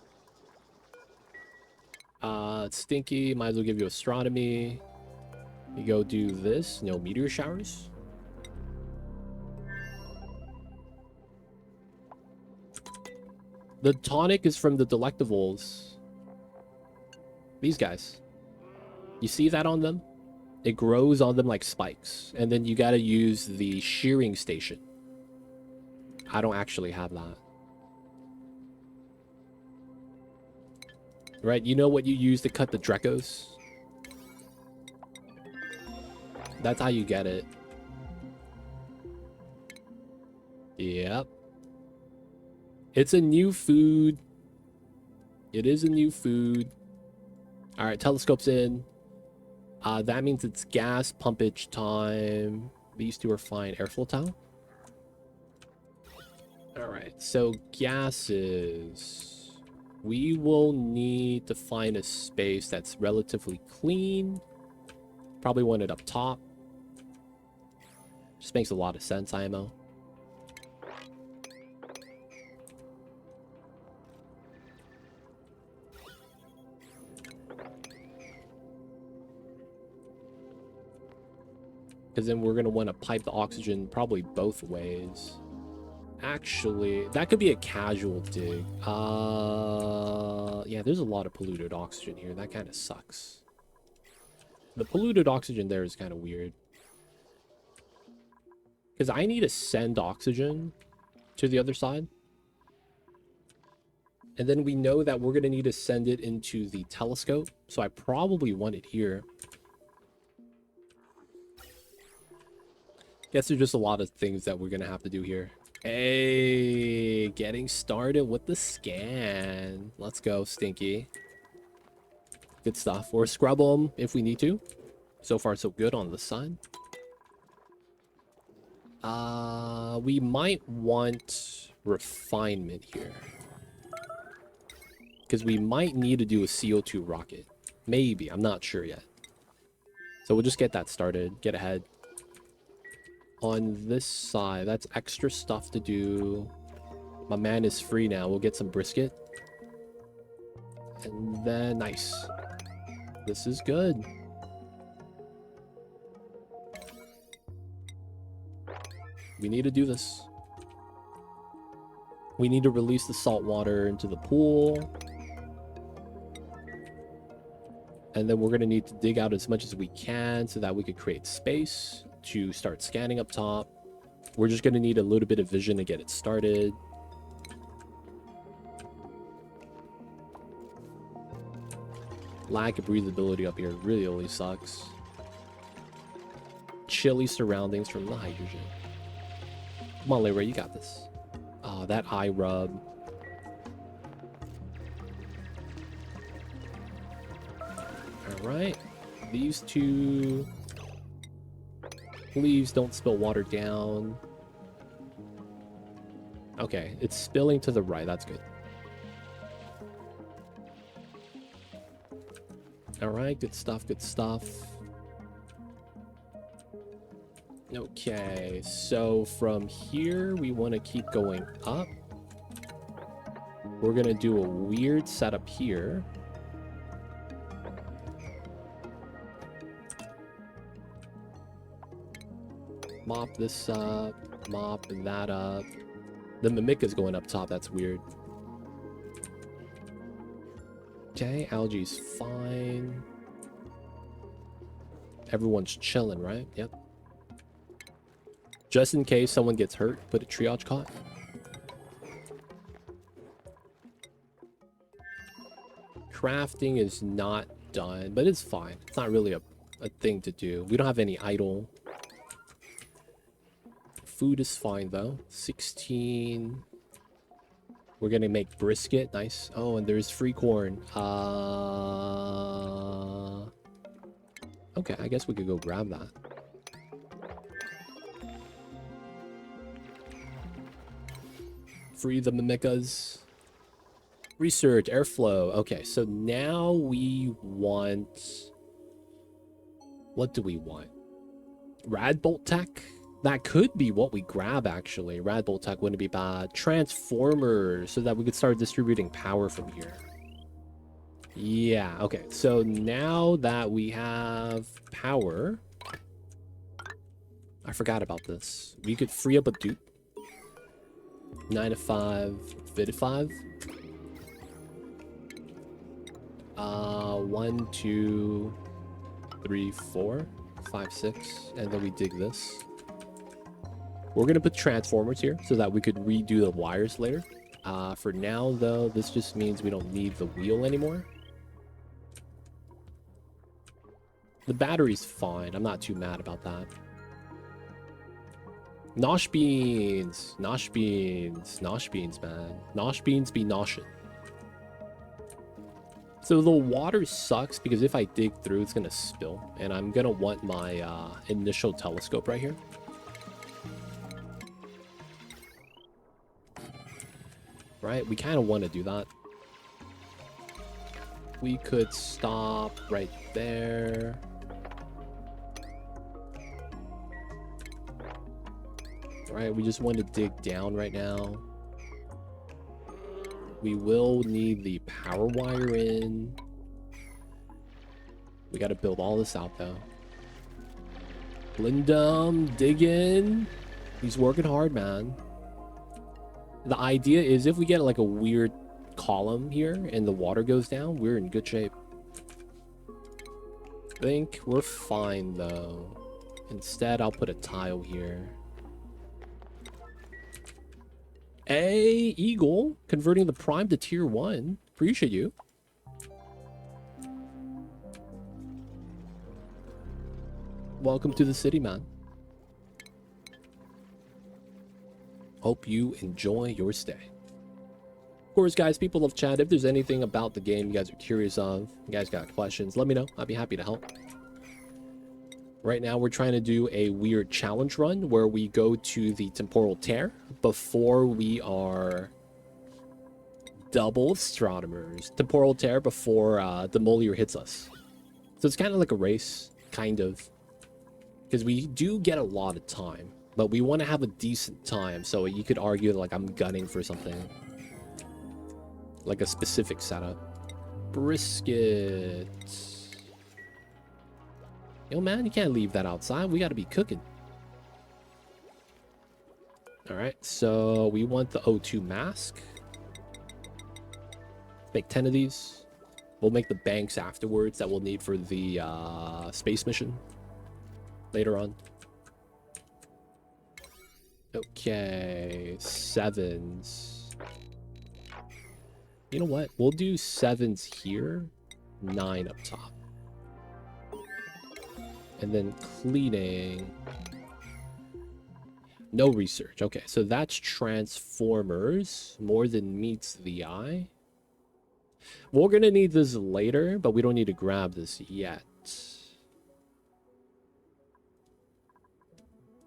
Stinky, might as well give you astronomy. You go do this, no meteor showers. The tonic is from the delectables. These guys. You see that on them? It grows on them like spikes. And then you gotta use the shearing station. I don't actually have that. Right, you know what you use to cut the Drecos? That's how you get it. Yep. It's a new food. It is a new food. Alright, telescope's in. That means it's gas pumpage time. These two are fine. Airflow tile. Alright, so gases. We will need to find a space that's relatively clean. Probably want it up top. Just makes a lot of sense, IMO. Because then we're going to want to pipe the oxygen probably both ways. Actually, that could be a casual dig. Yeah, there's a lot of polluted oxygen here. That kind of sucks. The polluted oxygen there is kind of weird. Because I need to send oxygen to the other side. And then we know that we're going to need to send it into the telescope. So I probably want it here. Guess there's just a lot of things that we're going to have to do here. Hey, getting started with the scan. Let's go, Stinky. Good stuff. Or scrub them if we need to. So far, so good on the side. We might want refinement here. Because we might need to do a CO2 rocket. Maybe, I'm not sure yet. So we'll just get that started, get ahead. On this side, that's extra stuff to do. My man is free now, we'll get some brisket. And then, nice. This is good. We need to do this. We need to release the salt water into the pool. And then we're going to need to dig out as much as we can so that we could create space to start scanning up top. We're just going to need a little bit of vision to get it started. Lack of breathability up here really sucks. Chilly surroundings from the hydrogen. Come on, Leroy, you got this. Oh, that eye rub. Alright. These two... Please don't spill water down. Okay, it's spilling to the right. That's good. Alright, good stuff, good stuff. Okay, so from here, we want to keep going up. We're going to do a weird setup here. Mop this up, mop that up. The Mimica's going up top, that's weird. Okay, algae's fine. Everyone's chilling, right? Yep. Just in case someone gets hurt, put a triage cot. Crafting is not done, but it's fine. It's not really a thing to do. We don't have any idle. Food is fine though. 16. We're gonna make brisket. Nice. Oh, and there's free corn. Okay, I guess we could go grab that. Free the mimicas. Research, airflow. Okay, so now we want... What do we want? Radbolt tech? That could be what we grab, actually. Radbolt tech wouldn't be bad. Transformers, so that we could start distributing power from here. Yeah, okay. So now that we have power... I forgot about this. We could free up a dupe. 9 to 5, fit 5. 1, 2, 3, 4, 5, 6, and then we dig this. We're gonna put transformers here so that we could redo the wires later. For now, though, this just means we don't need the wheel anymore. The battery's fine. I'm not too mad about that. Nosh beans, nosh beans, nosh beans, man. Nosh beans be noshin'. So the water sucks because if I dig through, it's gonna spill, and I'm gonna want my initial telescope right here. Right, we kind of want to do that. We could stop right there. Right, we just want to dig down right now. We will need the power wire in. We got to build all this out though. Lindum, dig in. He's working hard, man. The idea is if we get like a weird column here and the water goes down, we're in good shape. I think we're fine though. Instead, I'll put a tile here. Hey, Eagle, converting the Prime to Tier 1. Appreciate you. Welcome to the city, man. Hope you enjoy your stay. Of course, guys, people of chat, if there's anything about the game you guys are curious of, you guys got questions, let me know. I'd be happy to help. Right now, we're trying to do a weird challenge run where we go to the temporal tear before we are double astronomers. Temporal tear before Demolier hits us. So it's kind of like a race, kind of. Because we do get a lot of time, but we want to have a decent time. So you could argue like I'm gunning for something. Like a specific setup. Brisket. Yo, man, you can't leave that outside. We got to be cooking. All right, so we want the O2 mask. Make 10 of these. We'll make the banks afterwards that we'll need for the space mission later on. Okay, 7s. You know what? We'll do 7s here, 9 up top. And then cleaning. No research. Okay, so that's transformers. More than meets the eye. We're gonna need this later, but we don't need to grab this yet.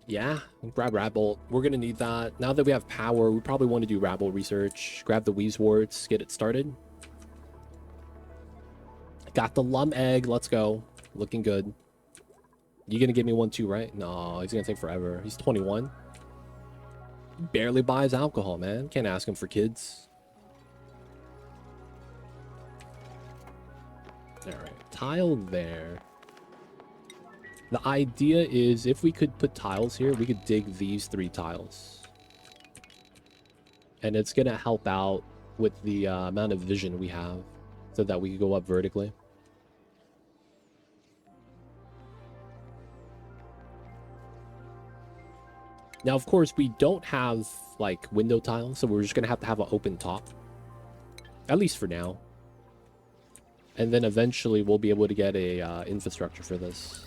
Yeah, grab Rabble. We're gonna need that. Now that we have power, we probably want to do Rabble research. Grab the Wheezeworts, get it started. Got the Lum Egg, let's go. Looking good. You gonna give me one too, right? No, he's gonna take forever. He's 21. Barely buys alcohol, man. Can't ask him for kids. Alright, tile there. The idea is if we could put tiles here, we could dig these 3 tiles. And it's gonna help out with the amount of vision we have so that we can go up vertically. Now, of course, we don't have, like, window tiles, so we're just going to have an open top. At least for now. And then eventually we'll be able to get a infrastructure for this.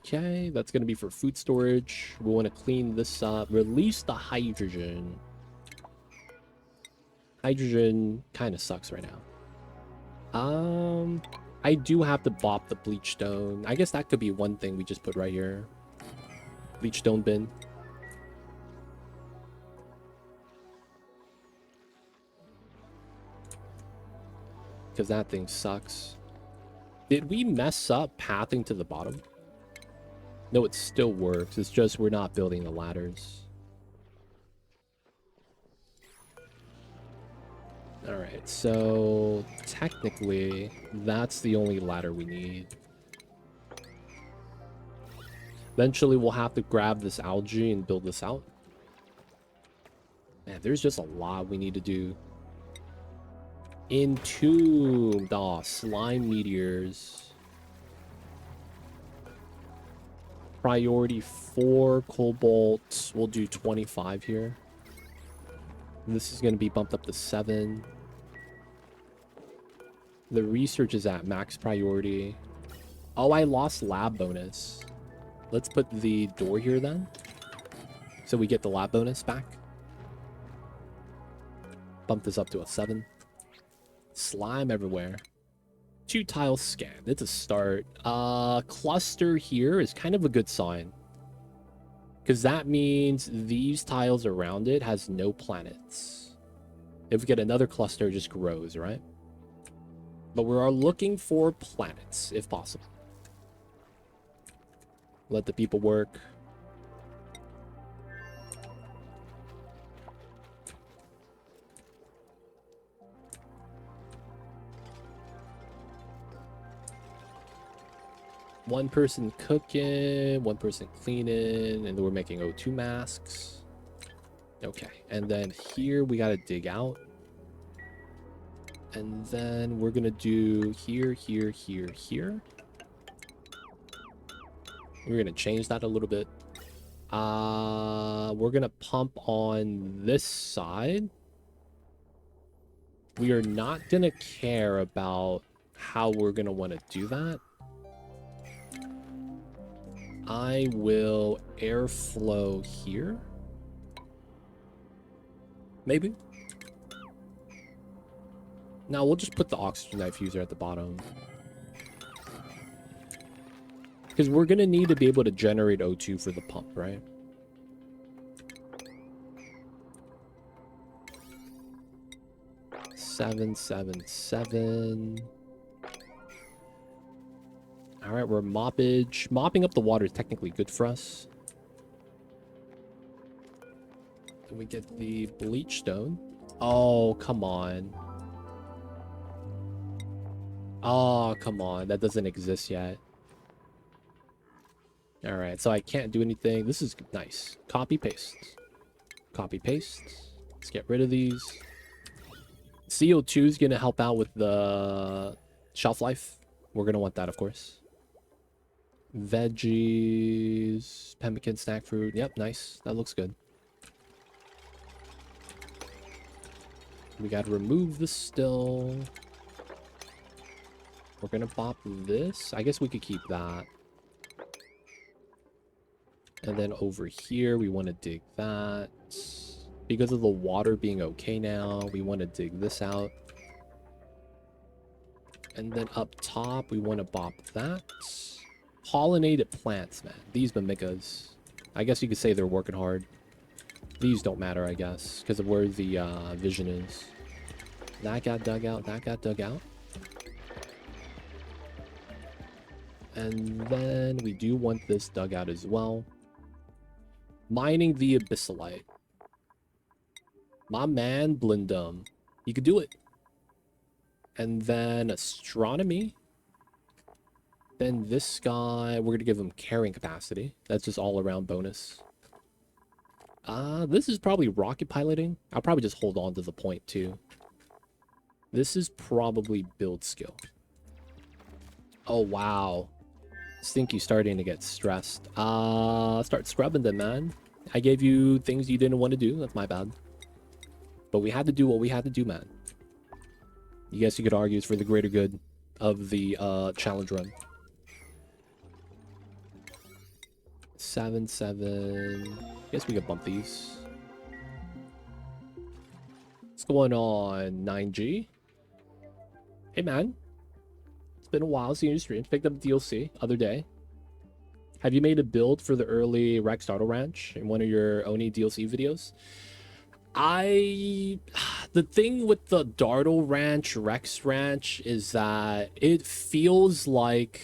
Okay, that's going to be for food storage. We want to clean this up. Release the hydrogen. Hydrogen kind of sucks right now. I do have to bop the bleach stone. I guess that could be one thing we just put right here. Bleach stone bin. Because that thing sucks. Did we mess up pathing to the bottom? No, it still works. It's just we're not building the ladders. Alright, so technically, that's the only ladder we need. Eventually, we'll have to grab this algae and build this out. Man, there's just a lot we need to do. Entombed. Aw, slime meteors. Priority 4, cobalt. We'll do 25 here. This is going to be bumped up to 7. The research is at max priority. Oh, I lost lab bonus. Let's put the door here then. So we get the lab bonus back. Bump this up to a 7. Slime everywhere. 2 tiles scanned. It's a start. Cluster here is kind of a good sign. Because that means these tiles around it has no planets. If we get another cluster, it just grows, right? But we are looking for planets, if possible. Let the people work. One person cooking, one person cleaning, and then we're making O2 masks. Okay, and then here we gotta dig out. And then we're gonna do here, here, here, here. We're gonna change that a little bit. We're gonna pump on this side. We are not gonna care about how we're gonna want to do that. I will airflow here. Maybe. Now we'll just put the oxygen diffuser at the bottom. Because we're going to need to be able to generate O2 for the pump, right? Seven, seven, seven. All right, we're mopping up the water is technically good for us. Then we get the bleach stone. Oh, come on. Oh, come on. That doesn't exist yet. All right, so I can't do anything. This is nice. Copy, paste. Copy, paste. Let's get rid of these. CO2 is going to help out with the shelf life. We're going to want that, of course. Veggies, pemmican, snack fruit. Yep, nice. That looks good. We got to remove the still. We're going to pop this. I guess we could keep that. And then over here, we want to dig that. Because of the water being okay now, we want to dig this out. And then up top, we want to bop that. Pollinated plants, man. These mimicas. I guess you could say they're working hard. These don't matter, I guess, because of where the vision is. That got dug out. That got dug out. And then we do want this dug out as well. Mining the abyssalite. My man, Blindum. You could do it. And then astronomy. Then this guy, we're going to give him carrying capacity. That's just all around bonus. This is probably rocket piloting. I'll probably just hold on to the point too. This is probably build skill. Oh, wow. Stinky starting to get stressed. Start scrubbing them, man. I gave you things you didn't want to do. That's my bad. But we had to do what we had to do, man. You guess you could argue it's for the greater good of the challenge run. 7, 7. Guess we could bump these. What's going on, 9G? Hey, man. It's been a while seeing your stream. Picked up DLC other day. Have you made a build for the early Rex Dartle Ranch in one of your Oni DLC videos? The thing with the Dartle Ranch, Rex Ranch, is that it feels like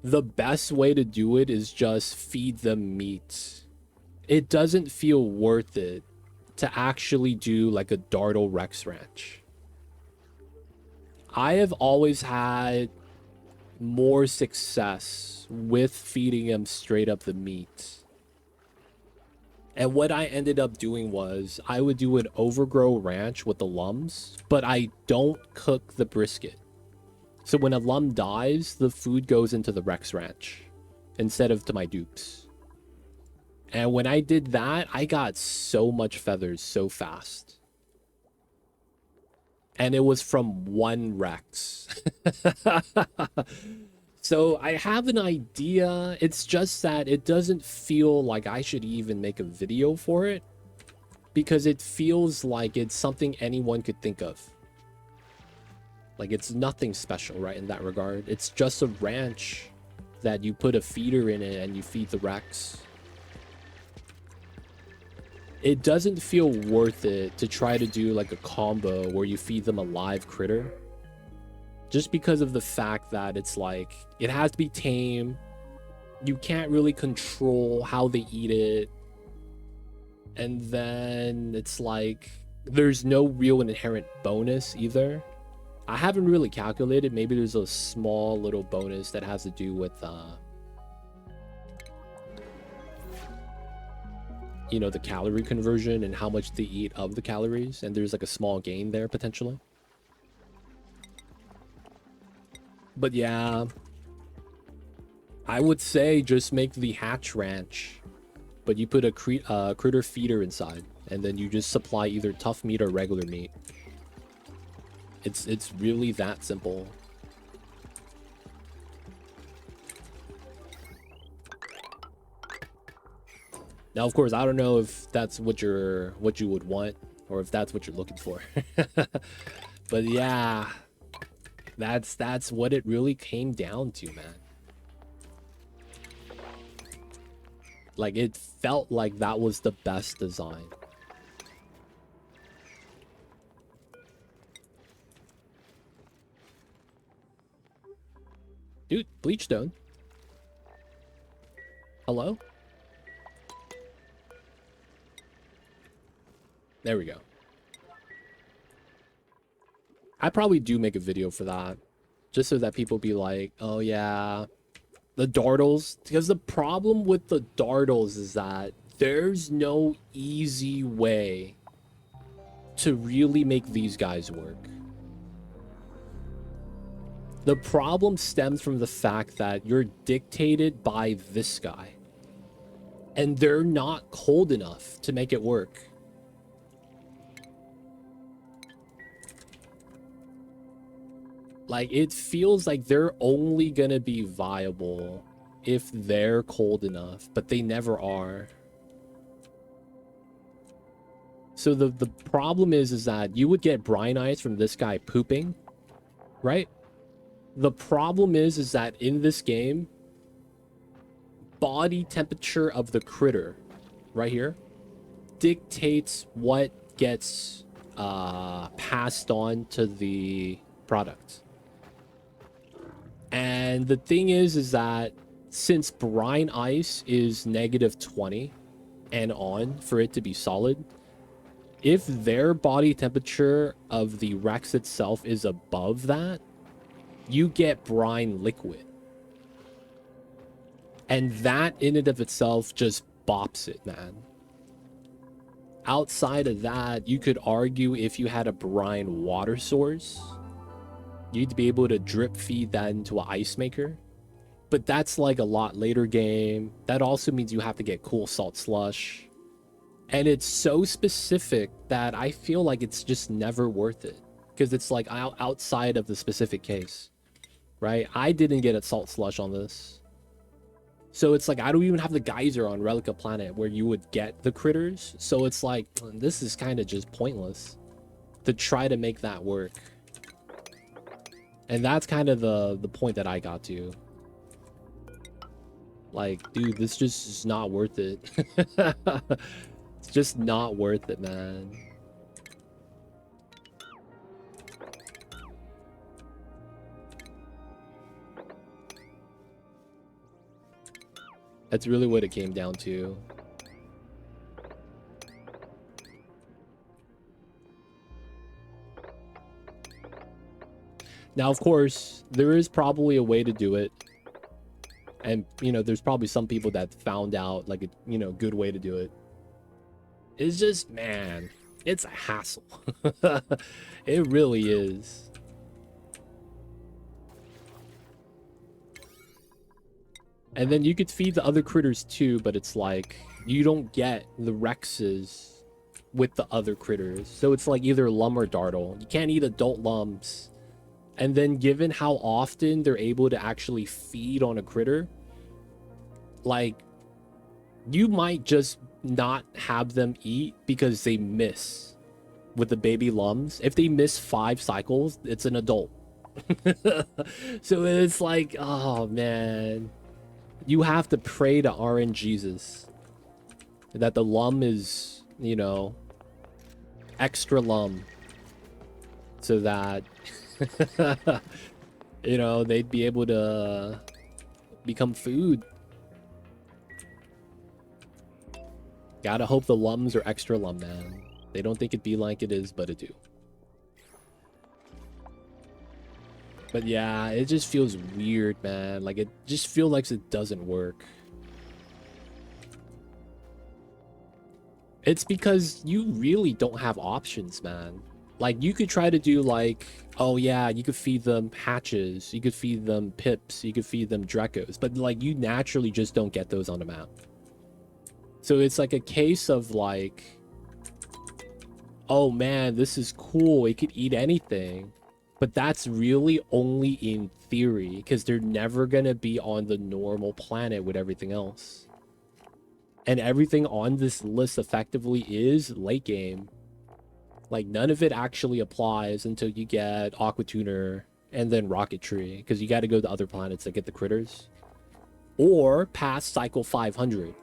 the best way to do it is just feed them meat. It doesn't feel worth it to actually do like a Dartle Rex Ranch. I have always had more success with feeding them straight up the meat. And what I ended up doing was I would do an overgrow ranch with the lums, but I don't cook the brisket. So when a lum dies, the food goes into the Rex Ranch instead of to my dupes. And when I did that, I got so much feathers so fast. And it was from one Rex. So I have an idea. It's just that it doesn't feel like I should even make a video for it, because it feels like it's something anyone could think of. Like, it's nothing special, right, in that regard. It's just a ranch that you put a feeder in it and you feed the Rex. It doesn't feel worth it to try to do like a combo where you feed them a live critter. Just because of the fact that it's like, it has to be tame. You can't really control how they eat it. And then it's like, there's no real inherent bonus either. I haven't really calculated. Maybe there's a small little bonus that has to do with, you know, the calorie conversion and how much they eat of the calories. And there's like a small gain there potentially. But yeah, I would say just make the hatch ranch, but you put a critter feeder inside, and then you just supply either tough meat or regular meat. It's really that simple. Now, of course, I don't know if that's what you would want, or if that's what you're looking for. But yeah, that's what it really came down to, man. Like, it felt like that was the best design. Dude, Bleachstone. Hello? There we go. I probably do make a video for that. Just so that people be like, oh yeah, the Dartles. Because the problem with the Dartles is that there's no easy way to really make these guys work. The problem stems from the fact that you're dictated by this guy. And they're not cold enough to make it work. Like, it feels like they're only gonna be viable if they're cold enough, but they never are. So the problem is that you would get brine ice from this guy pooping, right? The problem is that in this game, body temperature of the critter, right here, dictates what gets passed on to the product. And the thing is that since brine ice is -20 and on for it to be solid, if their body temperature of the Rex itself is above that, you get brine liquid. And that in and of itself just bops it, man. Outside of that, you could argue if you had a brine water source, you'd be able to drip feed that into an ice maker. But that's like a lot later game. That also means you have to get cool salt slush. And it's so specific that I feel like it's just never worth it. Because it's like outside of the specific case. Right? I didn't get a salt slush on this. So it's like I don't even have the geyser on Relica Planet where you would get the critters. So it's like, this is kind of just pointless to try to make that work. And that's kind of the point that I got to. Like, dude, this just is not worth it. It's just not worth it, man. That's really what it came down to. Now, of course, there is probably a way to do it. And, you know, there's probably some people that found out, like, a, you know, good way to do it. It's just, man, it's a hassle. It really is. And then you could feed the other critters too, but it's like, you don't get the Rexes with the other critters. So it's like either Lum or Dartle. You can't eat adult Lums. And then given how often they're able to actually feed on a critter, like, you might just not have them eat because they miss with the baby Lums. If they miss 5 cycles, it's an adult. So it's like, oh man, you have to pray to RNGesus that the Lum is, you know, extra Lum, so that you know, they'd be able to become food. Gotta hope the Lums are extra Lum, man. They don't think it'd be like it is, but it do. But yeah, it just feels weird, man. Like, it just feels like it doesn't work. It's because you really don't have options, man. Like, you could try to do, like, oh yeah, you could feed them hatches, you could feed them pips, you could feed them Drekos, but, like, you naturally just don't get those on the map. So it's like a case of, like, oh man, this is cool, it could eat anything. But that's really only in theory, because they're never gonna be on the normal planet with everything else. And everything on this list effectively is late game. Like, none of it actually applies until you get Aqua Tuner and then Rocketry, because you got to go to other planets to get the critters. Or past cycle 500.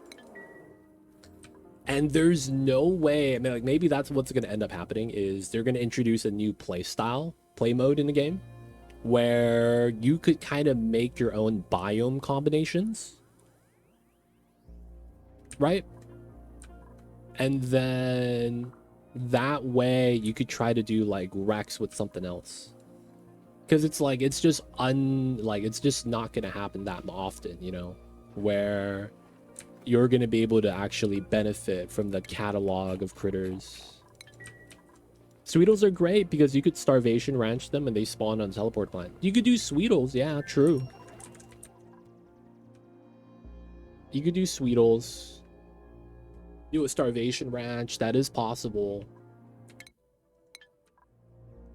And there's no way, I mean, like, maybe that's what's going to end up happening, is they're going to introduce a new play mode in the game, where you could kind of make your own biome combinations. Right? And then that way you could try to do like Rex with something else. Because it's like, it's just it's just not going to happen that often, you know, where you're going to be able to actually benefit from the catalog of critters. Sweetles are great because you could starvation ranch them and they spawn on teleport planet. You could do Sweetles, yeah, true. You could do Sweetles. Do a starvation ranch, that is possible.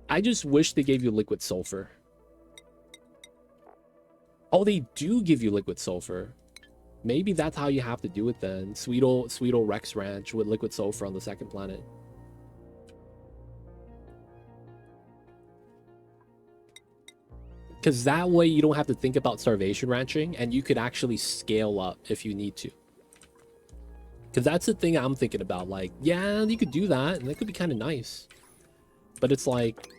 I just wish they gave you liquid sulfur. Oh, they do give you liquid sulfur. Maybe that's how you have to do it then. Sweetle Rex Ranch with liquid sulfur on the second planet. Because that way you don't have to think about starvation ranching and you could actually scale up if you need to. Because that's the thing I'm thinking about. Like, yeah, you could do that and that could be kind of nice. But it's like,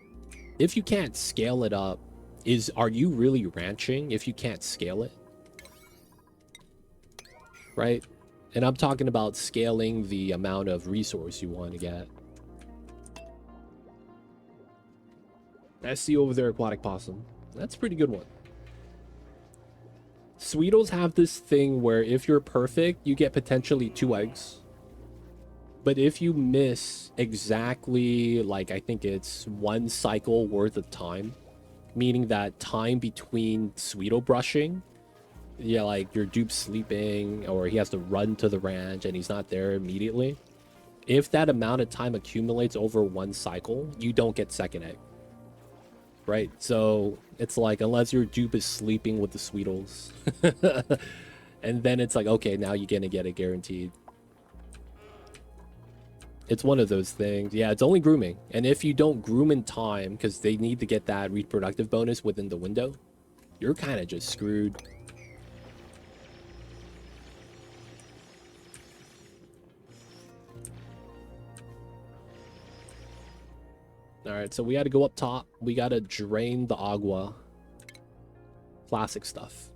if you can't scale it up, are you really ranching if you can't scale it? Right? And I'm talking about scaling the amount of resource you want to get. I see over there, Aquatic Possum. That's a pretty good one. Sweetles have this thing where if you're perfect, you get potentially 2 eggs. But if you miss exactly, like, I think it's 1 cycle worth of time, meaning that time between Sweetle brushing, yeah, like your dupe's sleeping or he has to run to the ranch and he's not there immediately. If that amount of time accumulates over 1 cycle, you don't get second egg. Right? So it's like, unless your dupe is sleeping with the Sweetles. And then it's like, okay, now you're gonna get it guaranteed. It's one of those things. Yeah, it's only grooming. And if you don't groom in time, because they need to get that reproductive bonus within the window, you're kind of just screwed. Alright, so we gotta go up top. We gotta drain the agua. Classic stuff.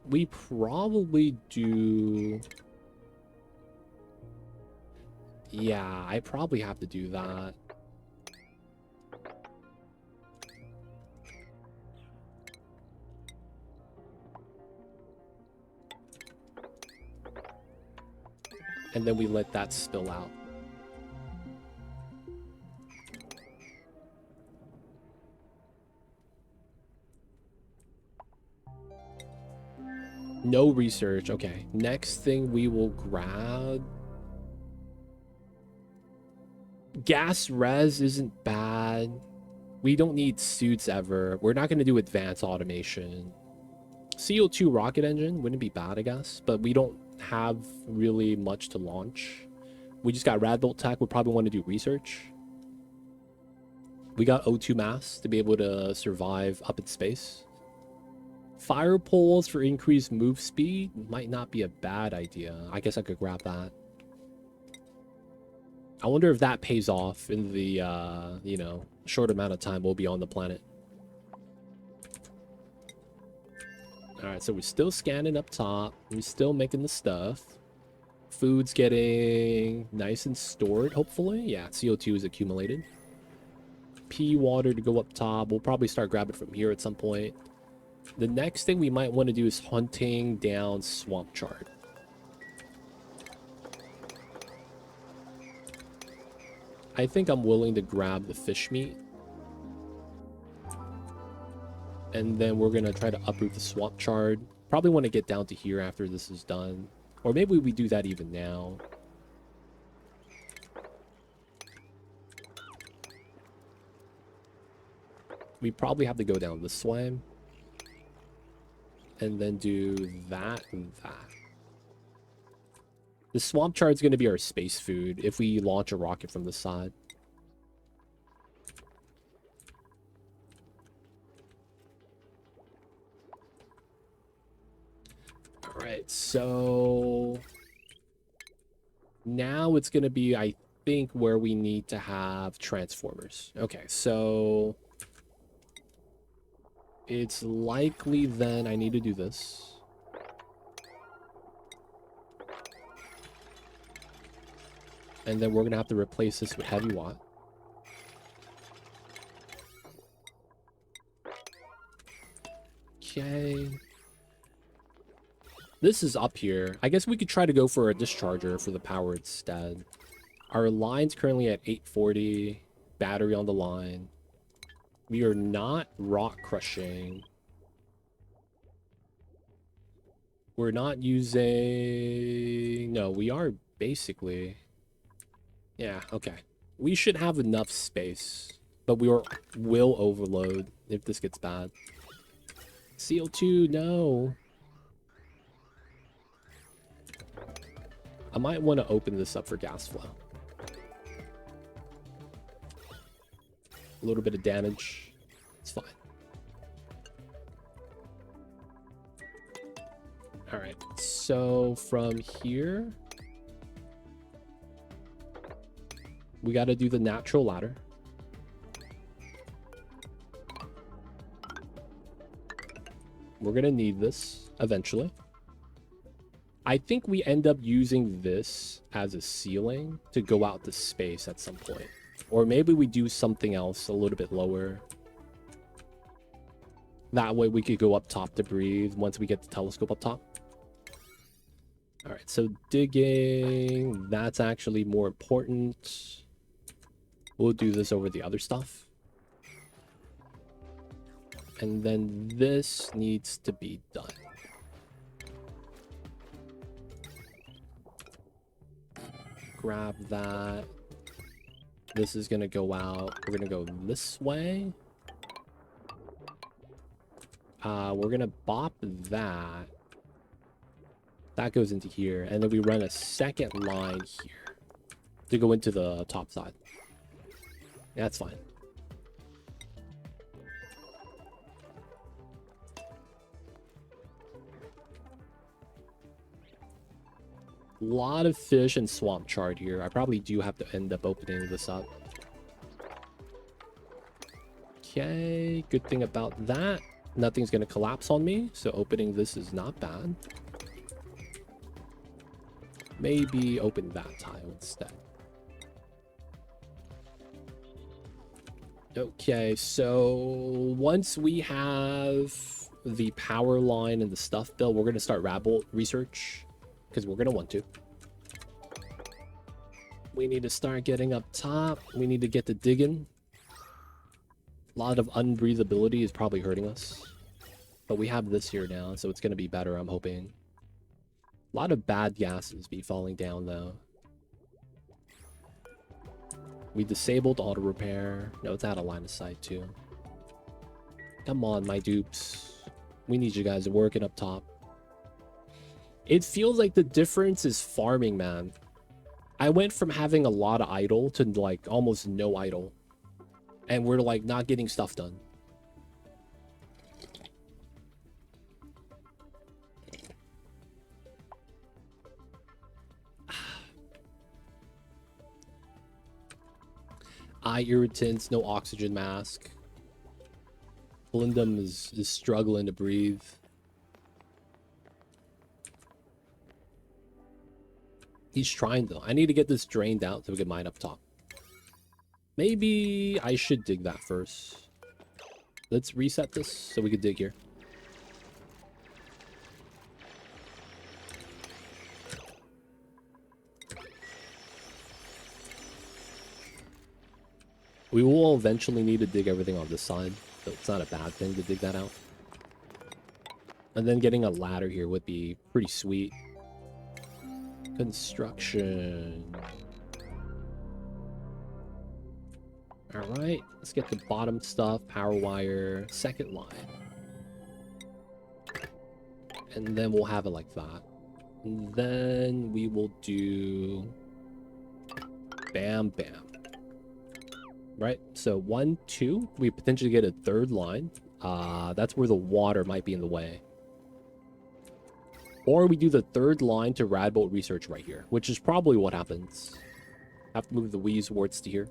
We probably do... Yeah, I probably have to do that. And then we let that spill out. No research. Okay. Next thing we will grab... Gas res isn't bad. We don't need suits ever. We're not going to do advanced automation. CO2 rocket engine wouldn't be bad, I guess. But we don't have really much to launch. We just got Radbolt Tech. We probably want to do research. We got O2 mass to be able to survive up in space. Fire poles for increased move speed might not be a bad idea. I guess I could grab that. I wonder if that pays off in the, you know, short amount of time we'll be on the planet. Alright, so we're still scanning up top. We're still making the stuff. Food's getting nice and stored, hopefully. Yeah, CO2 is accumulated. Pea water to go up top. We'll probably start grabbing from here at some point. The next thing we might want to do is hunting down swamp chard. I think I'm willing to grab the fish meat. And then we're going to try to uproot the swamp chard. Probably want to get down to here after this is done. Or maybe we do that even now. We probably have to go down this way. And then do that and that. The swamp chard is going to be our space food if we launch a rocket from the side. Alright, so... now it's going to be, I think, where we need to have transformers. Okay, so... it's likely then I need to do this. And then we're going to have to replace this with heavy watt. Okay. This is up here. I guess we could try to go for a discharger for the power instead. Our line's currently at 840. Battery on the line. We are not rock crushing. We're not using... no, we are basically... yeah, okay. We should have enough space. But will overload if this gets bad. CO2, no. I might want to open this up for gas flow. A little bit of damage. It's fine. Alright, so from here... we got to do the natural ladder. We're going to need this eventually. I think we end up using this as a ceiling to go out to space at some point. Or maybe we do something else a little bit lower. That way we could go up top to breathe once we get the telescope up top. Alright, so digging, that's actually more important. We'll do this over the other stuff. And then this needs to be done. Grab that. This is going to go out. We're going to go this way. We're going to bop that. That goes into here. And then we run a second line here to go into the top side. That's fine. A lot of fish and swamp chard here. I probably do have to end up opening this up. Okay, good thing about that. Nothing's going to collapse on me, so opening this is not bad. Maybe open that tile instead. Okay, so once we have the power line and the stuff built, we're going to start rabble research. Because we're going to want to. We need to start getting up top. We need to get to digging. A lot of unbreathability is probably hurting us. But we have this here now, so it's going to be better, I'm hoping. A lot of bad gases be falling down, though. We disabled auto repair. No, it's out of line of sight, too. Come on, my dupes. We need you guys working up top. It feels like the difference is farming, man. I went from having a lot of idle to like almost no idle. And we're like not getting stuff done. Eye irritants, no oxygen mask. Blindum is struggling to breathe. He's trying, though. I need to get this drained out so we can mine up top. Maybe I should dig that first. Let's reset this so we can dig here. We will eventually need to dig everything on this side, so it's not a bad thing to dig that out. And then getting a ladder here would be pretty sweet. Construction. Alright, let's get the bottom stuff. Power wire, second line. And then we'll have it like that. And then we will do... Bam, bam. Right, so 1, 2. We potentially get a third line. That's where the water might be in the way. Or we do the third line to Radbolt Research right here, which is probably what happens. Have to move the Wheeze warts to here.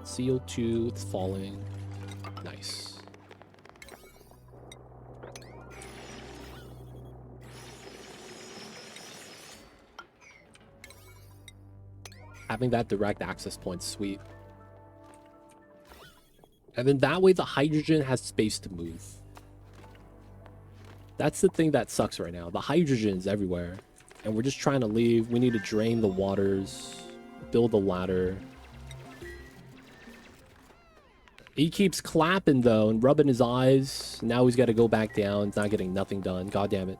CO2, it's falling. Nice. Having that direct access point, sweet. And then that way the hydrogen has space to move. That's the thing that sucks right now. The hydrogen is everywhere. And we're just trying to leave. We need to drain the waters. Build a ladder. He keeps clapping though and rubbing his eyes. Now he's got to go back down. He's not getting nothing done. God damn it.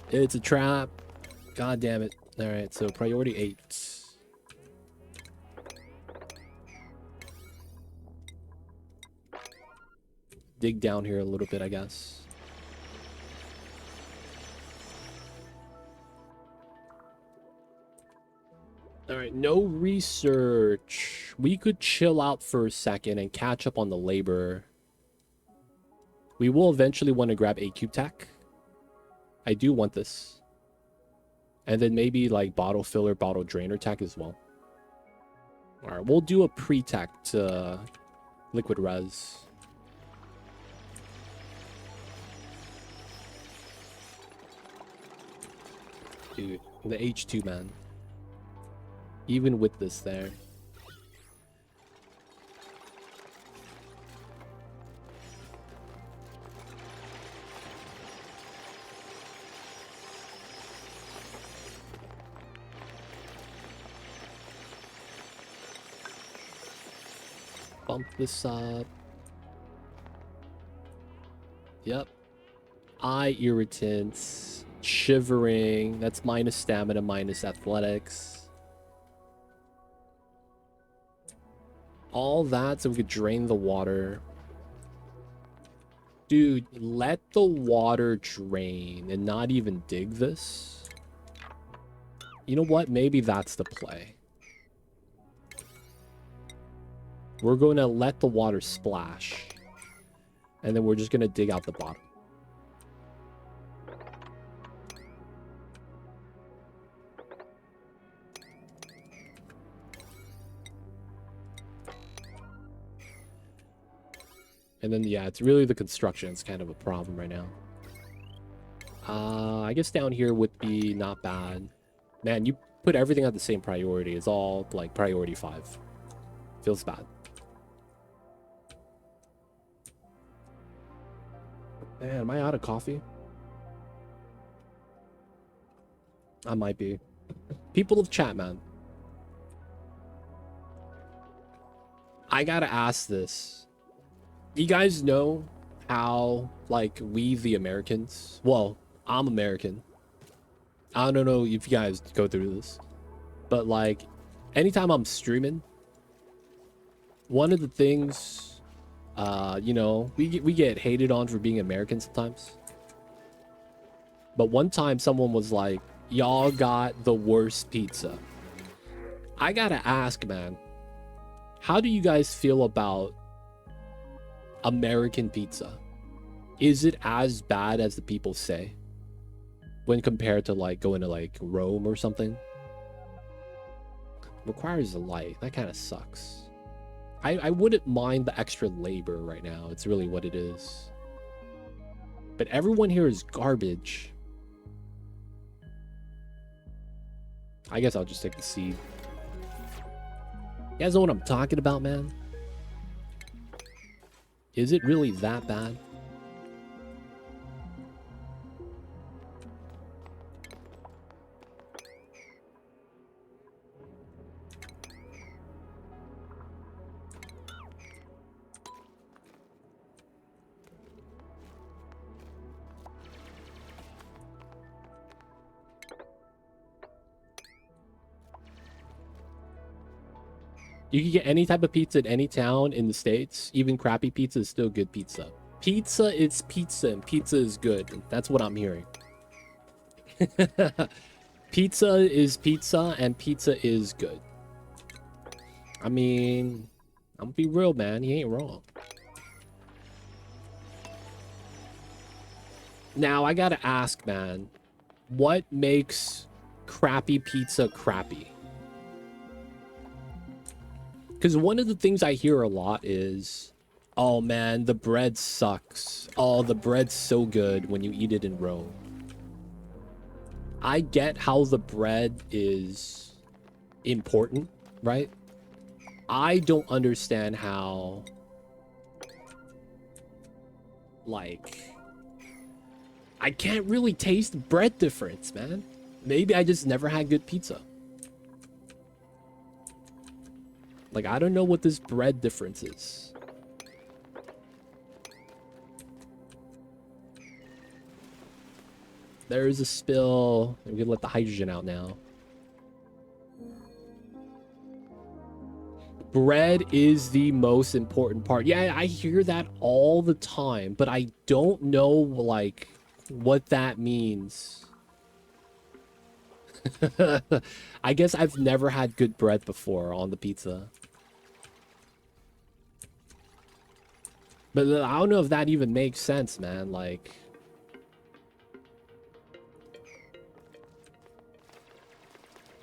It's a trap. God damn it. Alright, so priority 8. Dig down here a little bit, I guess. Alright, no research. We could chill out for a second and catch up on the labor. We will eventually want to grab a cube tech. I do want this. And then maybe like bottle filler, bottle drainer tech as well. Alright, we'll do a pre-tech to liquid res. Dude, the H2, man. Even with this there. Bump this up. Yep. Eye irritants. Shivering. That's minus stamina, minus athletics. All that so we could drain the water. Dude, let the water drain and not even dig this. You know what? Maybe that's the play. We're going to let the water splash. And then we're just going to dig out the bottom. And then, yeah, it's really the construction. It's kind of a problem right now. I guess down here would be not bad. Man, you put everything at the same priority. It's all, like, priority 5. Feels bad. Man, am I out of coffee? I might be. People of chat, man. I gotta ask this. You guys know how, like, we the Americans... Well, I'm American. I don't know if you guys go through this. But, like, anytime I'm streaming, one of the things, you know, we get hated on for being American sometimes. But one time someone was like, y'all got the worst pizza. I gotta ask, man. How do you guys feel about American pizza? Is it as bad as the people say when compared to like going to like Rome or something? Requires a light. That kind of sucks. I wouldn't mind the extra labor right now. It's really what it is. But everyone here is garbage. I guess I'll just take the seed. You guys know what I'm talking about, man? Is it really that bad? You can get any type of pizza in any town in the States. Even crappy pizza is still good pizza. Pizza is pizza, and pizza is good. That's what I'm hearing. Pizza is pizza, and pizza is good. I mean, I'm gonna be real, man. He ain't wrong. Now, I gotta ask, man. What makes crappy pizza crappy? Because one of the things I hear a lot is, oh man, the bread sucks. Oh, the bread's so good when you eat it in Rome. I get how the bread is important, right? I don't understand how, like, I can't really taste the bread difference, man. Maybe I just never had good pizza. Like, I don't know what this bread difference is. There is a spill. I'm gonna let the hydrogen out now. Bread is the most important part. Yeah, I hear that all the time, but I don't know, like, what that means. I guess I've never had good bread before on the pizza. But I don't know if that even makes sense, man. Like,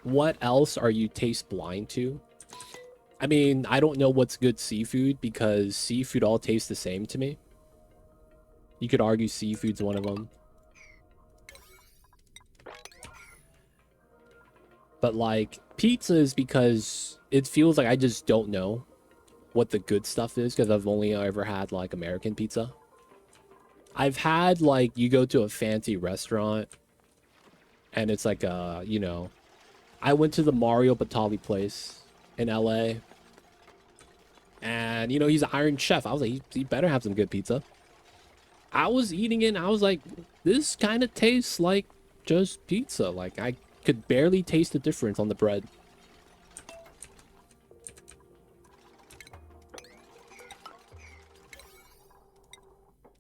what else are you taste blind to? I mean, I don't know what's good seafood because seafood all tastes the same to me. You could argue seafood's one of them. But like, pizza is because it feels like I just don't know what the good stuff is because I've only ever had like American pizza. I've had like, you go to a fancy restaurant and it's like you know, I went to the Mario Batali place in LA. And, you know, he's an Iron Chef. I was like, he better have some good pizza. I was eating it and I was like, this kind of tastes like just pizza. Like, I could barely taste the difference on the bread.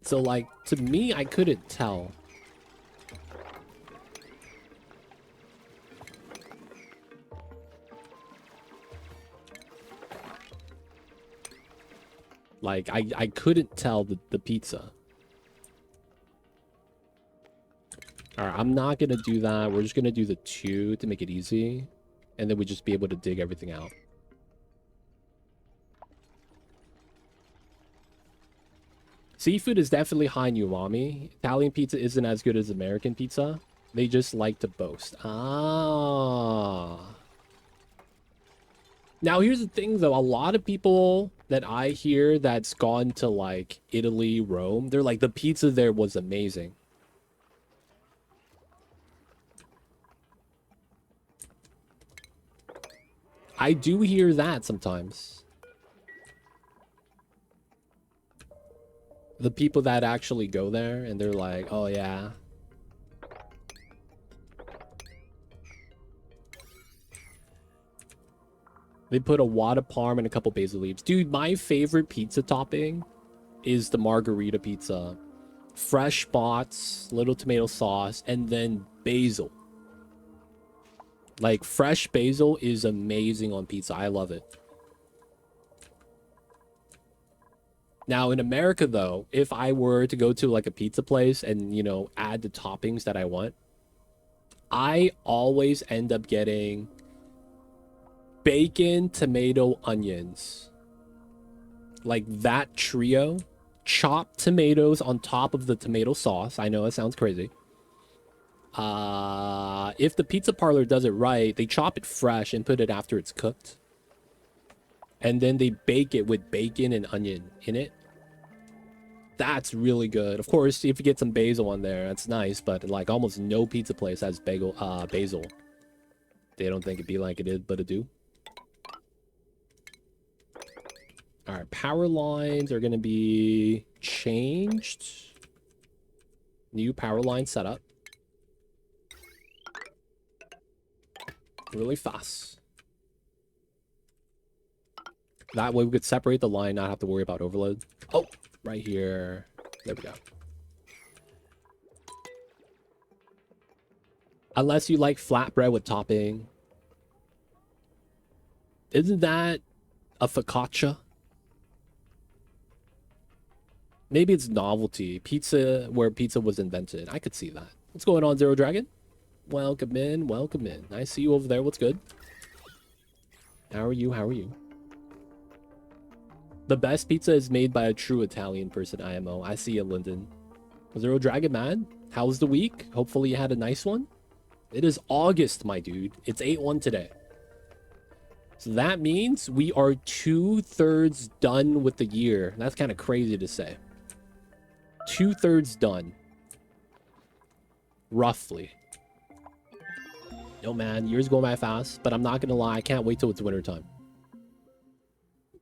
So, like, to me, I couldn't tell. Like, I couldn't tell the pizza. Alright, I'm not gonna do that. We're just gonna do the 2 to make it easy. And then we just be able to dig everything out. Seafood is definitely high in umami. Italian pizza isn't as good as American pizza. They just like to boast. Ah. Now, here's the thing, though. A lot of people that I hear that's gone to, like, Italy, Rome, they're like, the pizza there was amazing. I do hear that sometimes. The people that actually go there, and they're like, oh, yeah. They put a wad of parm and a couple basil leaves. Dude, my favorite pizza topping is the margarita pizza. Fresh spots, little tomato sauce, and then basil. Like, fresh basil is amazing on pizza. I love it. Now, in America, though, if I were to go to, like, a pizza place and, you know, add the toppings that I want, I always end up getting bacon, tomato, onions. Like, that trio. Chopped tomatoes on top of the tomato sauce. I know it sounds crazy. If the pizza parlor does it right, they chop it fresh and put it after it's cooked. And then they bake it with bacon and onion in it. That's really good. Of course, if you get some basil on there, that's nice. But like almost no pizza place has basil. They don't think it be like it is, but it do. All right, power lines are going to be changed. New power line setup. Really fast. That way we could separate the line, not have to worry about overload. Oh, right here. There we go. Unless you like flatbread with topping. Isn't that a focaccia? Maybe it's novelty. Pizza where pizza was invented. I could see that. What's going on, Zero Dragon? Welcome in, welcome in. I see you over there. What's good? How are you? How are you? The best pizza is made by a true Italian person, IMO. I see you, Lyndon. Zero Dragon, man. How was the week? Hopefully you had a nice one. It is August, my dude. It's 8/1 today. So that means we are 2/3 done with the year. That's kind of crazy to say. 2/3 done. Roughly. Yo, man, years go by fast, but I'm not gonna lie, I can't wait till it's wintertime.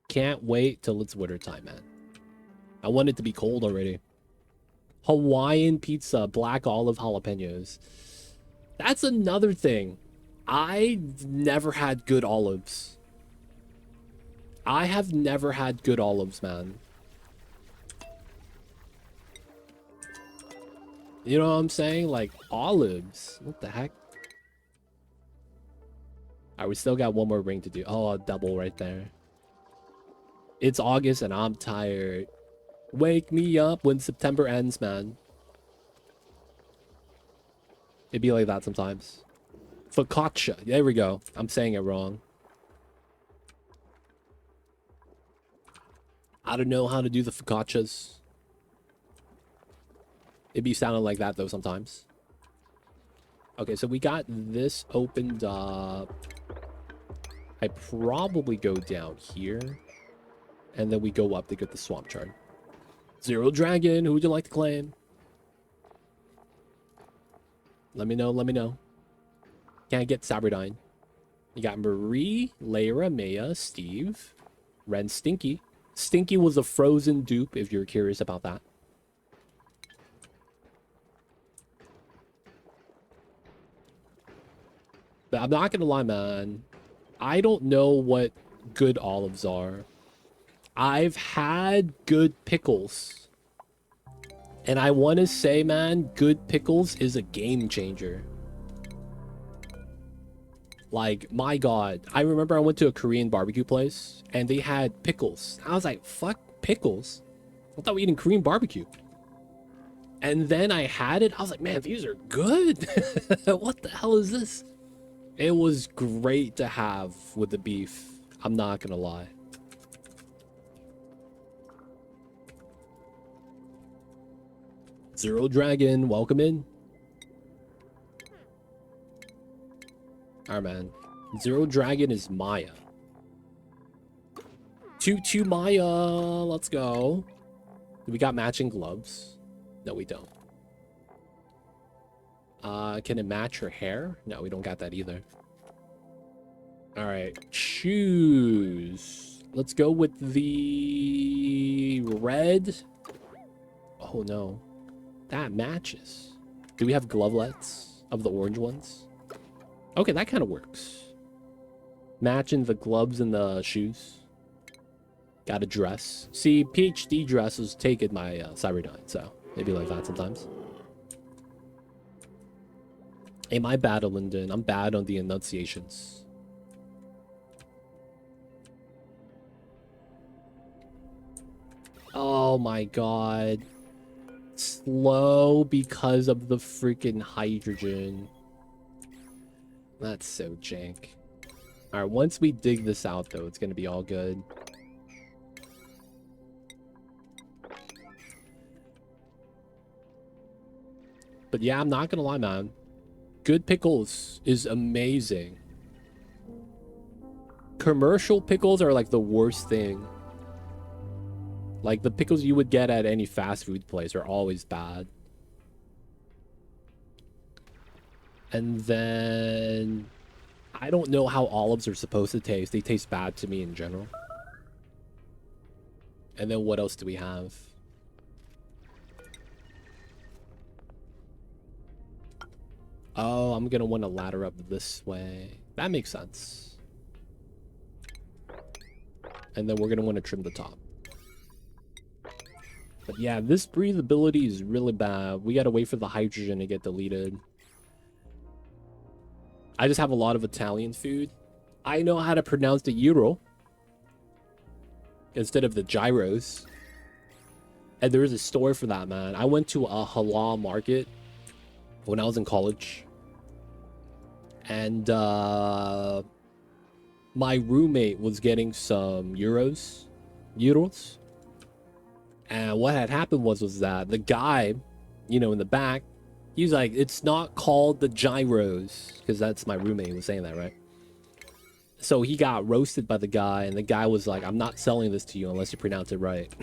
Can't wait till it's wintertime, man. I want it to be cold already. Hawaiian pizza, black olive jalapenos. That's another thing. I never had good olives. I have never had good olives, man. You know what I'm saying? Like, olives. What the heck? Alright, we still got one more ring to do. Oh, a double right there. It's August and I'm tired. Wake me up when September ends, man. It'd be like that sometimes. Focaccia. There we go. I'm saying it wrong. I don't know how to do the focaccias. It'd be sounding like that, though, sometimes. Okay, so we got this opened up. I probably go down here. And then we go up to get the swamp chart. Zero Dragon, who would you like to claim? Let me know, let me know. Can't get Saberdine. You got Marie, Layra, Maya, Steve, Ren, Stinky. Stinky was a frozen dupe, if you're curious about that. But I'm not gonna lie, man. I don't know what good olives are. I've had good pickles. And I want to say, man, good pickles is a game changer. Like, my God. I remember I went to a Korean barbecue place and they had pickles. I was like, fuck pickles? I thought we were eating Korean barbecue. And then I had it. I was like, man, these are good. What the hell is this? It was great to have with the beef. I'm not gonna lie. Zero Dragon, welcome in. Alright, man. Zero Dragon is Maya. 2-2 Maya. Let's go. We got matching gloves. No, we don't. Can it match her hair? No, we don't got that either. Alright. Shoes. Let's go with the red. Oh, no. That matches. Do we have glovelets of the orange ones? Okay, that kind of works. Matching the gloves and the shoes. Got a dress. See, PhD dress was taken by Cyberdyne, so maybe like that sometimes. Hey, my bad, Lyndon. I'm bad on the enunciations. Oh my god. Slow because of the freaking hydrogen. That's so jank. Alright, once we dig this out, though, it's gonna be all good. But yeah, I'm not gonna lie, man. Good pickles is amazing. Commercial pickles are like the worst thing. Like, the pickles you would get at any fast food place are always bad. And then I don't know how olives are supposed to taste. They taste bad to me in general. And then what else do we have? Oh, I'm gonna want to ladder up this way. That makes sense. and then we're gonna want to trim the top. But yeah, this breathability is really bad. We gotta wait for the hydrogen to get deleted. I just have a lot of Italian food. I know how to pronounce the gyro instead of the gyros. And there is a store for that, man. I went to a halal market when I was in college. And my roommate was getting some euros. And what had happened was that the guy, you know, in the back, he was like, it's not called the gyros, because that's my roommate who was saying that, right? So he got roasted by the guy, and the guy was like, I'm not selling this to you unless you pronounce it right.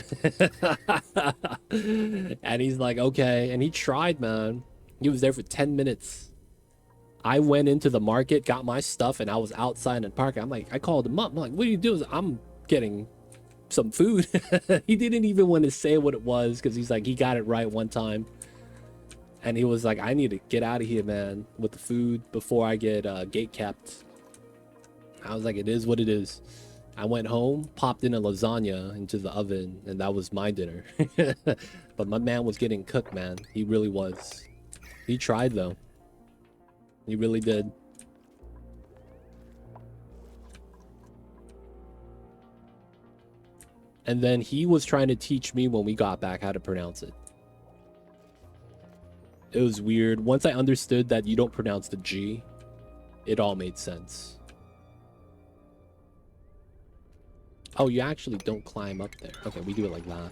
And he's like, okay. And he tried, man. He was there for 10 minutes. I went into the market, got my stuff, and I was outside in the park. I'm like, I called him up. I'm like, what are you doing? I'm getting some food. He didn't even want to say what it was, because he's like, he got it right one time. And he was like, I need to get out of here, man, with the food before I get gate kept. I was like, it is what it is. I went home, popped in a lasagna into the oven, and that was my dinner. But my man was getting cooked, man. He really was. He tried, though. He really did. And then he was trying to teach me when we got back how to pronounce it. It was weird. Once I understood that you don't pronounce the G, it all made sense. Oh, you actually don't climb up there. Okay, we do it like that.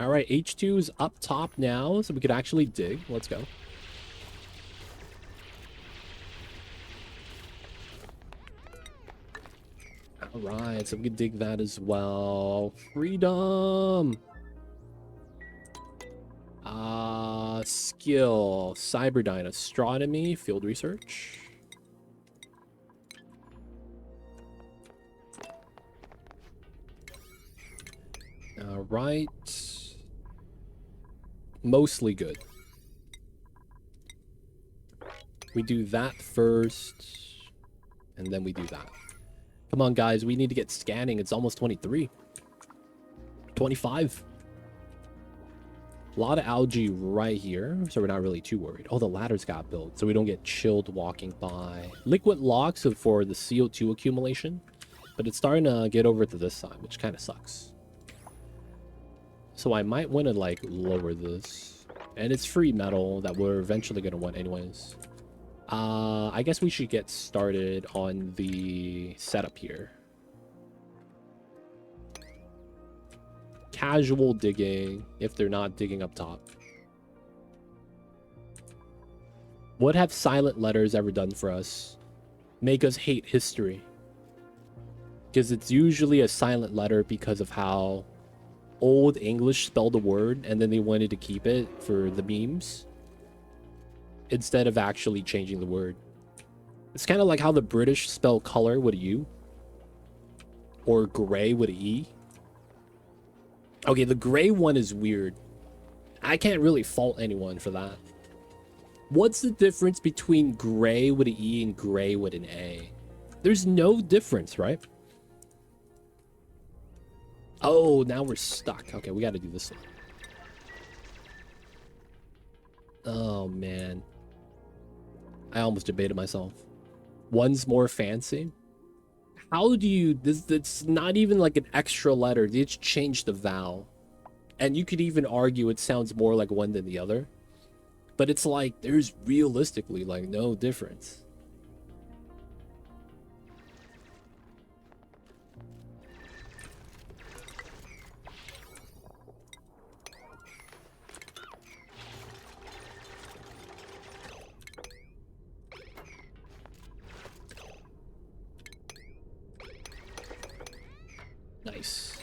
All right, H2 is up top now, so we could actually dig. Let's go. All right, so we can dig that as well. Freedom. Skill, Cyberdyne, Astronomy, Field Research. All right. Mostly good. We do that first, and then we do that. Come on, guys. We need to get scanning. It's almost 23. 25. A lot of algae right here, so we're not really too worried. Oh, the ladders got built, so we don't get chilled walking by. Liquid locks for the CO2 accumulation, but it's starting to get over to this side, which kind of sucks. So I might want to, like, lower this. And it's free metal that we're eventually going to want anyways. I guess we should get started on the setup here. Casual digging, if they're not digging up top. What have silent letters ever done for us? Make us hate history. Because it's usually a silent letter because of how old English spelled a word, and then they wanted to keep it for the memes instead of actually changing the word. It's kind of like how the British spell color with a U or gray with an E. Okay, the gray one is weird. I can't really fault anyone for that. What's the difference between gray with an E and gray with an A? There's no difference, right? Oh, now we're stuck. Okay, we got to do this one. Oh, man. I almost debated myself. One's more fancy. How do you... It's not even like an extra letter. They just changed the vowel. And you could even argue it sounds more like one than the other. But it's like, there's realistically, like, no difference. Nice.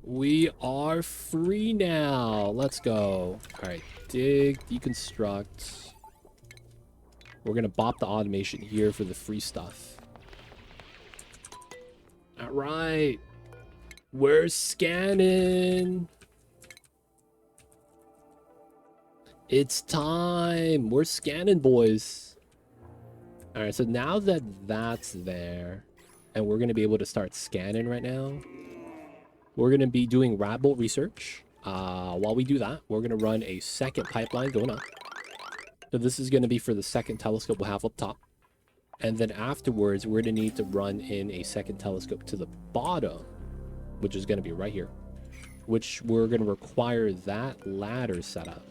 We are free now. Let's go. All right. Dig, deconstruct. We're going to bop the automation here for the free stuff. All right. We're scanning. It's time. We're scanning, boys. All right, so now that that's there, and we're gonna be able to start scanning right now, we're gonna be doing rat bolt research. While we do that, we're gonna run a second pipeline going up. So this is gonna be for the second telescope we'll have up top. And then afterwards, we're gonna need to run in a second telescope to the bottom, which is gonna be right here, which we're gonna require that ladder setup.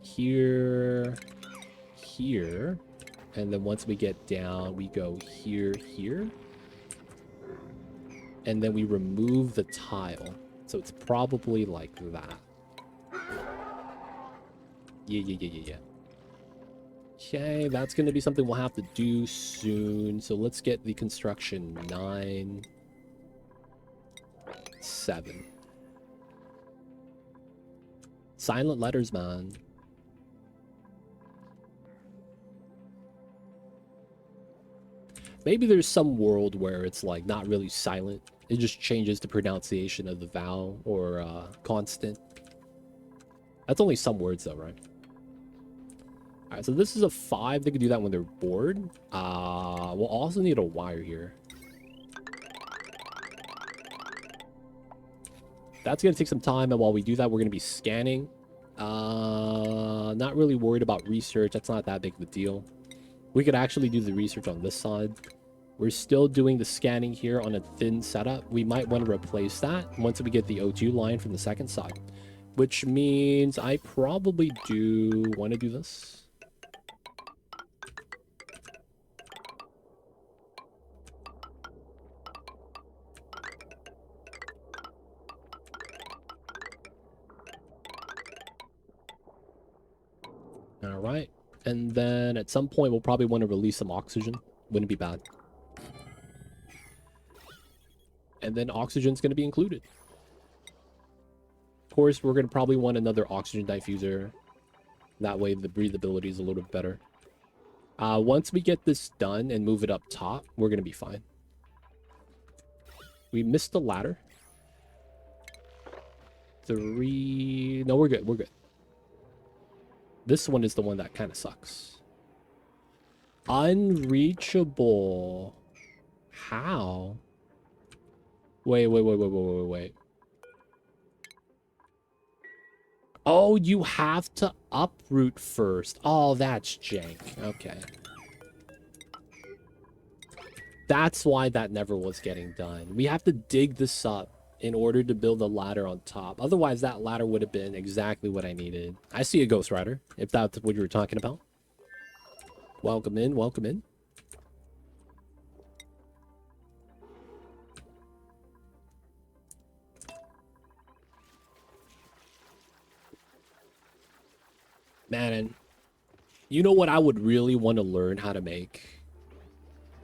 Here, here, and then once we get down, we go here, here, and then we remove the tile. So it's probably like that. Yeah. Okay, that's going to be something we'll have to do soon. So let's get the construction 9, 7. Silent letters, man. Maybe there's some world where it's like not really silent. It just changes the pronunciation of the vowel or constant. That's only some words though, right? All right, so this is a 5. They can do that when they're bored. We'll also need a wire here. That's going to take some time, and while we do that, we're going to be scanning. Not really worried about research. That's not that big of a deal. We could actually do the research on this side. We're still doing the scanning here on a thin setup. We might want to replace that once we get the O2 line from the second side, which means I probably do want to do this. All right. And then at some point, we'll probably want to release some oxygen. Wouldn't be bad. And then oxygen's going to be included. Of course, we're going to probably want another oxygen diffuser. That way, the breathability is a little bit better. Once we get this done and move it up top, we're going to be fine. We missed the ladder. 3... No, we're good. We're good. This one is the one that kind of sucks. Unreachable. How? Wait. Oh, you have to uproot first. Oh, that's jank. Okay. That's why that never was getting done. We have to dig this up in order to build a ladder on top. Otherwise, that ladder would have been exactly what I needed. I see a Ghost Rider, if that's what you were talking about. Welcome in, welcome in. Man, you know what I would really want to learn how to make?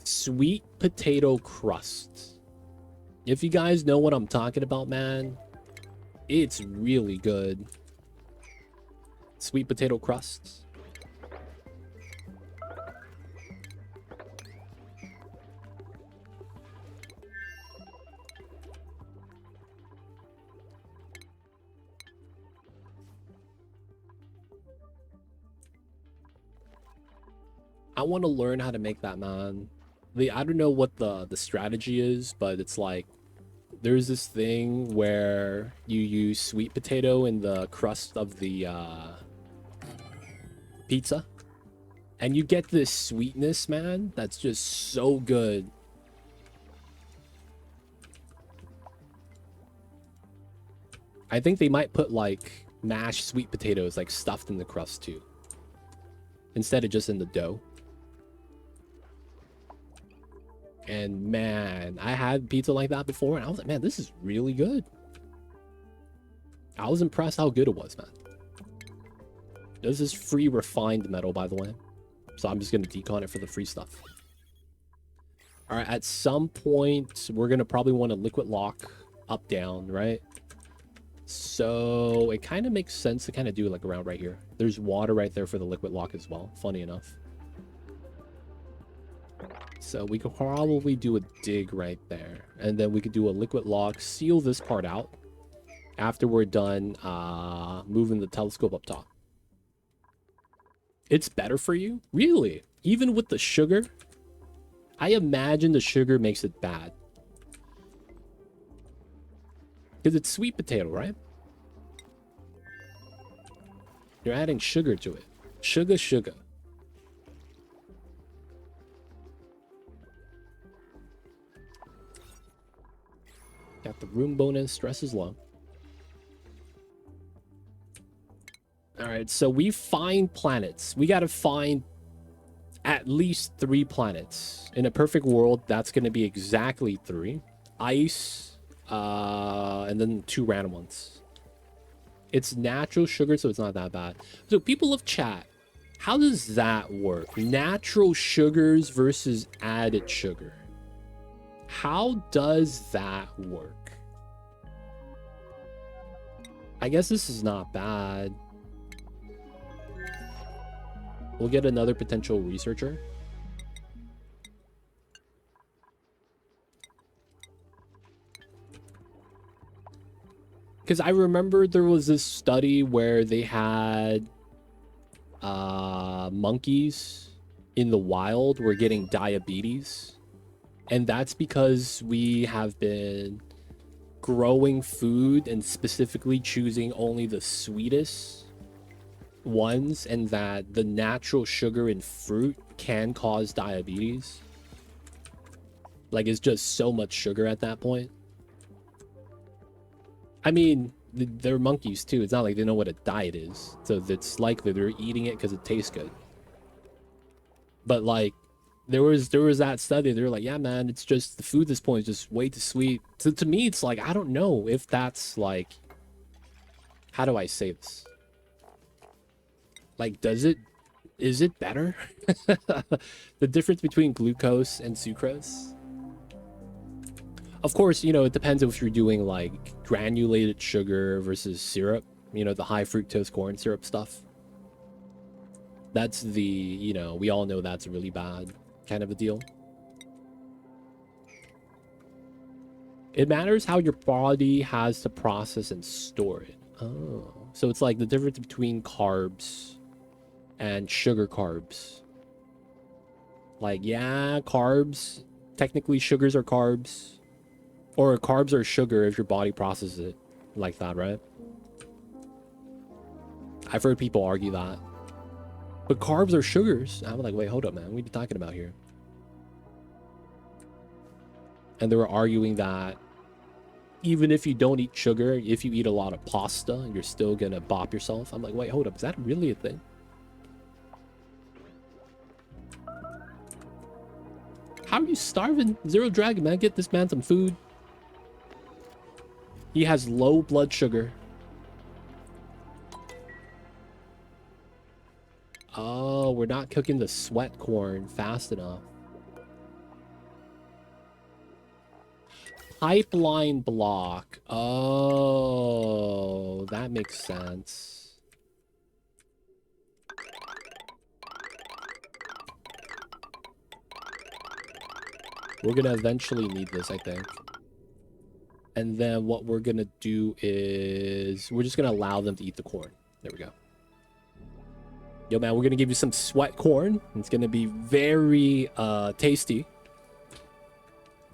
Sweet potato crust. If you guys know what I'm talking about, man, it's really good. Sweet potato crust. I want to learn how to make that, man. I don't know what the strategy is, but it's like there's this thing where you use sweet potato in the crust of the pizza, and you get this sweetness, man, that's just so good. I think they might put like mashed sweet potatoes like stuffed in the crust too, instead of just in the dough. And man, I had pizza like that before, and I was like, man, this is really good. I was impressed how good it was, man. This is free refined metal, by the way. So I'm just going to decon it for the free stuff. All right, at some point, we're going to probably want to liquid lock up, down, right? So it kind of makes sense to kind of do it like around right here. There's water right there for the liquid lock as well, funny enough. So we could probably do a dig right there. And then we could do a liquid lock, seal this part out after we're done moving the telescope up top. It's better for you? Really? Even with the sugar, I imagine the sugar makes it bad. Because it's sweet potato, right? You're adding sugar to it. Sugar, sugar. Got the room bonus. Stress is low. Alright, so we find planets. We gotta find at least 3 planets. In a perfect world, that's gonna be exactly 3. Ice, and then 2 random ones. It's natural sugar, so it's not that bad. So people of chat, how does that work? Natural sugars versus added sugar. How does that work? I guess this is not bad. We'll get another potential researcher. Because I remember there was this study where they had monkeys in the wild were getting diabetes. And that's because we have been growing food and specifically choosing only the sweetest ones, and that the natural sugar in fruit can cause diabetes. Like, it's just so much sugar at that point. I mean, they're monkeys too. It's not like they know what a diet is. So it's likely they're eating it because it tastes good. But like, there was that study. They were like, yeah, man, it's just the food at this point is just way too sweet. So to me, it's like, I don't know if that's like, how do I say this? Like, is it better? The difference between glucose and sucrose? Of course, you know, it depends if you're doing like granulated sugar versus syrup, you know, the high fructose corn syrup stuff. That's the, you know, we all know that's really bad kind of a deal. It matters how your body has to process and store it. Oh, so it's like the difference between carbs and sugar carbs. Like, yeah, carbs, technically sugars are carbs. Or carbs are sugar if your body processes it like that, right? I've heard people argue that. But carbs are sugars. I'm like, wait, hold up, man. What are you talking about here? And they were arguing that even if you don't eat sugar, if you eat a lot of pasta, you're still gonna bop yourself. I'm like, wait, hold up. Is that really a thing? How are you starving? Zero Dragon, man. Get this man some food. He has low blood sugar. Oh, we're not cooking the sweat corn fast enough. Pipeline block. Oh, that makes sense. We're gonna eventually need this, I think. And then what we're gonna do is we're just gonna allow them to eat the corn. There we go. Yo, man, we're gonna give you some sweat corn. It's gonna be very tasty.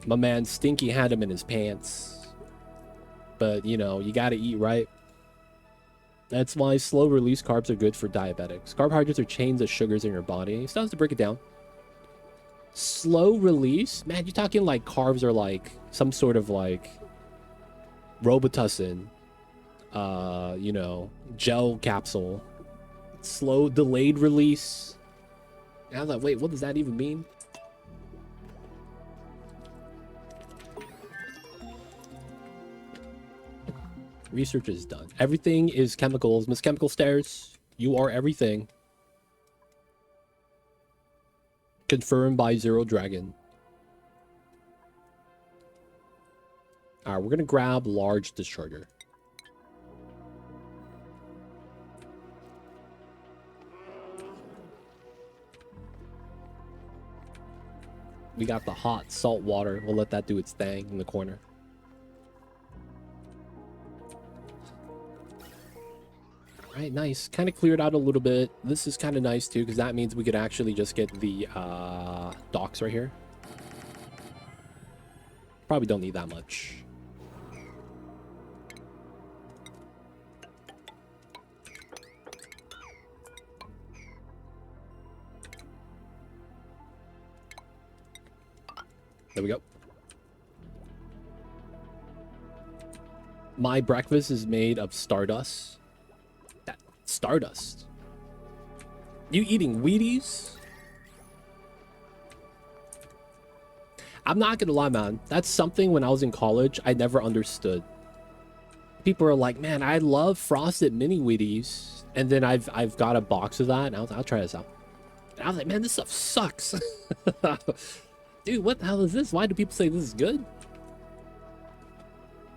My man Stinky had him in his pants. But, you know, you gotta eat right. That's why slow release carbs are good for diabetics. Carbohydrates are chains of sugars in your body. Starts to break it down. Slow release? Man, you're talking like carbs are like some sort of like Robitussin, you know, gel capsule. Slow delayed release. And I was like, wait, what does that even mean? Research is done. Everything is chemicals. Miss Chemical Stairs, you are everything. Confirmed by Zero Dragon. Alright, we're gonna grab large discharger. We got the hot salt water. We'll let that do its thing in the corner. Right, nice. Kind of cleared out a little bit. This is kind of nice too, because that means we could actually just get the docks right here. Probably don't need that much. There we go. My breakfast is made of stardust. That stardust. You eating Wheaties? I'm not gonna lie, man. That's something when I was in college I never understood. People are like, man, I love frosted mini Wheaties, and then I've got a box of that, and I'll try this out. And I was like, man, this stuff sucks. Dude, what the hell is this? Why do people say this is good?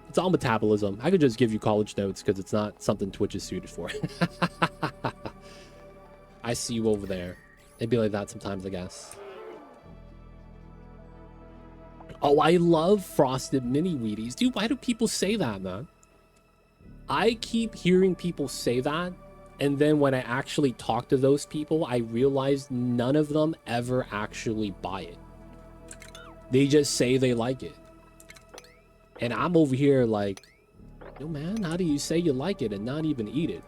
It's all metabolism. I could just give you college notes because it's not something Twitch is suited for. I see you over there. It'd be like that sometimes, I guess. Oh, I love frosted mini Wheaties. Dude, why do people say that, man? I keep hearing people say that, and then when I actually talk to those people, I realize none of them ever actually buy it. They just say they like it. And I'm over here like, yo, man, how do you say you like it and not even eat it?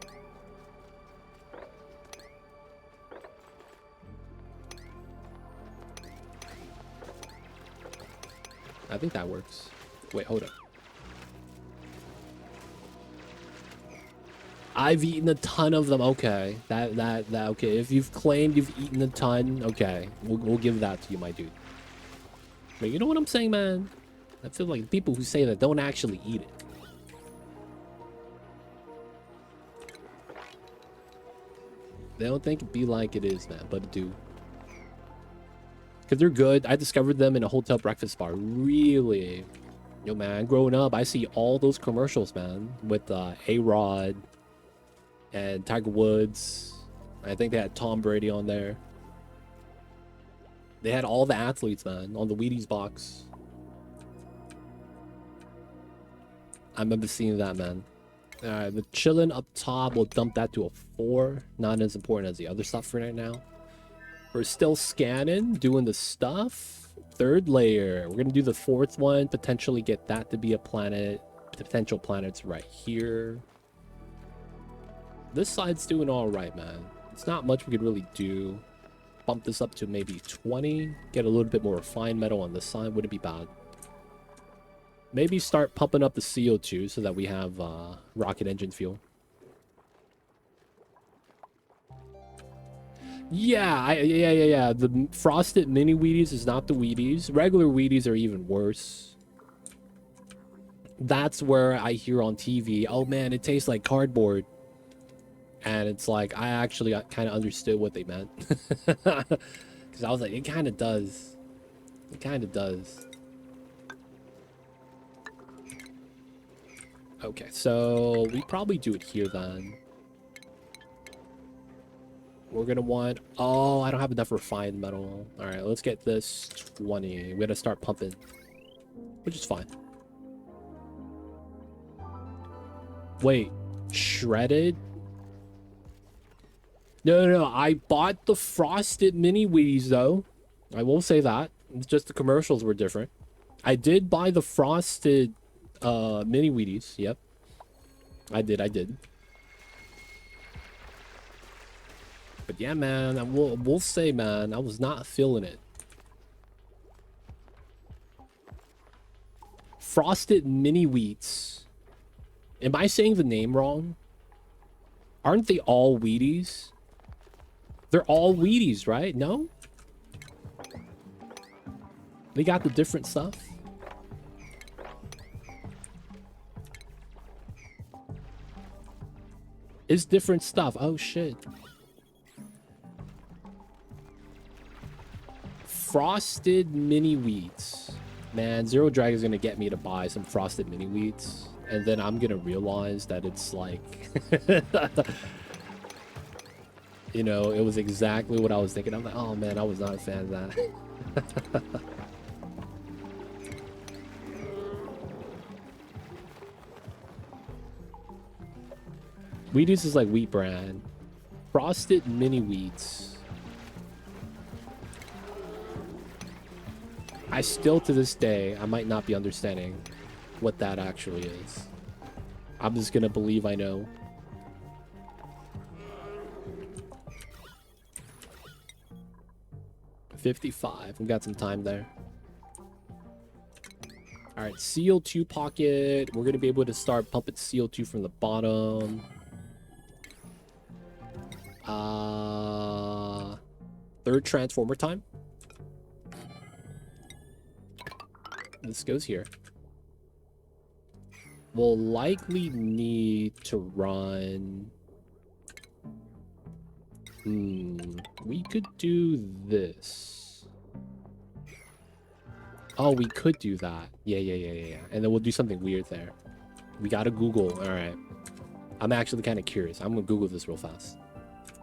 I think that works. Wait, hold up. I've eaten a ton of them. Okay, that okay. If you've claimed you've eaten a ton, okay, we'll give that to you, my dude. But you know what I'm saying, man? I feel like people who say that don't actually eat it. They don't think it be like it is, man, but it do. Because they're good. I discovered them in a hotel breakfast bar. Really? Yo, man, growing up, I see all those commercials, man, with A-Rod and Tiger Woods. I think they had Tom Brady on there. They had all the athletes, man, on the Wheaties box. I remember seeing that, man. Alright, the chillin' up top, we'll dump that to a 4. Not as important as the other stuff for right now. We're still scanning, doing the stuff. 3rd layer. We're gonna do the 4th one, potentially get that to be a planet. Potential planets right here. This side's doing alright, man. It's not much we could really do. Bump this up to maybe 20. Get a little bit more refined metal on this side. Wouldn't be bad. Maybe start pumping up the CO2 so that we have rocket engine fuel. Yeah, yeah. The frosted mini Wheaties is not the Wheaties. Regular Wheaties are even worse. That's where I hear on TV, oh man, it tastes like cardboard. And it's like, I actually kind of understood what they meant. Because I was like, it kind of does. It kind of does. Okay, so we probably do it here then. We're gonna want... Oh, I don't have enough refined metal. Alright, let's get this 20. We're gonna start pumping. Which is fine. Wait, shredded? No. I bought the frosted mini Wheaties, though. I will say that. It's just the commercials were different. I did buy the frosted mini Wheaties. Yep. I did. But yeah, man, we'll say, man, I was not feeling it. Frosted mini wheats. Am I saying the name wrong? Aren't they all Wheaties? They're all Wheaties, right? No? They got the different stuff. It's different stuff. Oh, shit. Frosted mini wheats. Man, Zero Dragon is going to get me to buy some frosted mini wheats. And then I'm going to realize that it's like... you know, it was exactly what I was thinking. I'm like, oh man, I was not a fan of that. Wheaties is like wheat bran. Frosted mini wheats. I still, to this day, I might not be understanding what that actually is. I'm just gonna believe I know. $55. We got some time there. All right, CO2 pocket. We're gonna be able to start pumping CO2 from the bottom. Third transformer time. This goes here. We'll likely need to run... we could do this. Oh, we could do that. Yeah. And then we'll do something weird there. We gotta Google. All right. I'm actually kind of curious. I'm gonna Google this real fast.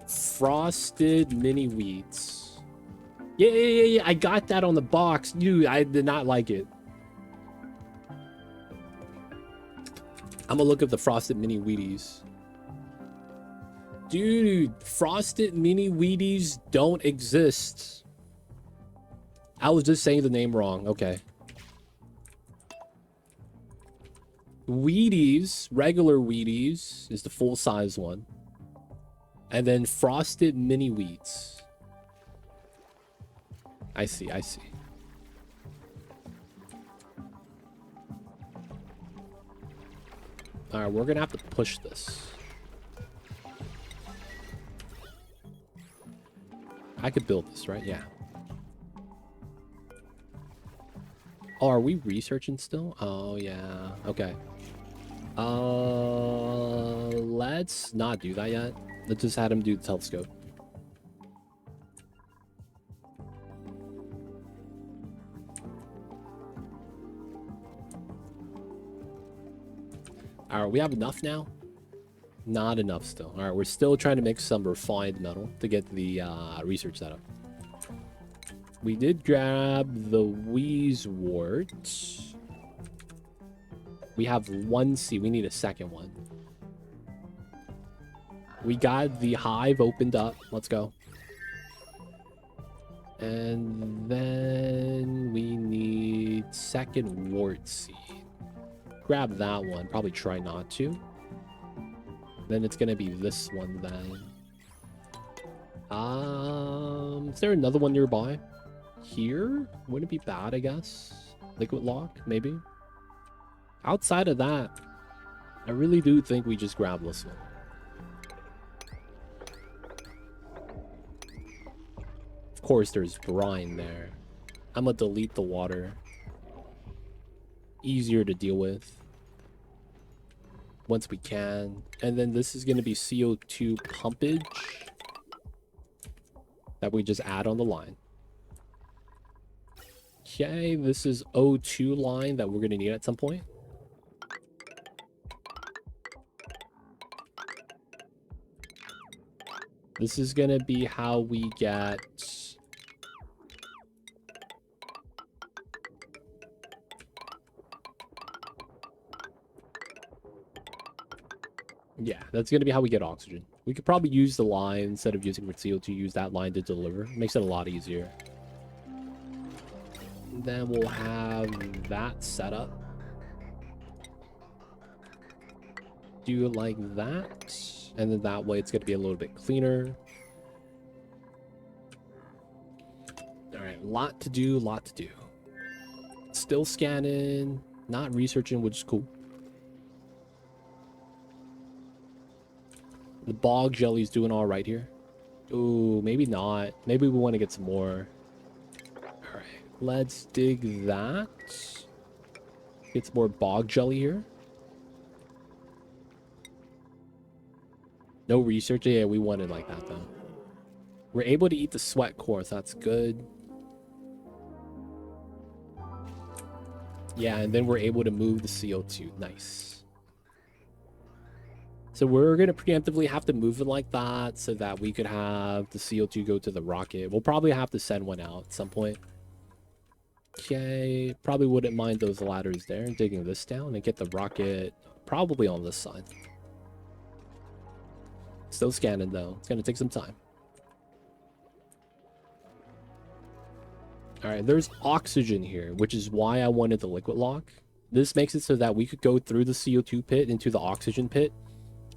Frosted mini wheats. Yeah. I got that on the box. Dude, I did not like it. I'm gonna look up the frosted mini Wheaties. Dude, frosted mini Wheaties don't exist. I was just saying the name wrong. Okay. Wheaties, regular Wheaties, is the full-size one. And then frosted mini wheats. I see. Alright, we're gonna have to push this. I could build this, right? Yeah. Oh, are we researching still? Oh, yeah. Okay. Let's not do that yet. Let's just have him do the telescope. Alright, we have enough now? Not enough still. Alright, we're still trying to make some refined metal to get the research setup. We did grab the Wheezewort. We have one seed. We need a second one. We got the hive opened up. Let's go. And then we need second wart seed. Grab that one. Probably try not to. Then it's gonna be this one then. Is there another one nearby? Here? Wouldn't it be bad, I guess? Liquid lock, maybe? Outside of that, I really do think we just grab this one. Of course, there's brine there. I'm gonna delete the water. Easier to deal with. Once we can. And then this is gonna be CO2 pumpage that we just add on the line. Okay, this is O2 line that we're gonna need at some point. This is gonna be how we get... Yeah, that's gonna be how we get oxygen. We could probably use the line instead of using for CO2, use that line to deliver. It makes it a lot easier. Then we'll have that set up. Do it like that. And then that way it's going to be a little bit cleaner. Alright, lot to do. Still scanning. Not researching, which is cool. The bog jelly's doing alright here. Ooh, maybe not. Maybe we want to get some more. Alright, let's dig that. Get some more bog jelly here. No research. Yeah, we want it like that, though. We're able to eat the sweat core, so that's good. Yeah, and then we're able to move the CO2. Nice. So we're going to preemptively have to move it like that so that we could have the CO2 go to the rocket. We'll probably have to send one out at some point. Okay, probably wouldn't mind those ladders there. Digging this down and get the rocket probably on this side. Still scanning though. It's gonna take some time. Alright, there's oxygen here, which is why I wanted the liquid lock. This makes it so that we could go through the CO2 pit into the oxygen pit,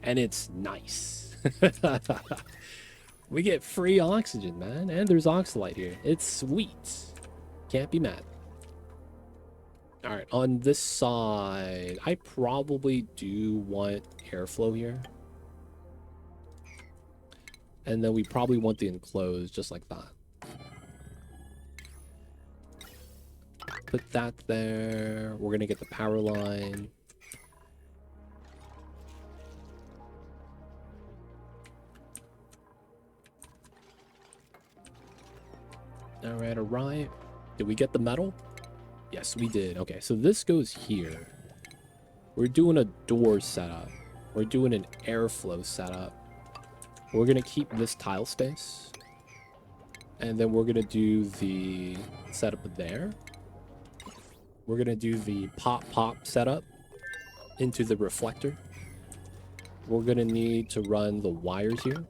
and it's nice. We get free oxygen, man, and there's oxalite here. It's sweet. Can't be mad. Alright, on this side, I probably do want airflow here. And then we probably want the enclosed, just like that. Put that there. We're gonna get the power line. Alright, alright. Did we get the metal? Yes, we did. Okay, so this goes here. We're doing a door setup. We're doing an airflow setup. We're gonna keep this tile space. And then we're gonna do the setup there. We're gonna do the pop setup into the reflector. We're gonna need to run the wires here.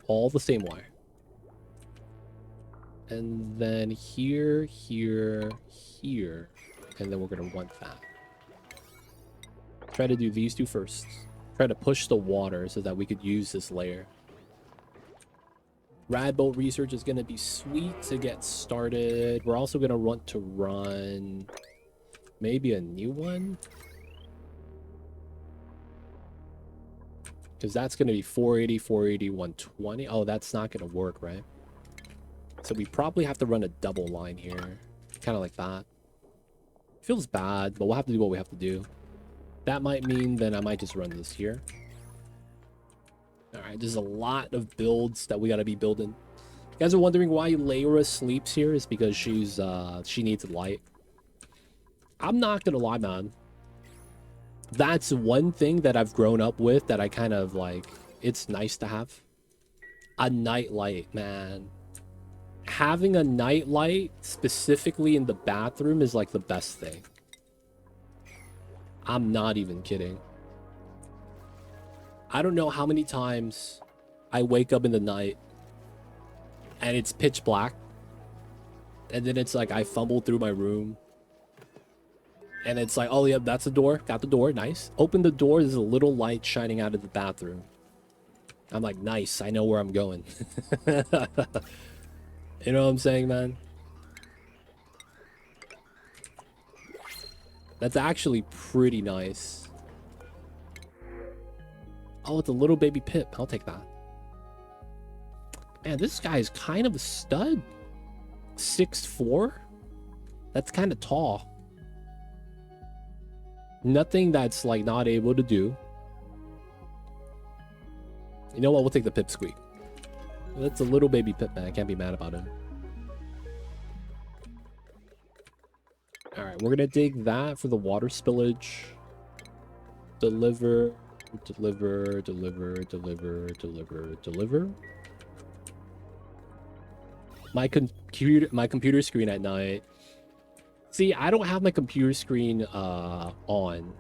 All the same wire. And then here, here, here. And then we're gonna want that. Try to do these two first. Try to push the water so that we could use this layer. Radbolt research is going to be sweet to get started. We're also going to want to run maybe a new one. Because that's going to be 480, 480, 120. Oh, that's not going to work, right? So we probably have to run a double line here. Kind of like that. Feels bad, but we'll have to do what we have to do. That might mean then I might just run this here. Alright, there's a lot of builds that we gotta be building. You guys are wondering why Layra sleeps here? It's because she needs light. I'm not gonna lie, man. That's one thing that I've grown up with that I kind of like, it's nice to have. A night light, man. Having a night light, specifically in the bathroom, is like the best thing. I'm not even kidding. I don't know how many times I wake up in the night and it's pitch black. And then it's like I fumble through my room. And it's like, oh yeah, that's the door. Got the door. Nice. Open the door. There's a little light shining out of the bathroom. I'm like, nice. I know where I'm going. You know what I'm saying, man? That's actually pretty nice. Oh, it's a little baby Pip. I'll take that. Man, this guy is kind of a stud. 6'4"? That's kind of tall. Nothing that's like not able to do. You know what? We'll take the Pip Squeak. That's a little baby Pip, man. I can't be mad about him. Alright, we're gonna dig that for the water spillage. Deliver. Deliver, deliver, deliver, deliver, deliver. My computer screen at night. See, I don't have my computer screen on.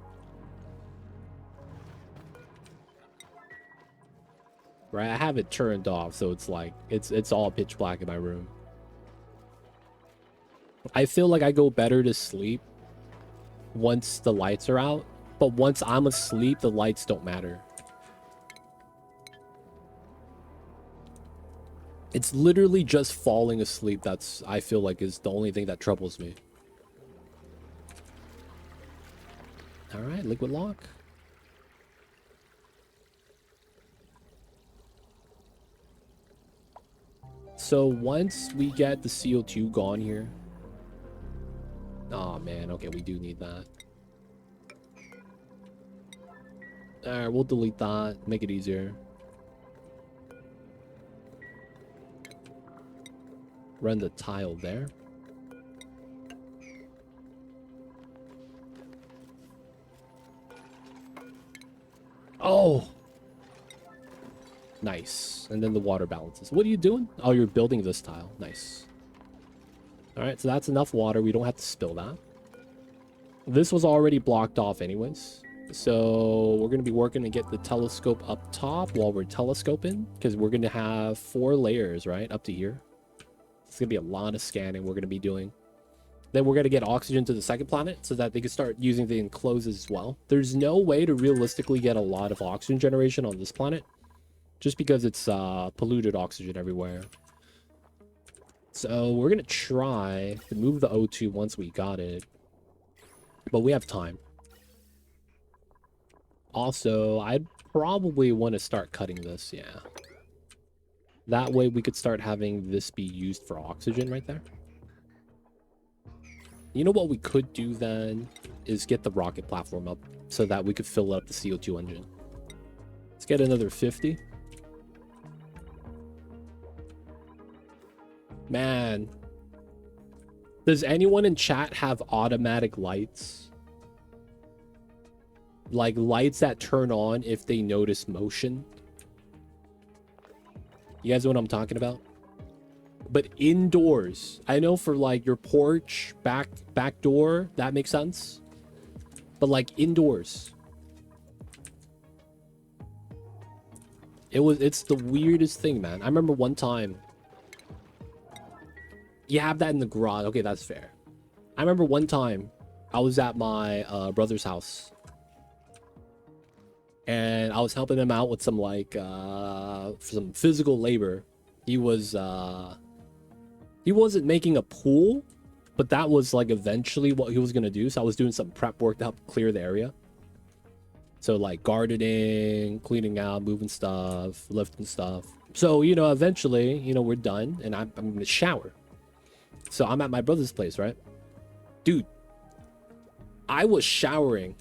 Right, I have it turned off, so it's like it's all pitch black in my room. I feel like I go better to sleep once the lights are out. But once I'm asleep, the lights don't matter. It's literally just falling asleep that's, I feel like, is the only thing that troubles me. Alright, liquid lock. So once we get the CO2 gone here. Oh man, okay, we do need that. Alright, we'll delete that. Make it easier. Run the tile there. Oh! Nice. And then the water balances. What are you doing? Oh, you're building this tile. Nice. Alright, so that's enough water. We don't have to spill that. This was already blocked off anyways. So we're going to be working to get the telescope up top while we're telescoping, because we're going to have 4 layers, right, up to here. It's going to be a lot of scanning we're going to be doing. Then we're going to get oxygen to the second planet so that they can start using the enclosures as well. There's no way to realistically get a lot of oxygen generation on this planet, just because it's polluted oxygen everywhere. So we're going to try to move the O2 once we got it, but we have time. Also, I'd probably want to start cutting this, yeah. That way we could start having this be used for oxygen right there. You know what we could do then is get the rocket platform up so that we could fill up the CO2 engine. Let's get another 50. Man. Does anyone in chat have automatic lights? Like lights that turn on if they notice motion? You guys know what I'm talking about? But indoors, I know for like your porch, back door, that makes sense. But like indoors, it's the weirdest thing, man. I remember one time. You have that in the garage. Okay, that's fair. I remember one time I was at my brother's house. And I was helping him out with some like some physical labor. He wasn't making a pool, but that was like eventually what he was gonna do. So I was doing some prep work to help clear the area. So like gardening, cleaning out, moving stuff, lifting stuff. So, you know, eventually, you know, we're done and I'm gonna shower. So I'm at my brother's place, right? Dude, I was showering.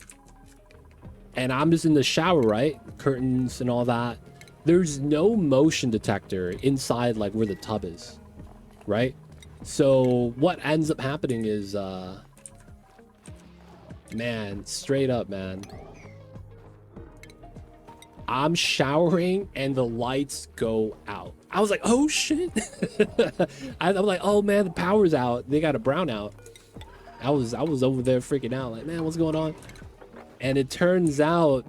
And I'm just in the shower, right? Curtains and all that. There's no motion detector inside like where the tub is, right? So what ends up happening is, man, straight up, man. I'm showering and the lights go out. I was like, oh shit. I'm like, oh man, the power's out. They got a brownout. I was over there freaking out like, man, what's going on? And it turns out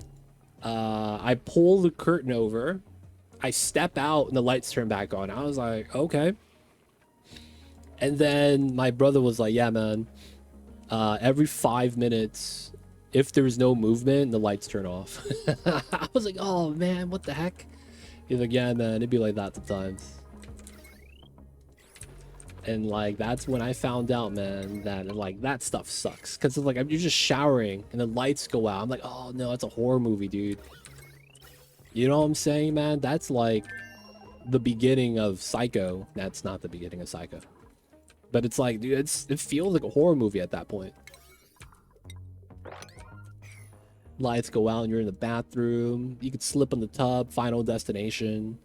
I pull the curtain over, I step out, and the lights turn back on. I was like, okay. And then my brother was like, yeah, man, every 5 minutes, if there's no movement, the lights turn off. I was like, oh, man, what the heck? He's like, yeah, man, it'd be like that sometimes. And like that's when I found out, man, that like that stuff sucks, because it's like you're just showering and the lights go out. I'm like, oh no, it's a horror movie, dude. You know what I'm saying, man? That's like the beginning of Psycho. That's not the beginning of Psycho, but it's like, dude, it feels like a horror movie at that point. Lights go out and you're in the bathroom. You could slip in the tub. Final destination.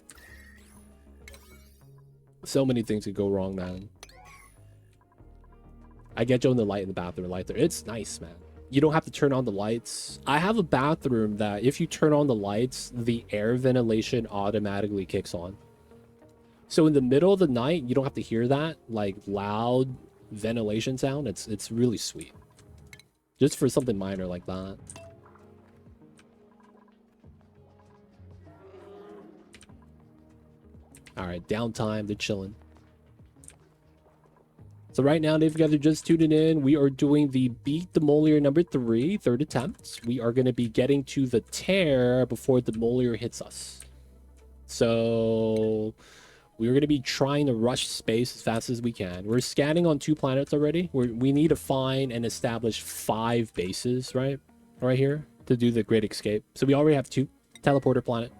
So many things could go wrong, man. I get you on the light in the bathroom, light there. It's nice, man. You don't have to turn on the lights. I have a bathroom that if you turn on the lights, the air ventilation automatically kicks on. So in the middle of the night, you don't have to hear that like loud ventilation sound. It's really sweet. Just for something minor like that. All right, downtime, they're chilling. So right now, if you guys are just tuning in, we are doing the Beat Demolier number 3, third attempt. We are going to be getting to the tear before the Demolier hits us. So we're going to be trying to rush space as fast as we can. We're scanning on 2 planets already. We need to find and establish 5 bases, right here, to do the Great Escape. So we already have 2. Teleporter planet.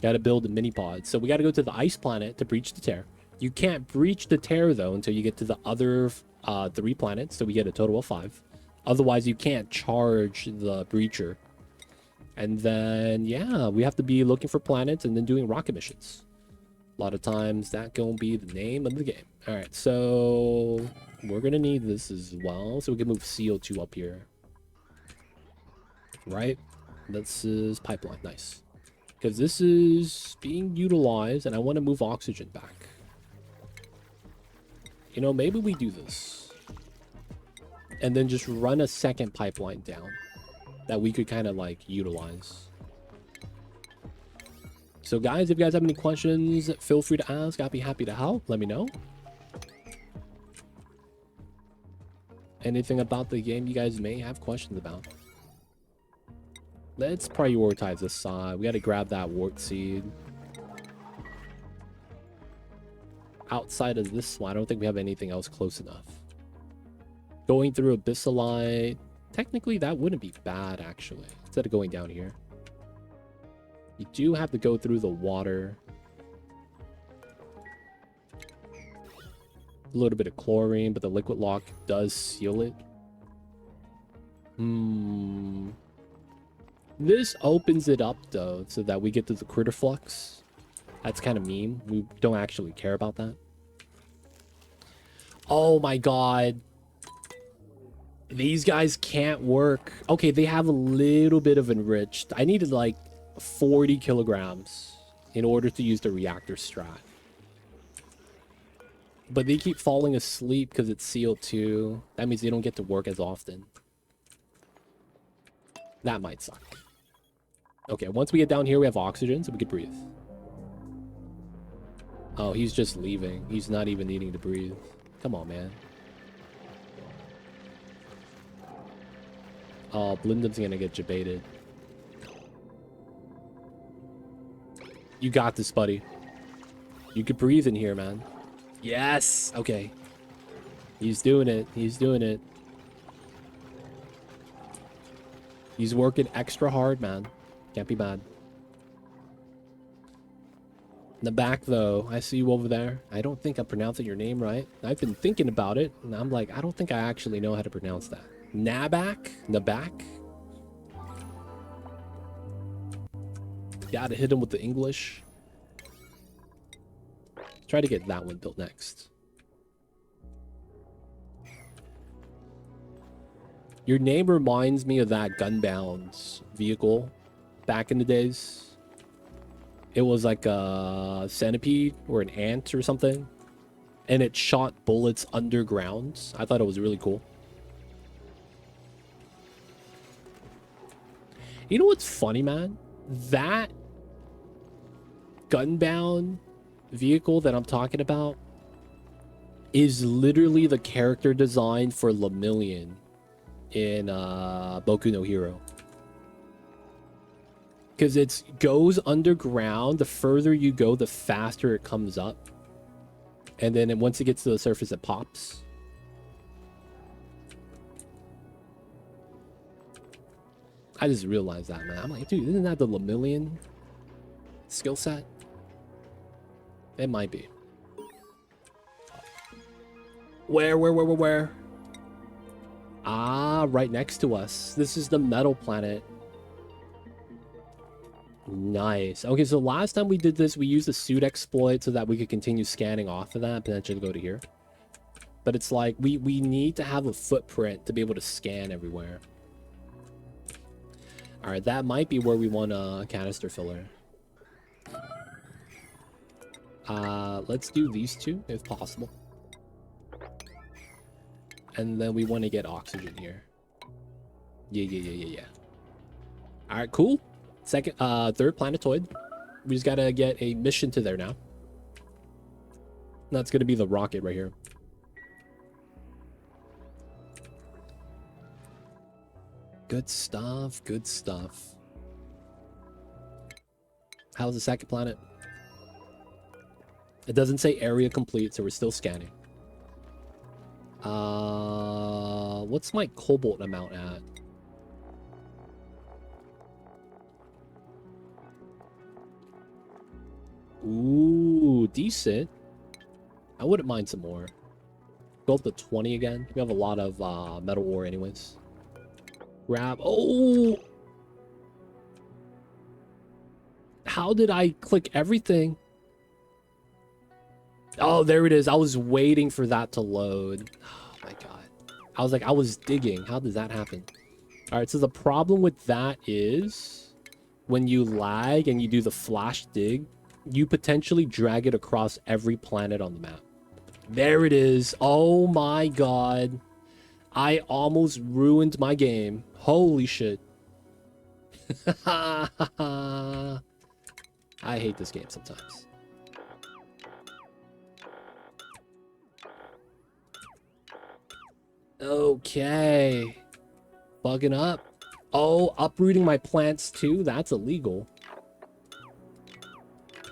Got to build a mini pod. So we got to go to the ice planet to breach the tear. You can't breach the tear though until you get to the other 3 planets. So we get a total of 5. Otherwise, you can't charge the breacher. And then, yeah, we have to be looking for planets and then doing rocket missions. A lot of times that gonna be the name of the game. All right, so we're gonna need this as well. So we can move CO2 up here. Right? This is pipeline. Nice. Because this is being utilized and I want to move oxygen back. You know, maybe we do this. And then just run a second pipeline down. that we could kind of like utilize. So guys, if you guys have any questions, feel free to ask. I'll be happy to help. Let me know. Anything about the game you guys may have questions about. Let's prioritize this side. We got to grab that wart seed. Outside of this one, I don't think we have anything else close enough. Going through Abyssalite, technically that wouldn't be bad actually, instead of going down here. You do have to go through the water. A little bit of chlorine, but the liquid lock does seal it. This opens it up though, so that we get to the critter flux. That's kind of mean. We don't actually care about that. Oh my god. These guys can't work. Okay, they have a little bit of enriched. I needed like 40 kilograms in order to use the reactor strat. But they keep falling asleep because it's sealed too. That means they don't get to work as often. That might suck. Okay, once we get down here, we have oxygen, so we can breathe. Oh, he's just leaving. He's not even needing to breathe. Come on, man. Oh, Blindum's gonna get jebaited. You got this, buddy. You could breathe in here, man. Yes! Okay. He's doing it. He's doing it. He's working extra hard, man. Can't be bad. In the back, though, I see you over there. I don't think I'm pronouncing your name right. I've been thinking about it, and I'm like, I don't think I actually know how to pronounce that. Nabak? Nabak? Gotta hit him with the English. Try to get that one built next. Your name reminds me of that Gunbound vehicle back in the days. It was like a centipede or an ant or something. And it shot bullets underground. I thought it was really cool. You know what's funny, man? That Gunbound vehicle that I'm talking about is literally the character design for Lemillion in Boku no Hero. Because it goes underground. The further you go, the faster it comes up. And then once it gets to the surface, it pops. I just realized that, man. I'm like, dude, isn't that the Lemillion skill set? It might be. Where? Ah, right next to us. This is the metal planet. Nice. Okay, so last time we did this, we used the suit exploit so that we could continue scanning off of that, potentially go to here. But it's like, we need to have a footprint to be able to scan everywhere. Alright, that might be where we want a canister filler. Let's do these two, if possible. And then we want to get oxygen here. Yeah. Alright, cool. Third planetoid. We just gotta get a mission to there now. That's gonna be the rocket right here. Good stuff, good stuff. How's the second planet? It doesn't say area complete, so we're still scanning. What's my cobalt amount at? Ooh, decent. I wouldn't mind some more. Go up to 20 again. We have a lot of metal ore anyways. Grab. Oh! How did I click everything? Oh, there it is. I was waiting for that to load. Oh my god. I was like, I was digging. How did that happen? Alright, so the problem with that is when you lag and you do the flash dig, you potentially drag it across every planet on the map. There it is. Oh my god. I almost ruined my game. Holy shit. I hate this game sometimes. Okay. Bugging up. Oh, uprooting my plants too? That's illegal.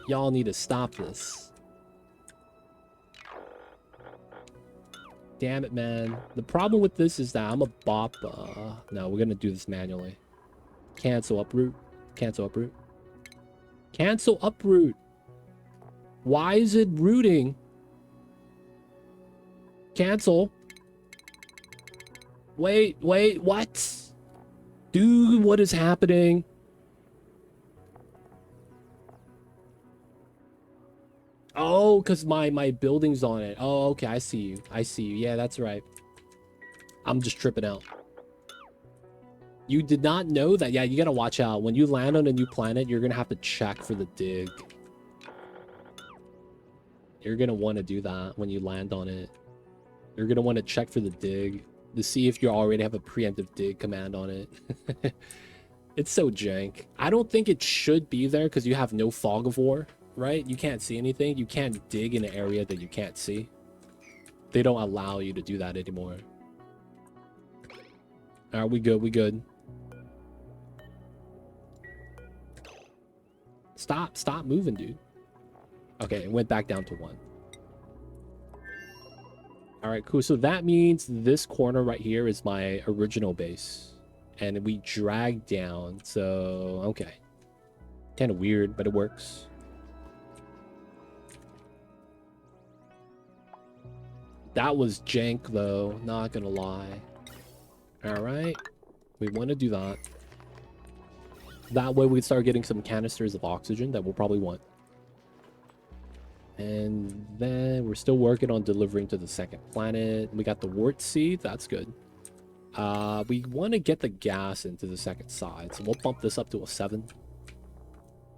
Y'all need to stop this. Damn it, man. The problem with this is that I'm a bop. No, we're gonna do this manually. Cancel uproot. Cancel uproot. Cancel uproot. Why is it rooting? Cancel. Wait, what? Dude, what is happening? Oh, because my building's on it. Oh, okay, I see you. I see you. Yeah, that's right. I'm just tripping out. You did not know that? Yeah, you gotta watch out. When you land on a new planet, you're gonna have to check for the dig. You're gonna want to do that when you land on it. You're gonna want to check for the dig to see if you already have a preemptive dig command on it. It's so jank. I don't think it should be there because you have no fog of war, right? You can't see anything. You can't dig in an area that you can't see. They don't allow you to do that anymore. All right, we good. We good. Stop moving, dude. Okay, it went back down to 1. All right, cool. So that means this corner right here is my original base. And we drag down. So, okay. Kind of weird, but it works. That was jank, though. Not gonna lie. All right. We want to do that. That way we can start getting some canisters of oxygen that we'll probably want. And then we're still working on delivering to the second planet. We got the wart seed. That's good. We want to get the gas into the second side. So we'll bump this up to a 7.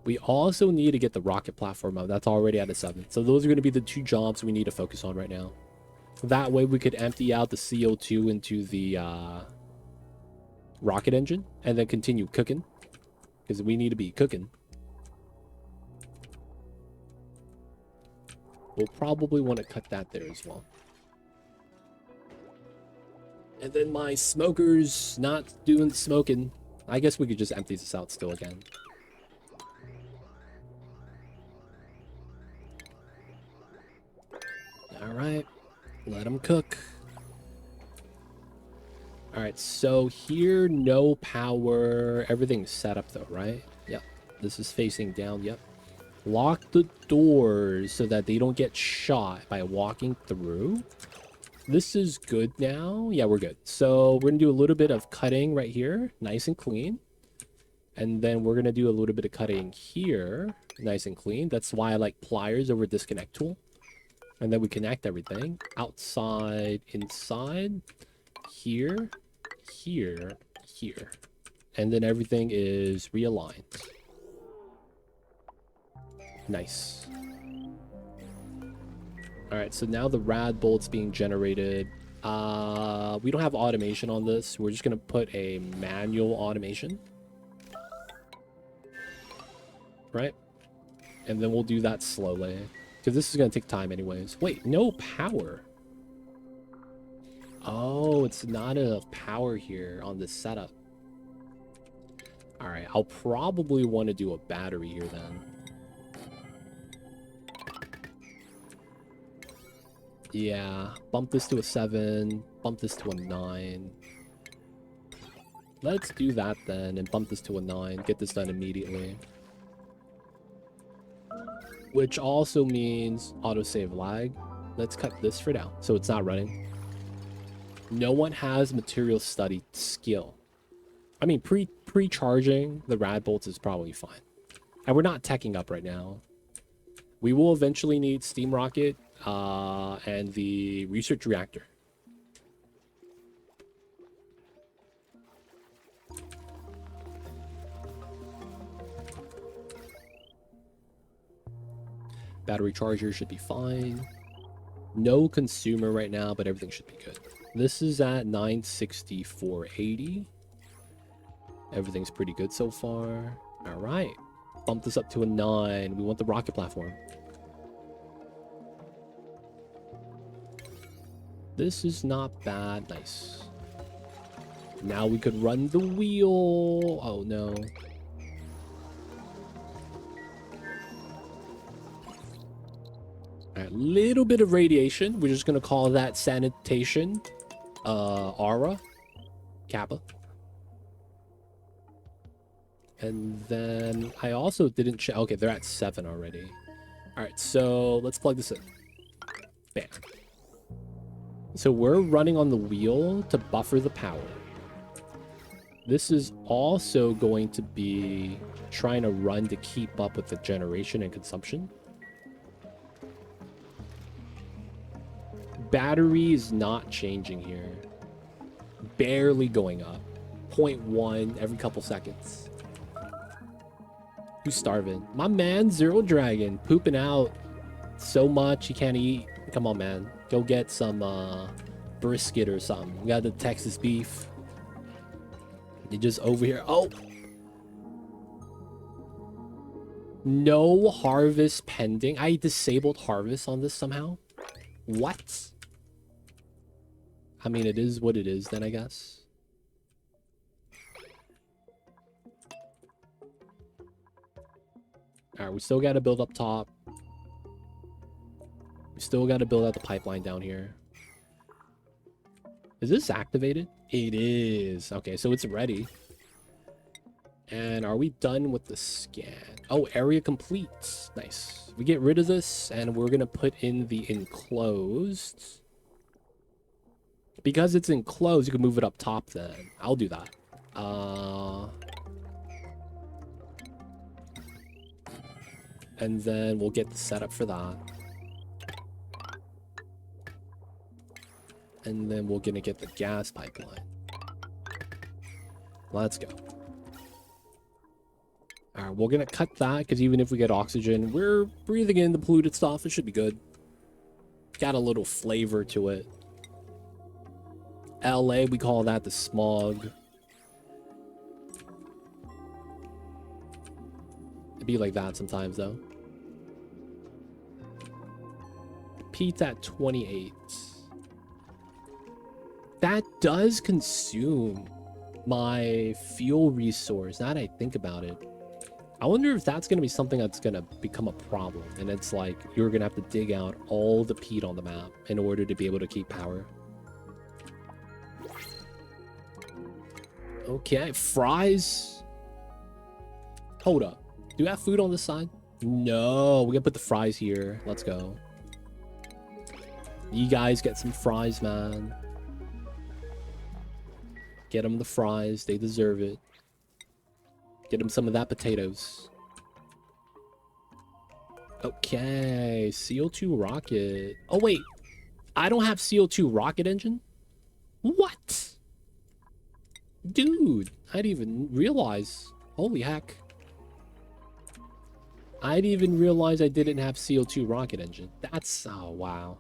We also need to get the rocket platform up. That's already at a 7. So those are going to be the 2 jobs we need to focus on right now. That way we could empty out the CO2 into the rocket engine. And then continue cooking. Because we need to be cooking. We'll probably want to cut that there as well. And then my smoker's not doing smoking. I guess we could just empty this out still again. Alright. Let them cook. Alright, so here, no power. Everything's set up though, right? Yep. This is facing down, yep. Lock the doors so that they don't get shot by walking through. This is good now. Yeah, we're good. So we're going to do a little bit of cutting right here. Nice and clean. And then we're going to do a little bit of cutting here. Nice and clean. That's why I like pliers over disconnect tool. And then we connect everything. Outside, inside, here, here, here. And then everything is realigned. Nice. Alright, so now the rad bolt's being generated. We don't have automation on this. We're just going to put a manual automation. Right? And then we'll do that slowly. Because this is going to take time anyways. Wait, no power. Oh, it's not enough power here on this setup. Alright, I'll probably want to do a battery here then. Yeah, bump this to a 7, bump this to a 9. Let's do that then, and bump this to a 9. Get this done immediately. Which also means autosave lag. Let's cut this for now, so it's not running. No one has material study skill. I mean, pre-charging the rad bolts is probably fine. And we're not teching up right now. We will eventually need steam rocket and the research reactor. Battery charger should be fine. No consumer right now, but everything should be good. This is at 964.80. Everything's pretty good so far. All right. Bump this up to a 9. We want the rocket platform. This is not bad. Nice. Now we could run the wheel. Oh, no. Alright, little bit of radiation. We're just going to call that sanitation. Aura. Kappa. And then I also didn't check. Okay, they're at 7 already. Alright, so let's plug this in. Bam. So we're running on the wheel to buffer the power. This is also going to be trying to run to keep up with the generation and consumption. Battery is not changing here. Barely going up. 0.1 every couple seconds. Who's starving? My man, Zero Dragon, pooping out so much he can't eat. Come on, man. Go get some brisket or something. We got the Texas beef. You just over here. Oh! No harvest pending. I disabled harvest on this somehow. What? I mean, it is what it is then, I guess. Alright, we still got to build up top. We still got to build out the pipeline down here. Is this activated? It is. Okay, so it's ready. And are we done with the scan? Oh, area complete. Nice. We get rid of this, and we're going to put in the enclosed. Because it's enclosed, you can move it up top then. I'll do that. And then we'll get the setup for that. And then we're gonna get the gas pipeline. Let's go. Alright, we're gonna cut that, because even if we get oxygen, we're breathing in the polluted stuff. It should be good. Got a little flavor to it. LA, we call that the smog. It'd be like that sometimes, though. Pete's at 28. That does consume my fuel resource, now that I think about it. I wonder if that's going to be something that's going to become a problem. And it's like, you're going to have to dig out all the peat on the map in order to be able to keep power. Okay, fries. Hold up. Do you have food on this side? No, we're gonna put the fries here. Let's go. You guys get some fries, man. Get them the fries. They deserve it. Get them some of that potatoes. Okay, CO2 rocket. Oh, wait. I don't have CO2 rocket engine? What? Dude, I didn't even realize. Holy heck. I didn't even realize I didn't have CO2 rocket engine. That's... oh, wow.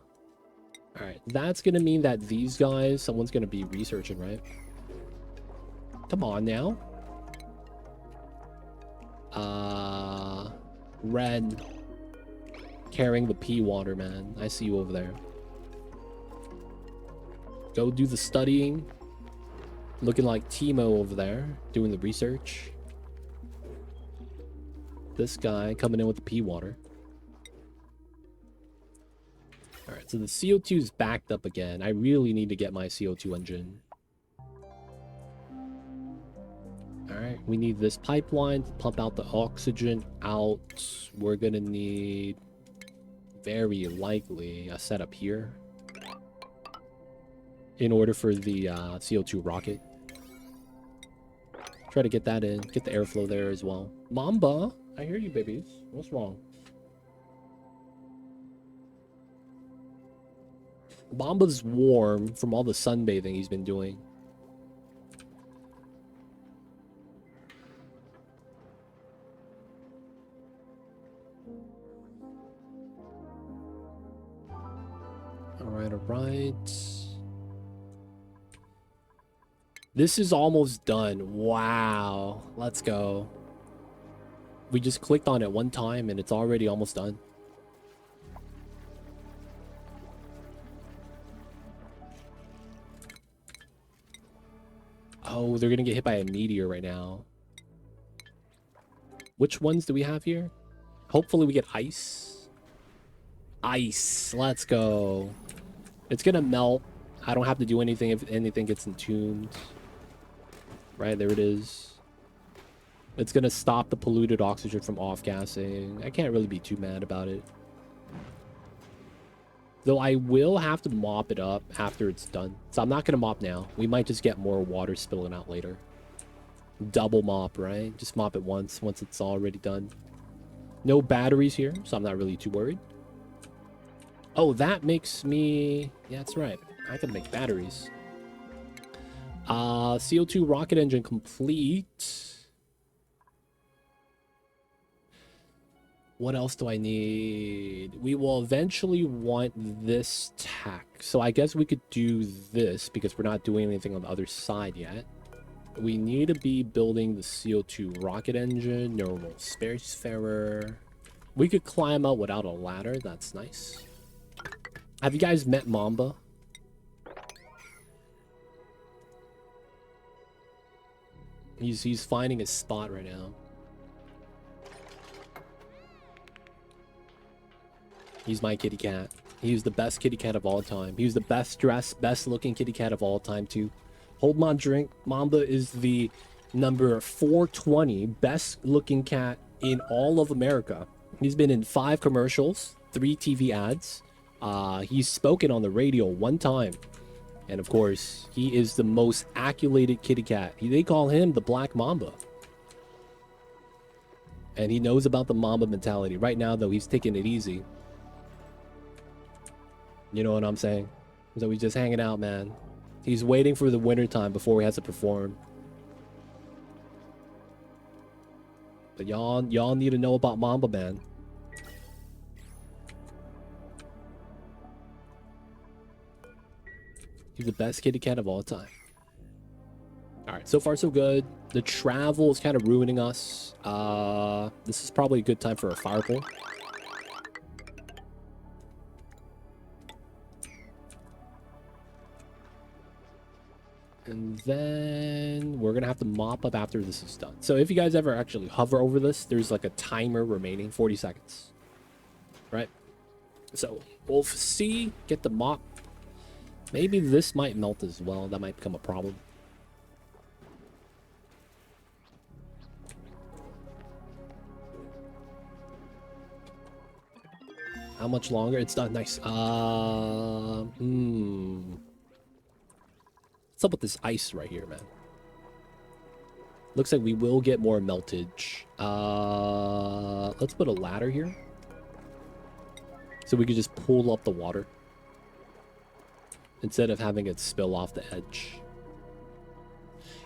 Alright, that's gonna mean that these guys, someone's gonna be researching, right? Come on now. Red. Carrying the pea water, man. I see you over there. Go do the studying. Looking like Timo over there, doing the research. This guy coming in with the pea water. Alright, so the CO2 is backed up again. I really need to get my CO2 engine. Alright, we need this pipeline to pump out the oxygen out. We're gonna need, very likely, a setup here in order for the CO2 rocket. Try to get that in. Get the airflow there as well. Mamba, I hear you, babies. What's wrong? Mamba's warm from all the sunbathing he's been doing. Alright, alright. This is almost done. Wow. Let's go. We just clicked on it one time and it's already almost done. Oh, they're gonna get hit by a meteor right now. Which ones do we have here? Hopefully we get ice. Ice. Let's go. It's gonna melt. I don't have to do anything if anything gets entombed. Right, there it is. It's gonna stop the polluted oxygen from off-gassing. I can't really be too mad about it. Though I will have to mop it up after it's done. So I'm not gonna mop now. We might just get more water spilling out later. Double mop, right? Just mop it once it's already done. No batteries here, so I'm not really too worried. Oh, that makes me... Yeah, that's right. I can make batteries. CO2 rocket engine complete. What else do I need? We will eventually want this tech. So I guess we could do this because we're not doing anything on the other side yet. We need to be building the CO2 rocket engine, normal spacefarer. We could climb out without a ladder. That's nice. Have you guys met Mamba? He's finding his spot right now. He's my kitty cat. He was the best kitty cat of all time. He was the best dressed, best looking kitty cat of all time too. Hold my drink. Mamba is the number 420 best looking cat in all of America. He's been in 5 commercials, 3 TV ads. He's spoken on the radio 1 time. And of course, he is the most accoladed kitty cat. They call him the Black Mamba. And he knows about the Mamba mentality. Right now, though, he's taking it easy. You know what I'm saying? So he's just hanging out, man. He's waiting for the winter time before he has to perform. But y'all need to know about Mamba, man. He's the best kitty cat of all time. Alright, so far so good. The travel is kind of ruining us. This is probably a good time for a fire pole. And then we're going to have to mop up after this is done. So if you guys ever actually hover over this, there's like a timer remaining, 40 seconds. Right? So Wolf C, get the mop. Maybe this might melt as well. That might become a problem. How much longer? It's done. Nice. What's up with this ice right here, man? Looks like we will get more meltage. Let's put a ladder here. So we could just pull up the water. Instead of having it spill off the edge.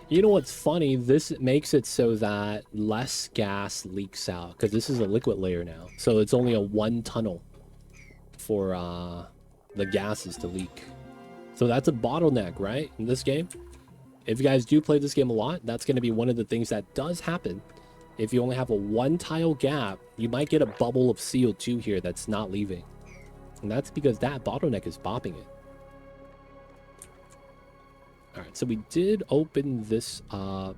You know what's funny? This makes it so that less gas leaks out. Because this is a liquid layer now. So it's only a 1 tunnel for the gases to leak. So that's a bottleneck, right? In this game. If you guys do play this game a lot, that's going to be one of the things that does happen. If you only have a 1 tile gap, you might get a bubble of CO2 here that's not leaving. And that's because that bottleneck is popping it. Alright, so we did open this up.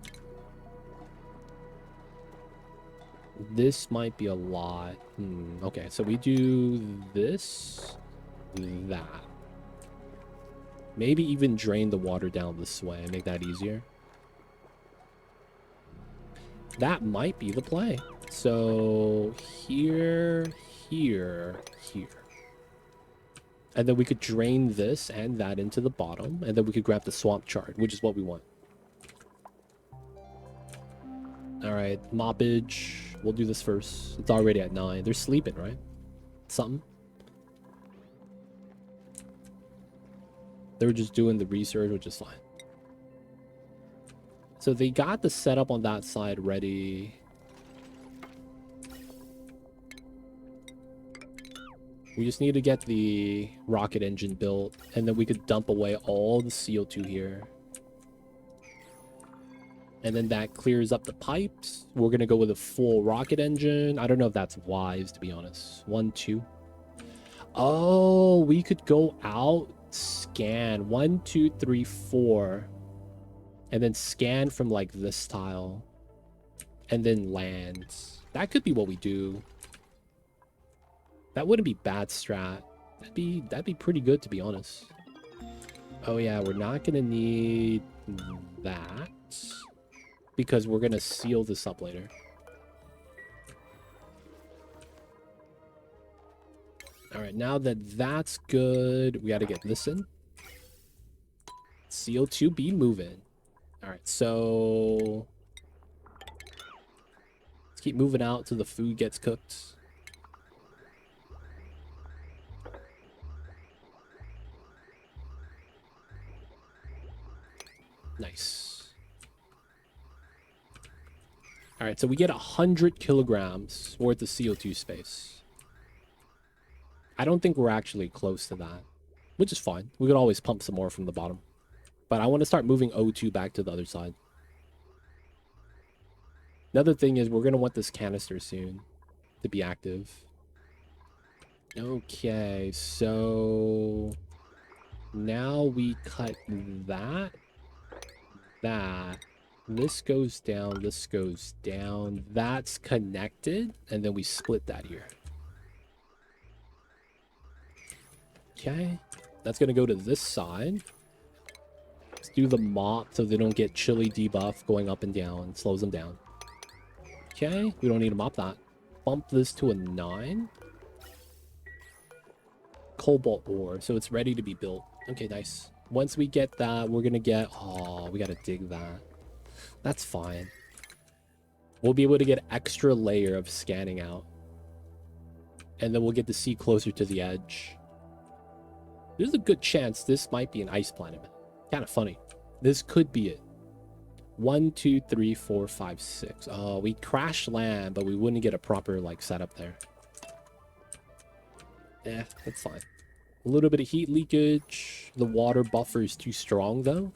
This might be a lot. Okay, so we do this, that. Maybe even drain the water down this way and make that easier. That might be the play. So here, here, here. And then we could drain this and that into the bottom. And then we could grab the swamp chard, which is what we want. Alright, moppage. We'll do this first. It's already at 9. They're sleeping, right? Something. They were just doing the research, which is fine. So they got the setup on that side ready. We just need to get the rocket engine built, and then we could dump away all the CO2 here. And then that clears up the pipes. We're gonna go with a full rocket engine. I don't know if that's wise, to be honest. 1, 2. Oh, we could go out, scan 1, 2, 3, 4, and then scan from like this tile, and then land. That could be what we do. That wouldn't be bad strat. That'd be pretty good, to be honest. Oh yeah, we're not gonna need that because we're gonna seal this up later. All right, now that that's good, we got to get this in. CO2 be moving. All right, so let's keep moving out till the food gets cooked. Nice. All right, so we get 100 kilograms worth of CO2 space. I don't think we're actually close to that, which is fine. We could always pump some more from the bottom. But I want to start moving O2 back to the other side. Another thing is we're going to want this canister soon to be active. Okay, so now we cut that. This goes down, this goes down. That's connected, and then we split that here. Okay, that's gonna go to this side. Let's do the mop so they don't get chili debuff going up and down. It slows them down. Okay, we don't need to mop that. Bump this to a 9. Cobalt ore, so it's ready to be built. Okay, nice. Once we get that, we're gonna get... Oh, we gotta dig that. That's fine. We'll be able to get extra layer of scanning out. And then we'll get to see closer to the edge. There's a good chance this might be an ice planet. Kind of funny. This could be it. 1, 2, 3, 4, 5, 6. Oh, we crash land, but we wouldn't get a proper like setup there. Yeah, that's fine. A little bit of heat leakage. The water buffer is too strong though.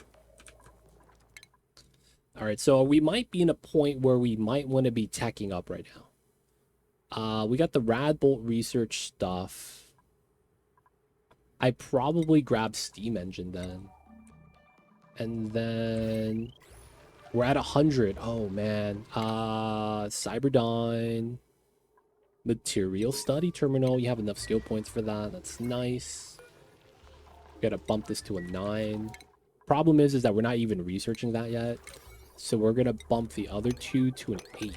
All right, so we might be in a point where we might want to be teching up right now. We got the Radbolt research stuff. I probably grab steam engine then. And then we're at 100. Oh man. Cyberdyne. Material study terminal. You have enough skill points for that. That's nice. Gotta bump this to a 9. Problem is that we're not even researching that yet. So we're gonna bump the other 2 to an 8.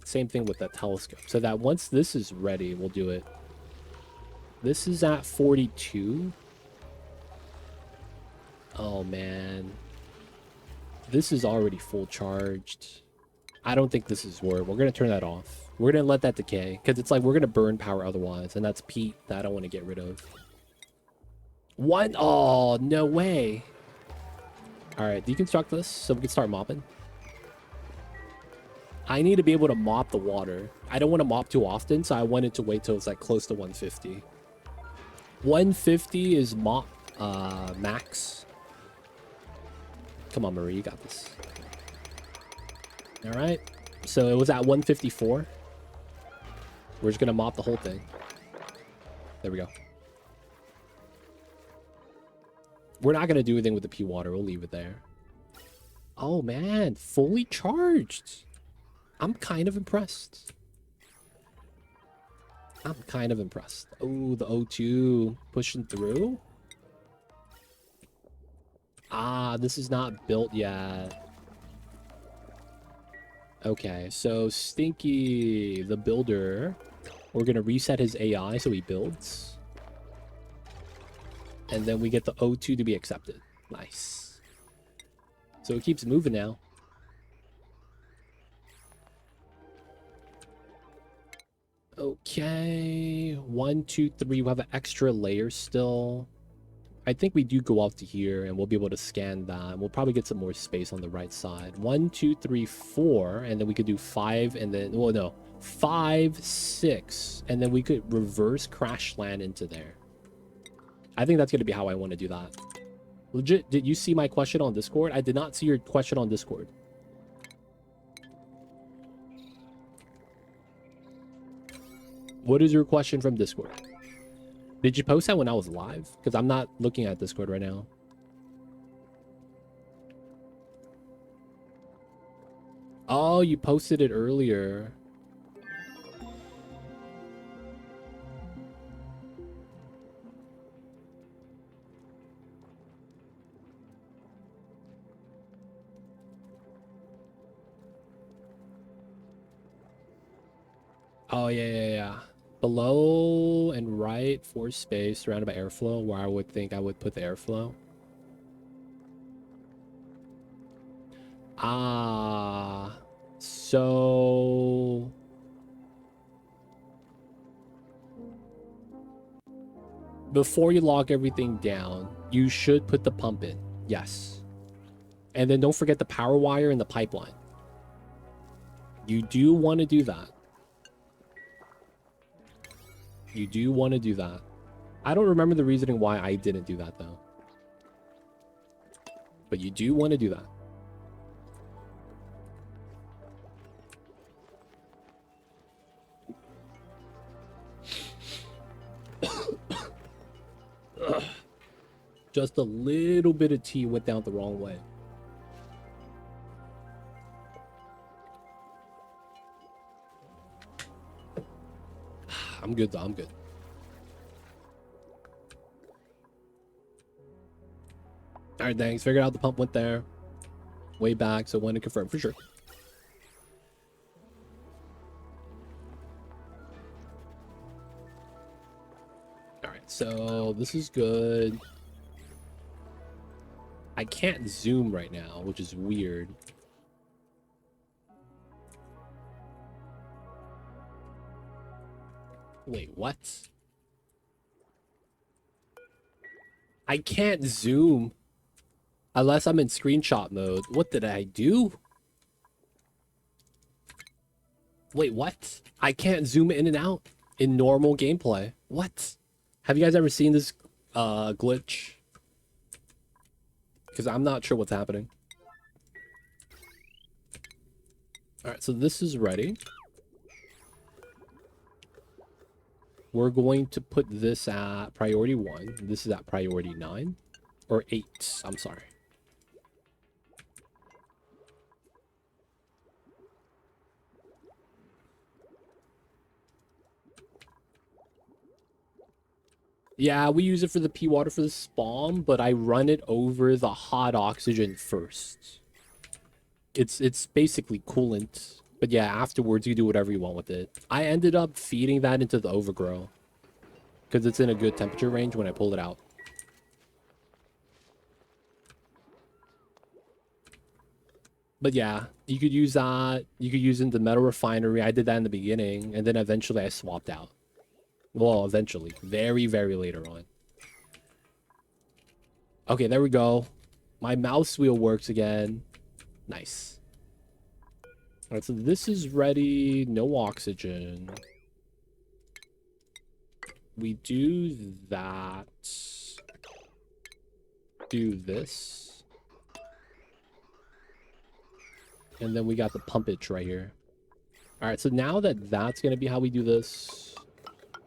Same thing with that telescope. So that once this is ready, we'll do it. This is at 42. Oh, man. This is already full charged. I don't think this is worth. We're going to turn that off. We're going to let that decay. Because it's like we're going to burn power otherwise. And that's peat that I don't want to get rid of. What? Oh, no way. All right, deconstruct this so we can start mopping. I need to be able to mop the water. I don't want to mop too often, so I wanted to wait till it's like close to 150. 150 is mop max. Come on, Marie, you got this. All right, so it was at 154. We're just gonna mop the whole thing. There we go. We're not gonna do anything with the pea water. We'll leave it there. Oh man, fully charged. I'm kind of impressed. I'm kind of impressed. Oh, the O2 pushing through. Ah, this is not built yet. Okay, so Stinky, the builder, we're going to reset his AI so he builds. And then we get the O2 to be accepted. Nice. So it keeps moving now. Okay, 1, 2, 3. We have an extra layer still. I think we do go off to here, and we'll be able to scan that. We'll probably get some more space on the right side. 1, 2, 3, 4, and then we could do 5, and then, well, no, 5, 6, and then we could reverse crash land into there. I think that's going to be how I want to do that. Legit, did you see my question on Discord? I did not see your question on Discord. What is your question from Discord? Did you post that when I was live? Because I'm not looking at Discord right now. Oh, you posted it earlier. Oh, yeah. Below and right, force space, surrounded by airflow, where I would think I would put the airflow. Ah, so... Before you lock everything down, you should put the pump in. Yes. And then don't forget the power wire and the pipeline. You do want to do that. You do want to do that. I don't remember the reasoning why I didn't do that, though. But you do want to do that. Just a little bit of tea went down the wrong way. I'm good, though. I'm good. All right, thanks. Figured out the pump went there. Way back, so want to confirm for sure. All right, so this is good. I can't zoom right now, which is weird. Wait, what? I can't zoom unless I'm in screenshot mode. What did I do? Wait, what? I can't zoom in and out in normal gameplay. What? Have you guys ever seen this glitch? Because I'm not sure what's happening. Alright, so this is ready. We're going to put this at priority 1. This is at priority 9. Or 8, I'm sorry. Yeah, we use it for the pea water for the spawn, but I run it over the hot oxygen first. It's basically coolant. But yeah, afterwards you do whatever you want with it. I ended up feeding that into the overgrow. Because it's in a good temperature range when I pull it out. But yeah, you could use that. You could use it in the metal refinery. I did that in the beginning. And then eventually I swapped out. Well, eventually. Very, very later on. Okay, there we go. My mouse wheel works again. Nice. Alright, so this is ready. No oxygen. We do that. Do this. And then we got the pumpage right here. Alright, so now that that's going to be how we do this,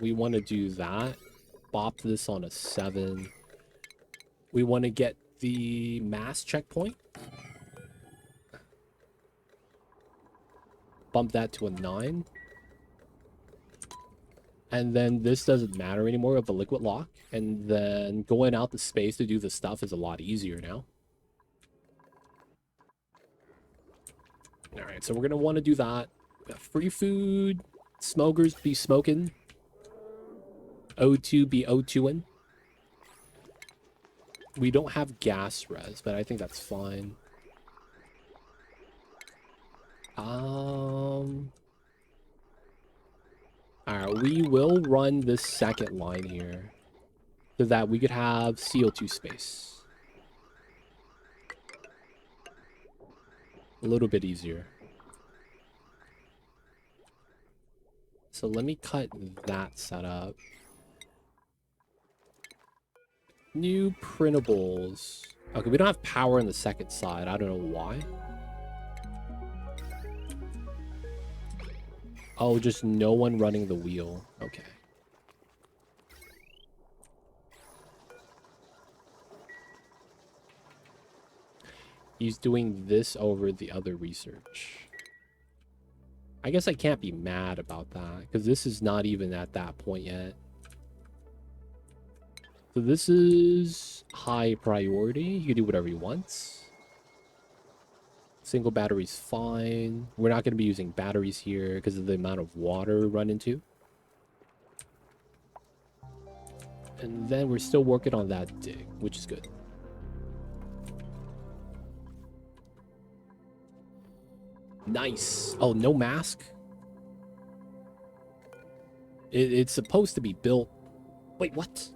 we want to do that. Bop this on a 7. We want to get the mass checkpoint. Bump that to a 9. And then this doesn't matter anymore of the liquid lock. And then going out the space to do the stuff is a lot easier now. Alright, so we're going to want to do that. Free food. Smokers be smoking. O2 be O2ing. We don't have gas res, but I think that's fine. Alright, we will run this second line here so that we could have CO2 space. A little bit easier. So let me cut that setup. New printables. Okay, we don't have power on the second side. I don't know why. Oh, just no one running the wheel. Okay. He's doing this over the other research. I guess I can't be mad about that, because this is not even at that point yet. So this is high priority. You can do whatever you want. Single battery's fine. We're not going to be using batteries here because of the amount of water we run into. And then we're still working on that dig, which is good. Nice. Oh, no mask? It's supposed to be built... Wait, what?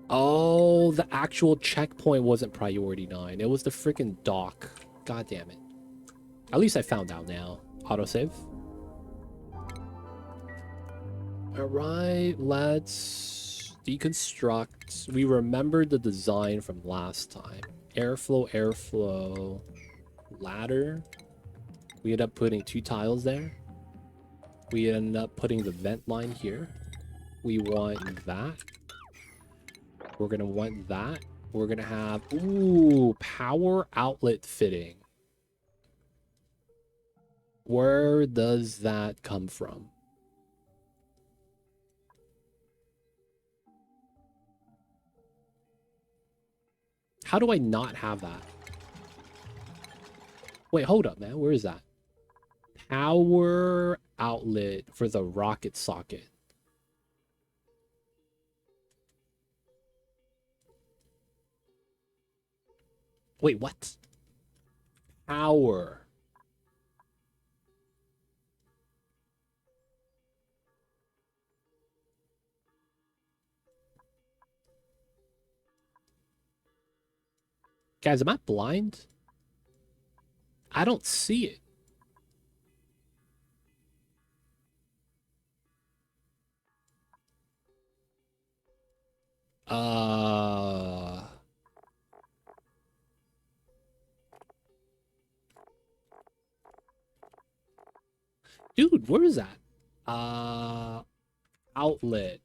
Oh, the actual checkpoint wasn't priority 9. It was the freaking dock. God damn it. At least I found out now. Autosave. Alright, let's deconstruct. We remembered the design from last time. Airflow, airflow, ladder. We ended up putting 2 tiles there. We ended up putting the vent line here. We want that. We're going to want that. We're going to have... Ooh, power outlet fitting. Where does that come from? How do I not have that? Wait, hold up, man. Where is that? Power outlet for the rocket socket. Wait, what? Power. Guys, am I blind? I don't see it. Dude, where is that? Outlet.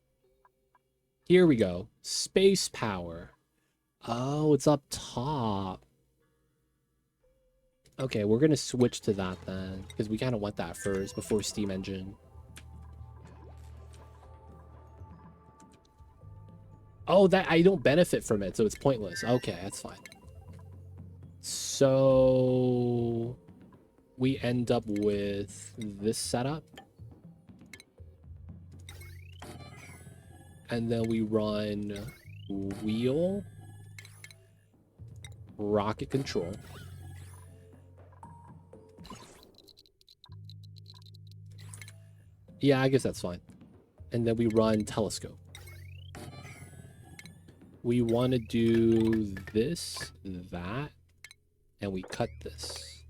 Here we go. Space power. Oh, it's up top. Okay, we're gonna switch to that then, because we kind of want that first before steam engine. Oh, that I don't benefit from it, so it's pointless. Okay, that's fine. So we end up with this setup. And then we run wheel, rocket control. Yeah, I guess that's fine. And then we run telescope. We want to do this, that, and we cut this.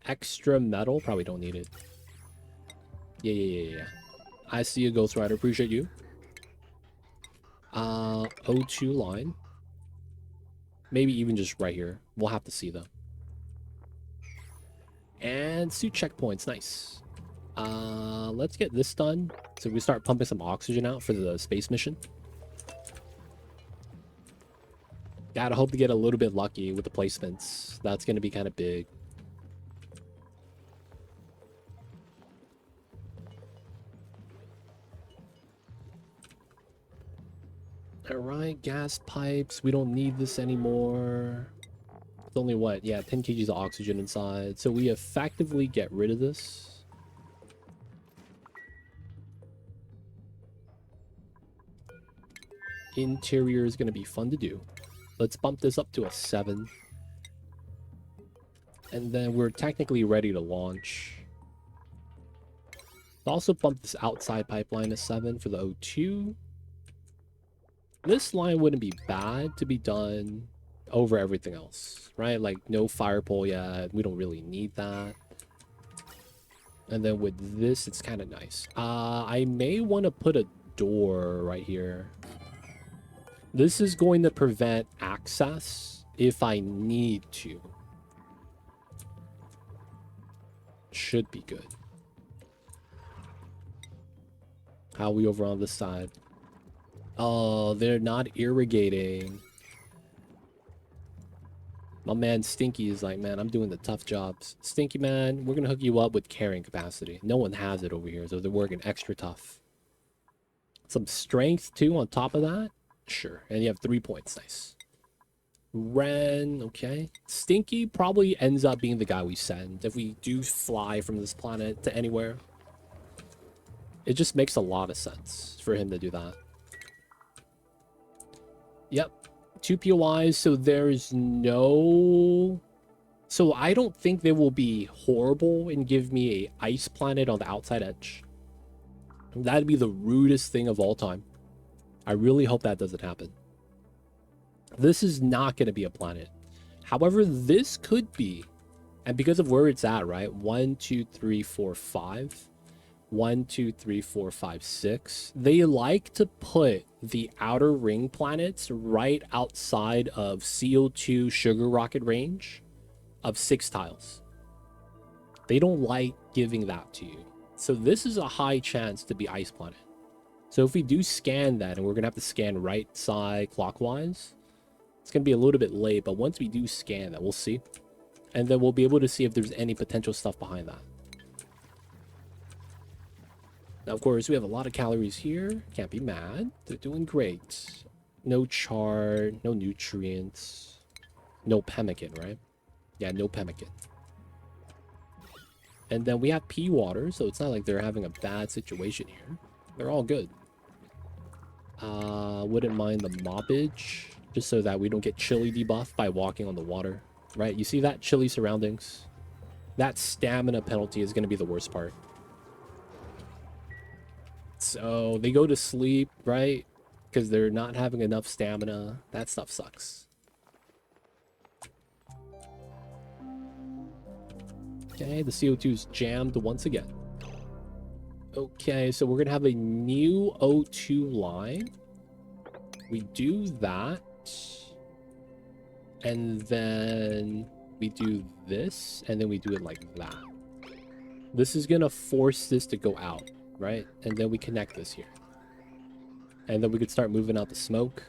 Extra metal, probably don't need it. Yeah. I see you, Ghost Rider. Appreciate you. O2 line. Maybe even just right here. We'll have to see, though. And suit checkpoints. Nice. Let's get this done. So we start pumping some oxygen out for the space mission. Gotta hope to get a little bit lucky with the placements. That's gonna be kind of big. Alright, gas pipes. We don't need this anymore. It's only what? Yeah, 10 kgs of oxygen inside. So we effectively get rid of this. Interior is going to be fun to do. Let's bump this up to a 7. And then we're technically ready to launch. Let's also bump this outside pipeline to 7 for the O2. This line wouldn't be bad to be done over everything else, right? Like, no fire pole yet. We don't really need that. And then with this, it's kind of nice. I may want to put a door right here. This is going to prevent access if I need to. should be good. How are we over on this side? Oh, they're not irrigating. My man Stinky is like, man, I'm doing the tough jobs. Stinky, man, we're going to hook you up with carrying capacity. No one has it over here, so they're working extra tough. Some strength, too, on top of that. Sure. And you have 3 points. Nice. Ren, okay. Stinky probably ends up being the guy we send if we do fly from this planet to anywhere. It just makes a lot of sense for him to do that. Yep. 2 POIs, so there's no... So I don't think they will be horrible and give me a ice planet on the outside edge. That'd be the rudest thing of all time. I really hope that doesn't happen. This is not going to be a planet. However, this could be. And because of where it's at, right? 1, 2, 3, 4, 5. 1, 2, 3, 4, 5, 6. They like to put the outer ring planets right outside of CO2 sugar rocket range of 6 tiles. They don't like giving that to you. So this is a high chance to be ice planet. So if we do scan that, and we're going to have to scan right side clockwise, it's going to be a little bit late, but once we do scan that, we'll see. And then we'll be able to see if there's any potential stuff behind that. Now, of course, we have a lot of calories here. Can't be mad. They're doing great. No char, no nutrients, no pemmican, right? Yeah, no pemmican. And then we have pea water, so it's not like they're having a bad situation here. They're all good. Wouldn't mind the moppage, just so that we don't get chilly debuff by walking on the water, right? You see that chilly surroundings? That stamina penalty is going to be the worst part. So they go to sleep, right? Because they're not having enough stamina. That stuff sucks. Okay, the CO2 is jammed once again. Okay, so we're going to have a new O2 line. We do that. And then we do this. And then we do it like that. This is going to force this to go out, right? And then we connect this here. And then we could start moving out the smoke.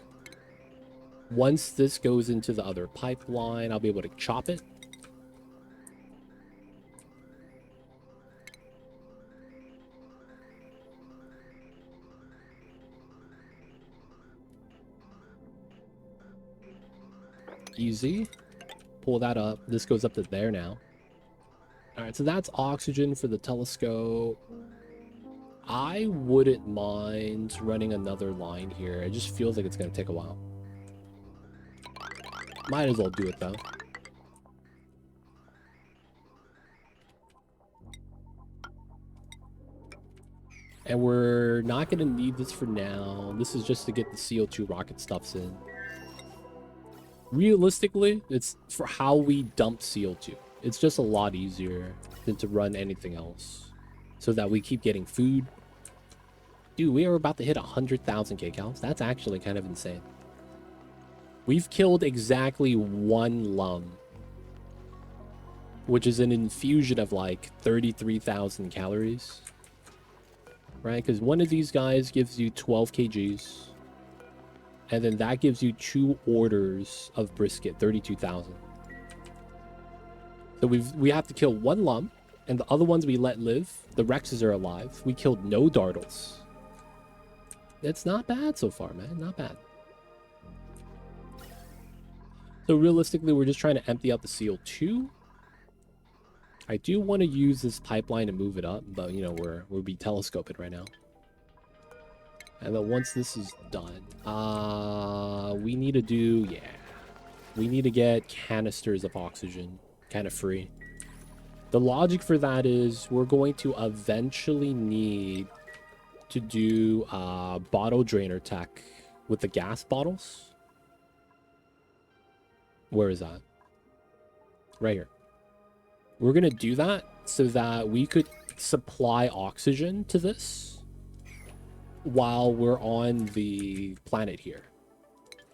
Once this goes into the other pipeline, I'll be able to chop it. Easy. Pull that up. This goes up to there now. All right, so that's oxygen for the telescope. I wouldn't mind running another line here. It just feels like it's going to take a while. Might as well do it, though. And we're not going to need this for now. This is just to get the CO2 rocket stuffs in. Realistically, it's for how we dump CO2. It's just a lot easier than to run anything else. So that we keep getting food. Dude, we are about to hit 100,000 kcals. That's actually kind of insane. We've killed exactly 1 lum. Which is an infusion of like 33,000 calories. Right? Because one of these guys gives you 12 kgs. And then that gives you 2 orders of brisket, 32,000. So we have to kill 1 lum. And the other ones we let live. The Rexes are alive. We killed no Dartles. It's not bad so far, man. Not bad. So realistically, we're just trying to empty out the CO2. I do want to use this pipeline to move it up. But, you know, we'll be telescoping right now. And then once this is done, we need to do, yeah. We need to get canisters of oxygen kind of free. The logic for that is we're going to eventually need to do bottle drainer tech with the gas bottles. Where is that? Right here. We're going to do that so that we could supply oxygen to this while we're on the planet here.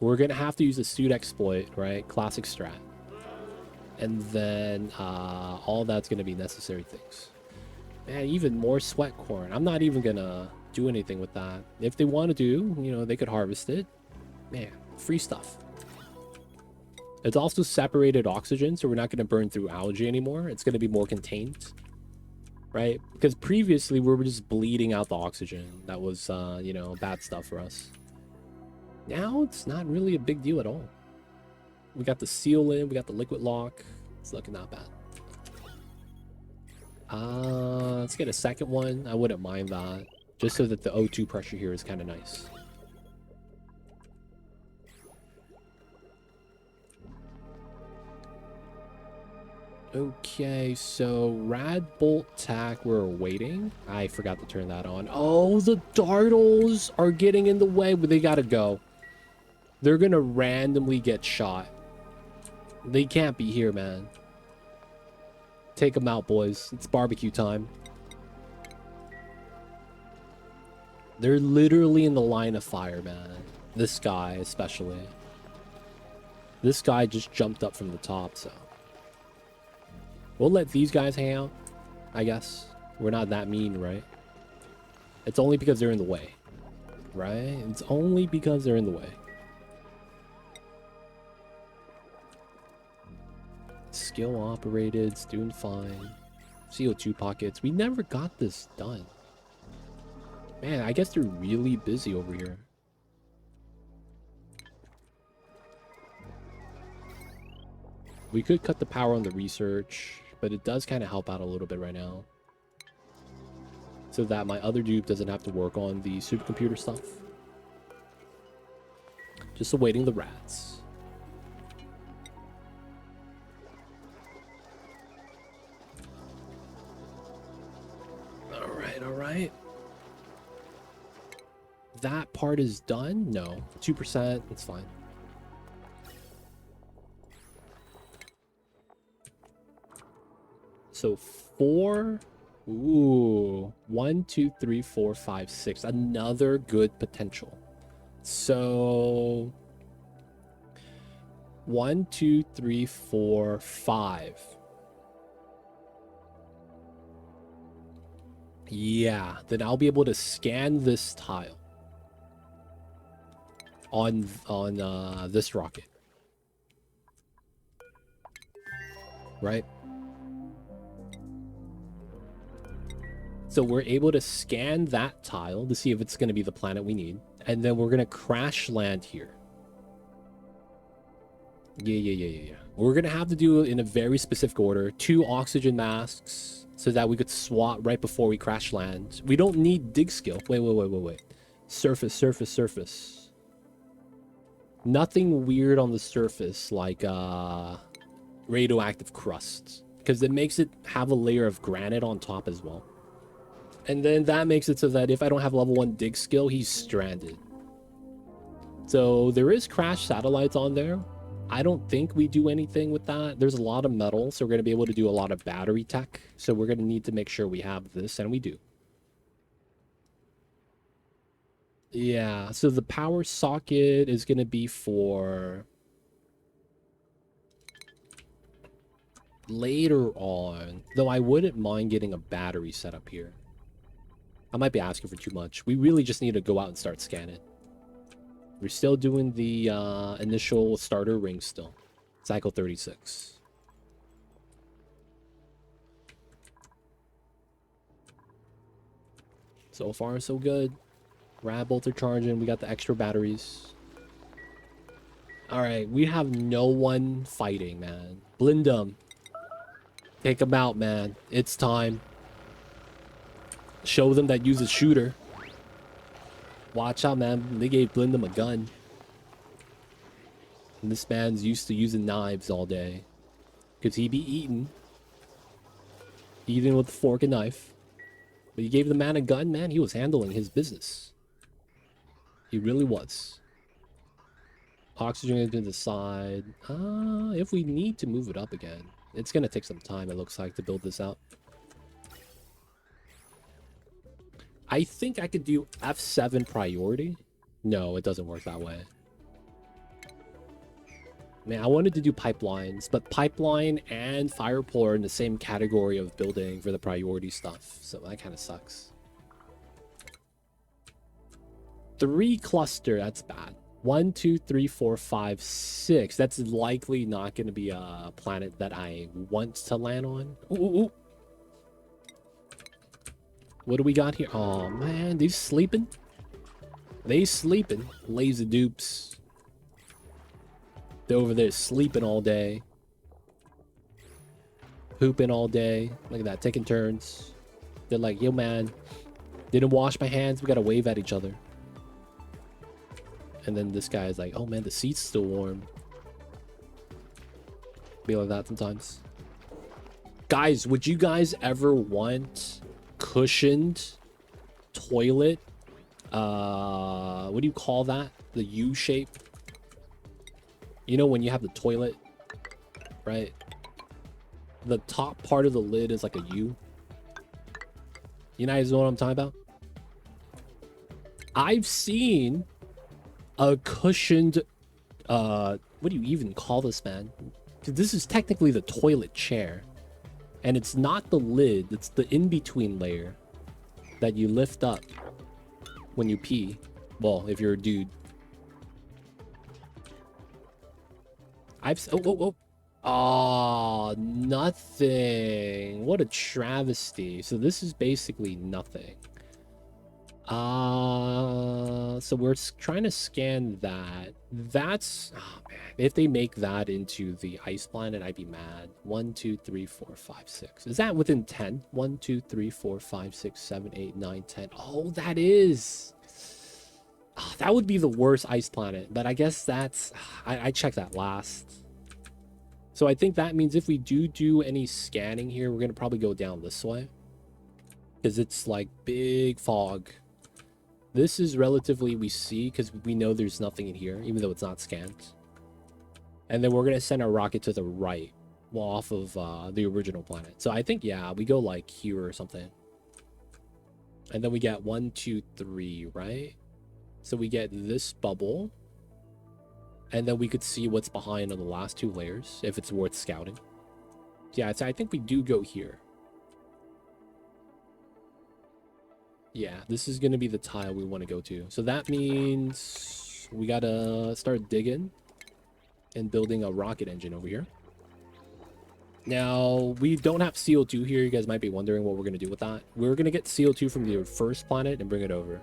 We're going to have to use a suit exploit, right? Classic strat. And then all that's going to be necessary things. Man, even more sweat corn. I'm not even going to do anything with that. If they want to do, you know, they could harvest it. Man, free stuff. It's also separated oxygen, so we're not going to burn through algae anymore. It's going to be more contained, right? Because previously we were just bleeding out the oxygen. That was, you know, bad stuff for us. Now it's not really a big deal at all. We got the seal in, we got the liquid lock. It's looking not bad. Let's get a second one. I wouldn't mind that. Just so that the O2 pressure here is kind of nice. Okay, so Rad Bolt Tack, we're waiting. I forgot to turn that on. Oh, the Dartles are getting in the way, but they gotta go. They're gonna randomly get shot. They can't be here, man. Take them out, boys. It's barbecue time. They're literally in the line of fire, man. This guy, especially. This guy just jumped up from the top, so... We'll let these guys hang out, I guess. We're not that mean, right? It's only because they're in the way. Right? It's only because they're in the way. Skill operated, it's doing fine. CO2 pockets. We never got this done. Man, I guess they're really busy over here. We could cut the power on the research, but it does kind of help out a little bit right now. So that my other dupe doesn't have to work on the supercomputer stuff. Just awaiting the rats. Alright. That part is done? No. 2%, it's fine. So 4. Ooh. 1, 2, 3, 4, 5, 6. Another good potential. So 1, 2, 3, 4, 5. Yeah, then I'll be able to scan this tile on this rocket. Right? So we're able to scan that tile to see if it's going to be the planet we need. And then we're going to crash land here. Yeah. We're going to have to do it in a very specific order. 2 oxygen masks so that we could swap right before we crash land. We don't need dig skill. Wait. Surface. Nothing weird on the surface like radioactive crust. Because it makes it have a layer of granite on top as well. And then that makes it so that if I don't have level 1 dig skill, he's stranded. So there is crash satellites on there. I don't think we do anything with that. There's a lot of metal, so we're going to be able to do a lot of battery tech. So we're going to need to make sure we have this, and we do. Yeah, so the power socket is going to be for later on. Though I wouldn't mind getting a battery set up here. I might be asking for too much. We really just need to go out and start scanning. We're still doing the initial starter ring still. Cycle 36. So far, so good. Rad bolts are charging. We got the extra batteries. Alright, we have no one fighting, man. Blind them. Take them out, man. It's time. Show them that use a shooter. Watch out, man. They gave Blindum a gun. And this man's used to using knives all day. Because he be eating with a fork and knife. But you gave the man a gun, man. He was handling his business. He really was. Oxygen to the side. If we need to move it up again. It's going to take some time, it looks like, to build this out. I think I could do F7 priority. No, it doesn't work that way. Man, I wanted to do pipelines, but pipeline and fire pole are in the same category of building for the priority stuff, so that kind of sucks. 3 cluster, that's bad. 1, 2, 3, 4, 5, 6. That's likely not going to be a planet that I want to land on. Ooh. What do we got here? Oh man, they sleeping? They sleeping. Lazy dupes. They're over there sleeping all day. Pooping all day. Look at that, taking turns. They're like, yo man, didn't wash my hands. We gotta wave at each other. And then this guy is like, oh man, the seat's still warm. Be like that sometimes. Guys, would you guys ever want cushioned toilet? What do you call that? The U shape? You know when you have the toilet, right? The top part of the lid is like a U. You guys know what I'm talking about? I've seen a cushioned, what do you even call this, man? This is technically the toilet chair. And it's not the lid, it's the in-between layer that you lift up when you pee. Well, if you're a dude. Oh, nothing. What a travesty. So this is basically nothing. So we're trying to scan that. That's, oh man, if they make that into the ice planet, I'd be mad. 1, 2, 3, 4, 5, 6. Is that within 10? 1, 2, 3, 4, 5, 6, 7, 8, 9, 10. Oh, that is. Oh, that would be the worst ice planet, but I guess that's, I checked that last. So I think that means if we do any scanning here, we're gonna probably go down this way, because it's like big fog. This is relatively we see because we know there's nothing in here, even though it's not scanned. And then we're gonna send our rocket to the right, well, off of the original planet. So I think, yeah, we go like here or something. And then we get 1, 2, 3, right? So we get this bubble. And then we could see what's behind on the last 2 layers, if it's worth scouting. Yeah, so I think we do go here. Yeah, this is going to be the tile we want to go to. So that means we got to start digging and building a rocket engine over here. Now, we don't have CO2 here. You guys might be wondering what we're going to do with that. We're going to get CO2 from the first planet and bring it over.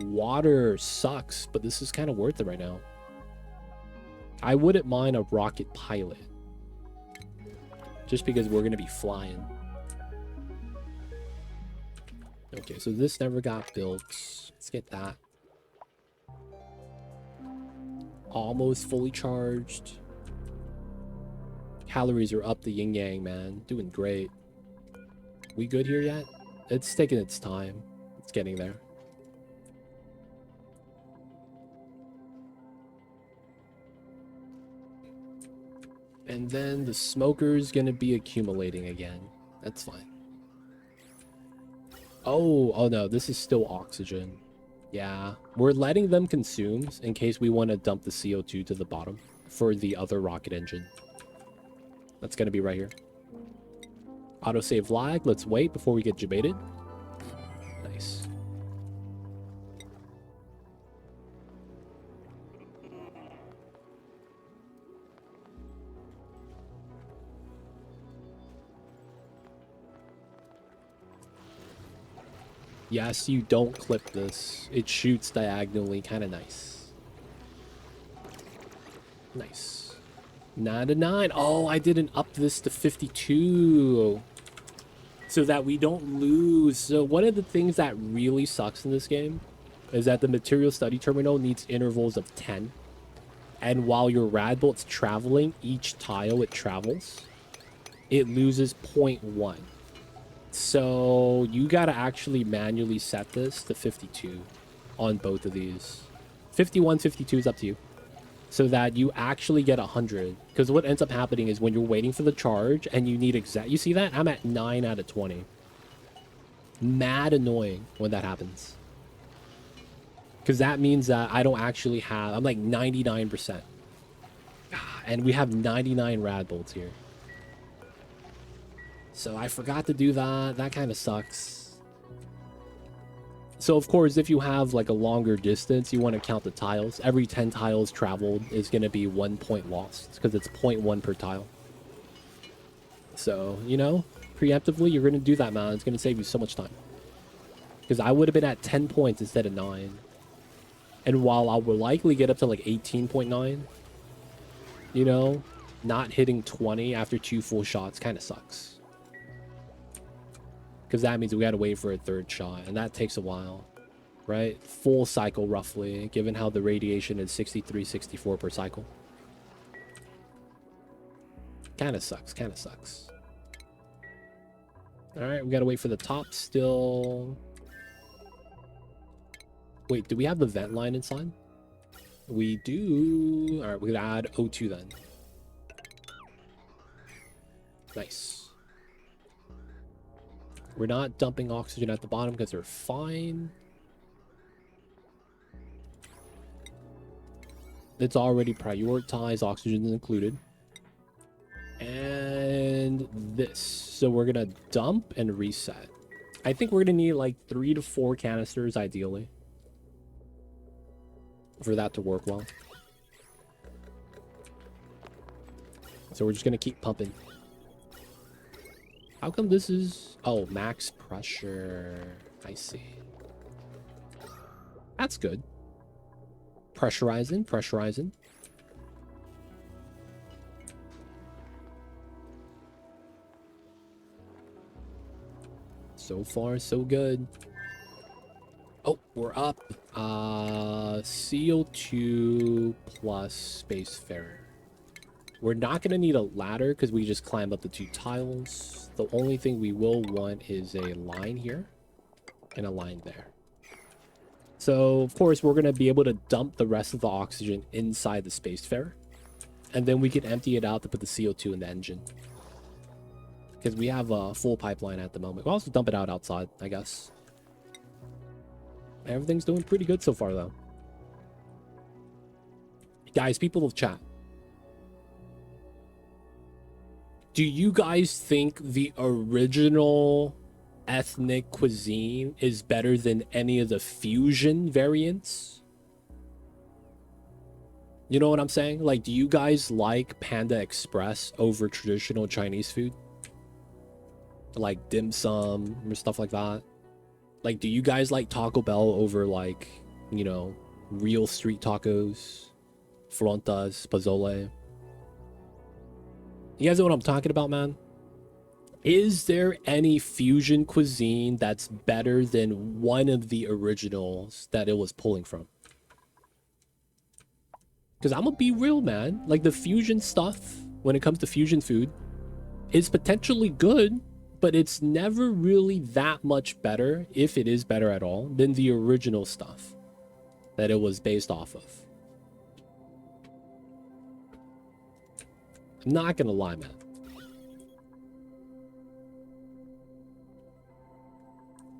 Water sucks, but this is kind of worth it right now. I wouldn't mind a rocket pilot. Just because we're going to be flying. Okay, so this never got built. Let's get that. Almost fully charged. Calories are up the yin-yang, man. Doing great. We good here yet? It's taking its time. It's getting there. And then the smoker's gonna be accumulating again. That's fine. Oh no, this is still oxygen. Yeah, we're letting them consume in case we want to dump the CO2 to the bottom for the other rocket engine. That's gonna be right here. Autosave lag. Let's wait before we get debated. Nice. Yes, you don't clip this. It shoots diagonally. Kind of nice. Nice. 9 to 9. Oh, I didn't up this to 52. So that we don't lose. So one of the things that really sucks in this game is that the material study terminal needs intervals of 10. And while your rad bolt's traveling, each tile it travels, it loses 0.1. So you gotta actually manually set this to 52 on both of these. 51, 52 is up to you. So that you actually get 100. Because what ends up happening is when you're waiting for the charge and you need exact... You see that? I'm at 9 out of 20. Mad annoying when that happens. Because that means that I don't actually have... I'm like 99%. And we have 99 rad bolts here. So I forgot to do that. That kind of sucks. So of course, if you have like a longer distance, you want to count the tiles. Every 10 tiles traveled is going to be 1 point lost because it's 0.1 per tile. So, you know, preemptively, you're going to do that, man. It's going to save you so much time. Because I would have been at 10 points instead of 9. And while I will likely get up to like 18.9, you know, not hitting 20 after 2 full shots kind of sucks. Because that means we got to wait for a 3rd shot, and that takes a while, right? Full cycle, roughly, given how the radiation is 63, 64 per cycle. Kind of sucks, kind of sucks. All right, we got to wait for the top still. Wait, do we have the vent line inside? We do. All right, we're going to add O2 then. Nice. We're not dumping oxygen at the bottom because they're fine. It's already prioritized. Oxygen is included. And this. So we're going to dump and reset. I think we're going to need like 3 to 4 canisters, ideally, for that to work well. So we're just going to keep pumping. How come this is... Oh, max pressure. I see. That's good. Pressurizing, pressurizing. So far, so good. Oh, we're up. CO2 plus Spacefarer. We're not going to need a ladder because we just climb up the 2 tiles. The only thing we will want is a line here and a line there. So, of course, we're going to be able to dump the rest of the oxygen inside the Spacefarer. And then we can empty it out to put the CO2 in the engine. Because we have a full pipeline at the moment. We'll also dump it out outside, I guess. Everything's doing pretty good so far, though. Guys, people of chat. Do you guys think the original ethnic cuisine is better than any of the fusion variants? You know what I'm saying? Like, do you guys like Panda Express over traditional Chinese food? Like dim sum or stuff like that? Like, do you guys like Taco Bell over, like, you know, real street tacos? Frontas, pozole? You guys know what I'm talking about, man? Is there any fusion cuisine that's better than one of the originals that it was pulling from? Because I'm gonna be real, man. Like, the fusion stuff, when it comes to fusion food, is potentially good, but it's never really that much better, if it is better at all, than the original stuff that it was based off of. I'm not gonna lie, man.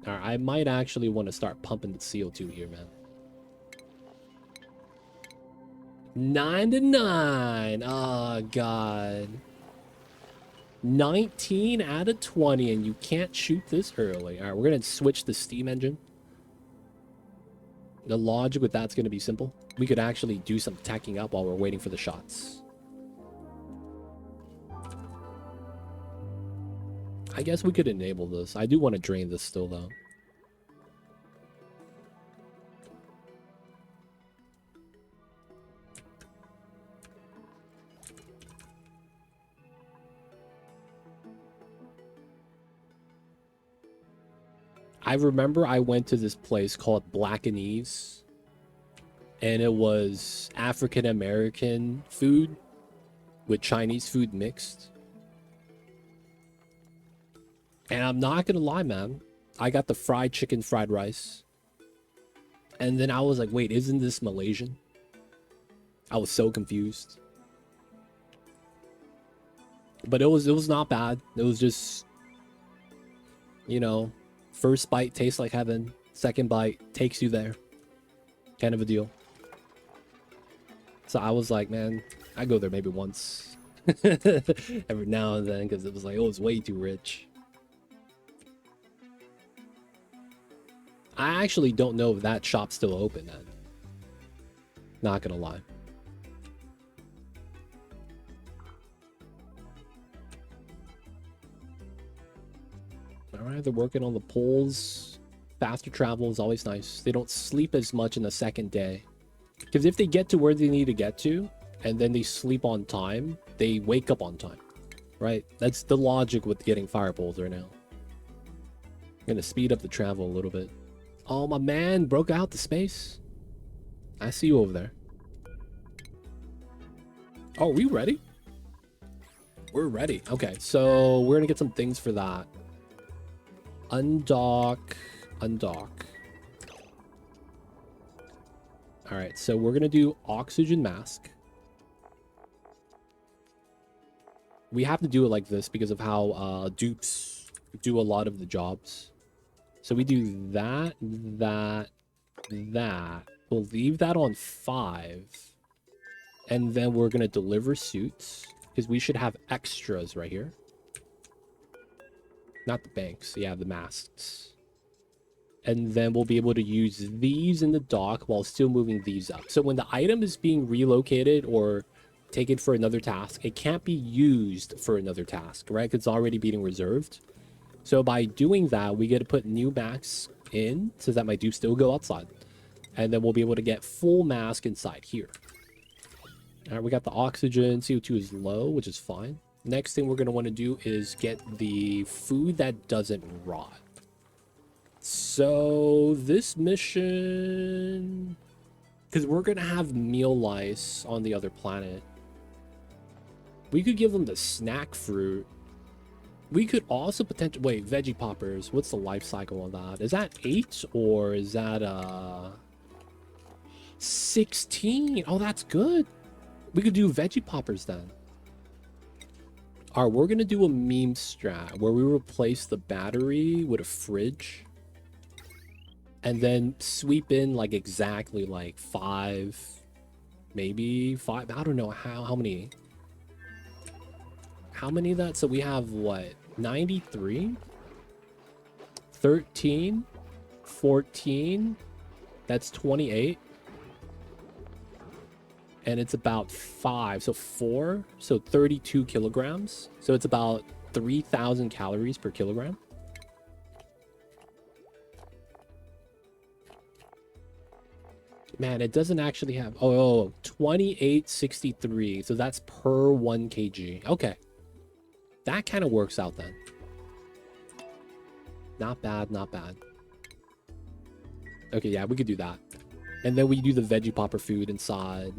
Alright, I might actually want to start pumping the CO2 here, man. 9-9. Oh, God. 19 out of 20, and you can't shoot this early. Alright, we're going to switch the steam engine. The logic with that's going to be simple. We could actually do some tacking up while we're waiting for the shots. I guess we could enable this. I do want to drain this still, though. I remember I went to this place called Black and Eve's, and it was African American food with Chinese food mixed. And I'm not gonna lie, man. I got the fried chicken, fried rice. And then I was like, wait, isn't this Malaysian? I was so confused. But it was not bad. It was just, you know, first bite tastes like heaven. Second bite takes you there. Kind of a deal. So I was like, man, I go there maybe once. Every now and then, because it was like, oh, it's way too rich. I actually don't know if that shop's still open then. Not gonna lie. Alright, they're working on the poles. Faster travel is always nice. They don't sleep as much in the second day. Because if they get to where they need to get to, and then they sleep on time, they wake up on time. Right? That's the logic with getting fire poles right now. I'm gonna speed up the travel a little bit. Oh, my man broke out the space. I see you over there. Oh, are we ready? We're ready. Okay, so we're gonna get some things for that. Undock. Undock. Alright, so we're gonna do oxygen mask. We have to do it like this because of how dupes do a lot of the jobs. So we do that, that, that. We'll leave that on 5. And then we're gonna deliver suits. Because we should have extras right here. Not the banks, yeah, the masks. And then we'll be able to use these in the dock while still moving these up. So when the item is being relocated or taken for another task, it can't be used for another task, right? Because it's already being reserved. So by doing that, we get to put new masks in so that my dupes still go outside. And then we'll be able to get full mask inside here. All right, we got the oxygen. CO2 is low, which is fine. Next thing we're going to want to do is get the food that doesn't rot. So this mission... Because we're going to have meal lice on the other planet. We could give them the snack fruit. We could also potentially... Wait, veggie poppers. What's the life cycle on that? Is that 8 or is that 16? Oh, that's good. We could do veggie poppers then. Alright, we're going to do a meme strat where we replace the battery with a fridge. And then sweep in like exactly like 5, maybe 5. I don't know how many. How many of that? So we have what? 93? 13? 14? That's 28. And it's about 5. So 4. So 32 kilograms. So it's about 3,000 calories per kilogram. Man, it doesn't actually have... Oh, 2863. So that's per 1 kg. Okay. That kind of works out then. Not bad, not bad. Okay, yeah, we could do that. And then we do the veggie popper food inside.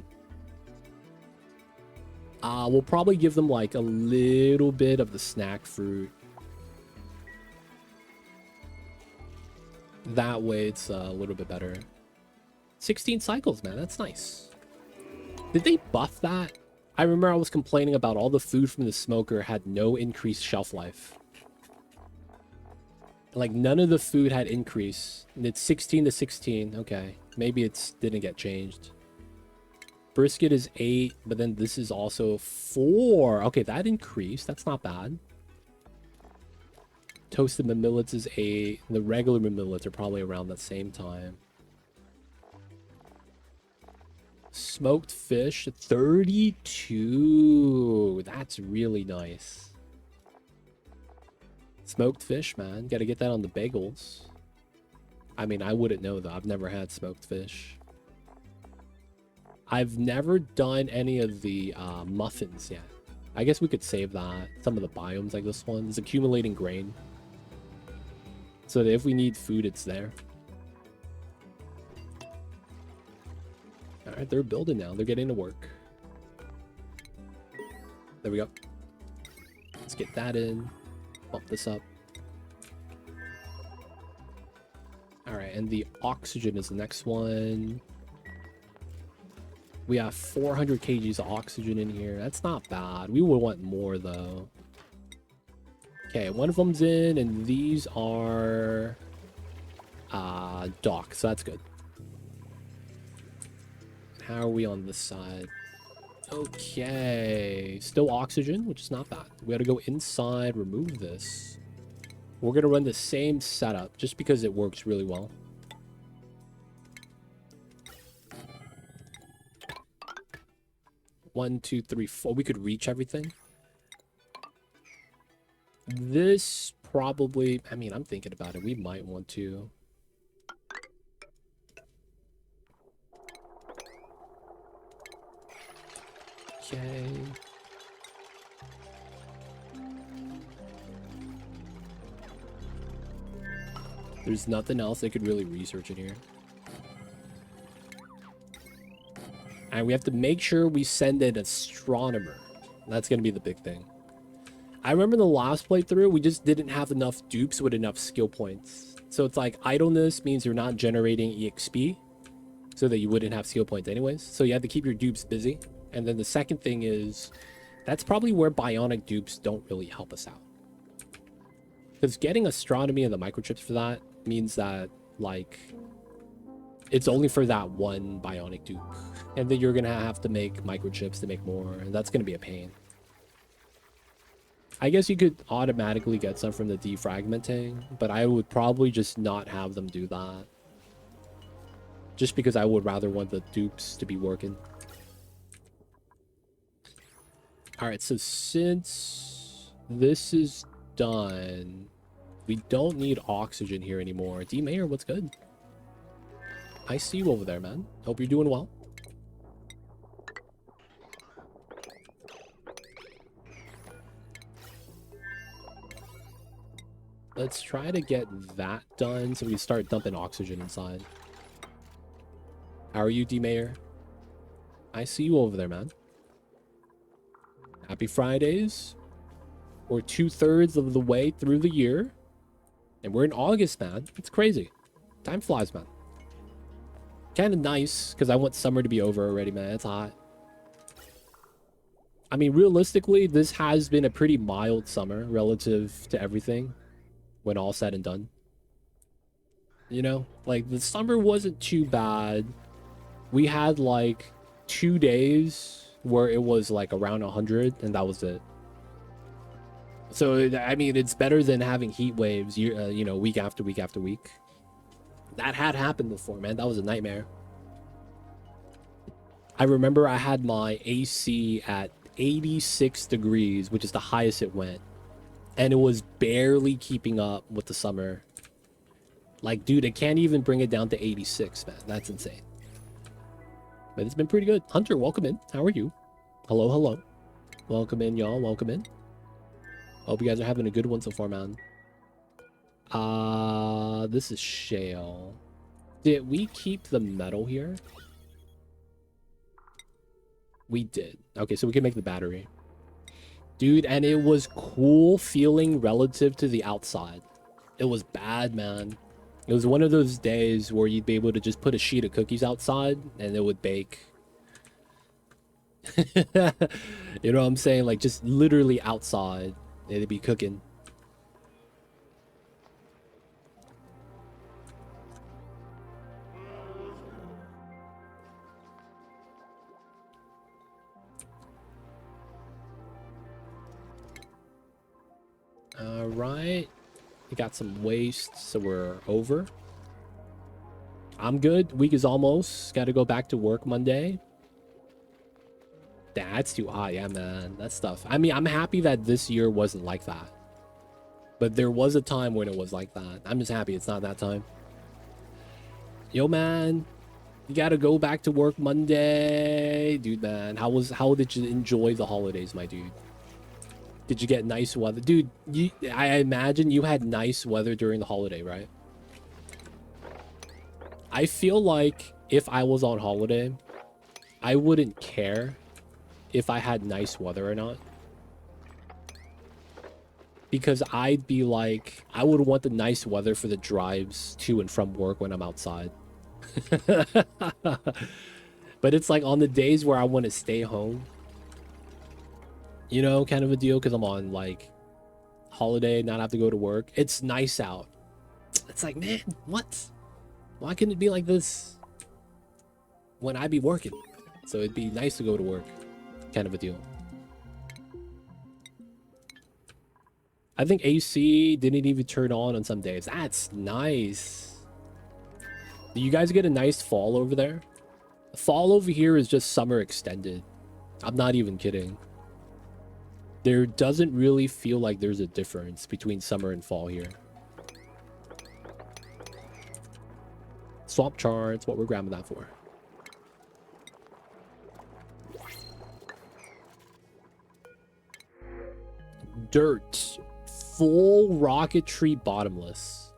We'll probably give them like a little bit of the snack fruit. That way it's a little bit better. 16 cycles, man. That's nice. Did they buff that? I remember I was complaining about all the food from the smoker had no increased shelf life. Like, none of the food had increase. And it's 16 to 16. Okay. Maybe it didn't get changed. Brisket is 8, but then this is also 4. Okay, that increased. That's not bad. Toasted millets is 8. The regular millets are probably around the same time. Smoked fish, 32. That's really nice. Smoked fish, man. Gotta get that on the bagels. I mean, I wouldn't know though. I've never had smoked fish. I've never done any of the muffins yet. I guess we could save that. Some of the biomes like this one is accumulating grain. So that if we need food, it's there. Alright, they're building now. They're getting to work. There we go. Let's get that in. Bump this up. Alright, and the oxygen is the next one. We have 400 kgs of oxygen in here. That's not bad. We would want more, though. Okay, one of them's in, and these are... dock, so that's good. How are we on this side? Okay, still oxygen, which is not bad. We gotta go inside, remove this. We're gonna run the same setup just because it works really well. One, two, three, four. We could reach everything. This probably, I mean, I'm thinking about it. We might want to. Okay. There's nothing else I could really research in here. And we have to make sure we send an astronomer. That's going to be the big thing. I remember the last playthrough, we just didn't have enough dupes with enough skill points. So it's like idleness means you're not generating EXP so that you wouldn't have skill points anyways. So you have to keep your dupes busy. And then the second thing is, that's probably where bionic dupes don't really help us out. Because getting astronomy and the microchips for that means that, like, it's only for that one bionic dupe. And then you're going to have to make microchips to make more. And that's going to be a pain. I guess you could automatically get some from the defragmenting, but I would probably just not have them do that. Just because I would rather want the dupes to be working. Alright, so since this is done, we don't need oxygen here anymore. D-Mayor, what's good? I see you over there, man. Hope you're doing well. Let's try to get that done so we can start dumping oxygen inside. How are you, D-Mayor? I see you over there, man. Happy Fridays. We're 2/3 of the way through the year. And we're in August, man. It's crazy. Time flies, man. Kind of nice, because I want summer to be over already, man. It's hot. I mean, realistically, this has been a pretty mild summer relative to everything. When all said and done. You know? Like, the summer wasn't too bad. We had, like, 2 days where it was, like, around 100, and that was it. So, I mean, it's better than having heat waves, you know, week after week after week. That had happened before, man. That was a nightmare. I remember I had my AC at 86 degrees, which is the highest it went. And it was barely keeping up with the summer. Like, dude, it can't even bring it down to 86, man. That's insane. But it's been pretty good. Hunter, welcome in. How are you? Hello, hello. Welcome in, y'all. Welcome in. Hope you guys are having a good one so far, man. This is shale. Did we keep the metal here? We did. Okay, so we can make the battery. Dude, and it was cool feeling relative to the outside. It was bad, man. It was one of those days where you'd be able to just put a sheet of cookies outside and it would bake. You know what I'm saying? Like, just literally outside. It'd be cooking. Alright. We got some waste, so we're over. I'm good. Week is almost. Got to go back to work Monday. That's too hot. Yeah, man. That stuff. I mean, I'm happy that this year wasn't like that. But there was a time when it was like that. I'm just happy it's not that time. Yo, man. You got to go back to work Monday. Dude, man. How did you enjoy the holidays, my dude? Did you get nice weather? Dude, I imagine you had nice weather during the holiday, right? I feel like if I was on holiday, I wouldn't care if I had nice weather or not. Because I'd be like, I would want the nice weather for the drives to and from work when I'm outside. But it's like on the days where I want to stay home, you know, kind of a deal, because I'm on like holiday, not have to go to work. It's nice out. It's like, man, what? Why couldn't it be like this when I be working? So it'd be nice to go to work. kind of a deal. I think AC didn't even turn on some days. That's nice. Do you guys get a nice fall over there? Fall over here is just summer extended. I'm not even kidding. There doesn't really feel like there's a difference between summer and fall here. Swamp charts, what we're grabbing that for. Dirt. Full rocketry bottomless.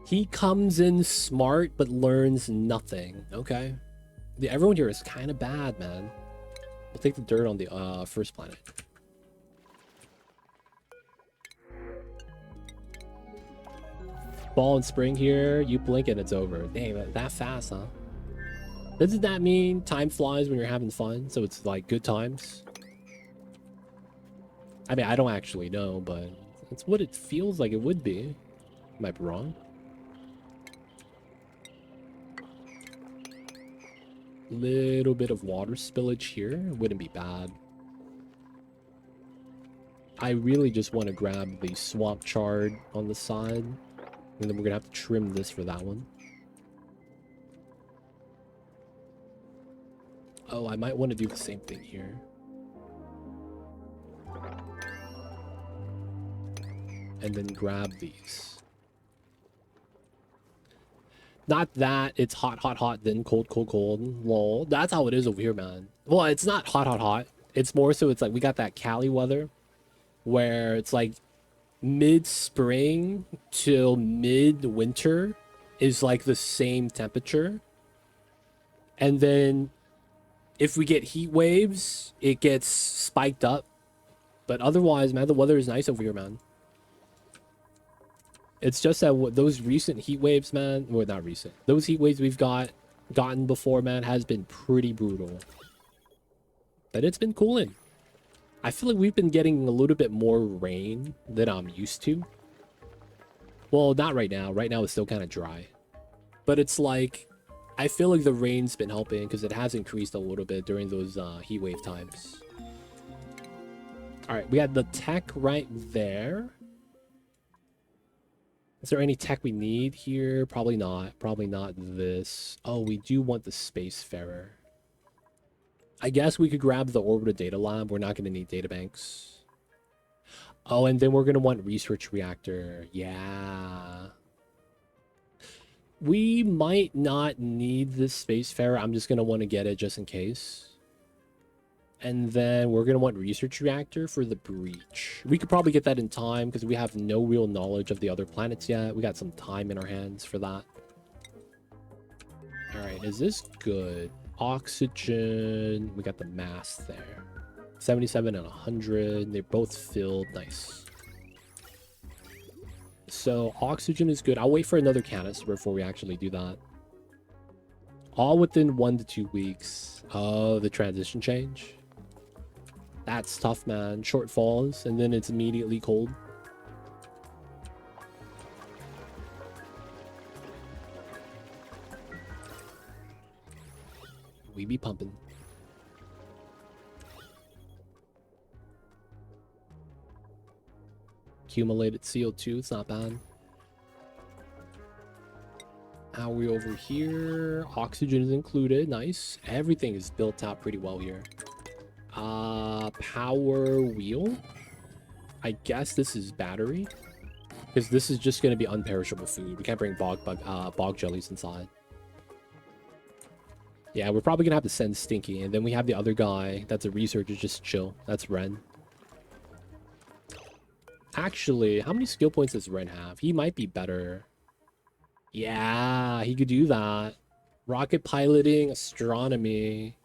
He comes in smart but learns nothing. Okay. Everyone here is kind of bad, man. We'll take the dirt on the first planet. Fall and spring here. You blink and it's over. Damn, that fast, huh? Doesn't that mean time flies when you're having fun? So it's like good times? I mean, I don't actually know, but it's what it feels like it would be. Might be wrong. Little bit of water spillage here. Wouldn't be bad. I really just want to grab the swamp chard on the side. And then we're gonna have to trim this for that one. Oh, I might want to do the same thing here. And then grab these. Not that it's hot, hot, hot, then cold, cold, cold. Lol. That's how it is over here, man. Well, it's not hot, hot, hot. It's more so it's like we got that Cali weather where it's like mid-spring till mid-winter is like the same temperature. And then if we get heat waves, it gets spiked up. But otherwise, man, the weather is nice over here, man. It's just that those recent heat waves, man, well, not recent. Those heat waves we've gotten before, man, has been pretty brutal. But it's been cooling. I feel like we've been getting a little bit more rain than I'm used to. Well, not right now. Right now it's still kind of dry. But it's like, I feel like the rain's been helping because it has increased a little bit during those heat wave times. All right, we got the tech right there. Is there any tech we need here? Probably not. Probably not this. Oh, we do want the Spacefarer. I guess we could grab the Orbital Data Lab. We're not going to need databanks. Oh, and then we're going to want Research Reactor. Yeah. We might not need this Spacefarer. I'm just going to want to get it just in case. And then we're going to want Research Reactor for the breach. We could probably get that in time because we have no real knowledge of the other planets yet. We got some time in our hands for that. All right, is this good? Oxygen. We got the mass there. 77 and 100. They're both filled. Nice. So oxygen is good. I'll wait for another canister before we actually do that. All within 1 to 2 weeks. Oh, the transition change. That's tough, man. Short falls, and then it's immediately cold. We be pumping. Accumulated CO2, it's not bad. How are we over here? Oxygen is included, nice. Everything is built out pretty well here. Power wheel. I guess this is battery. Because this is just going to be unperishable food. We can't bring bog jellies inside. Yeah, we're probably going to have to send Stinky. And then we have the other guy that's a researcher, just chill. That's Ren. Actually, how many skill points does Ren have? He might be better. Yeah, he could do that. Rocket piloting, astronomy.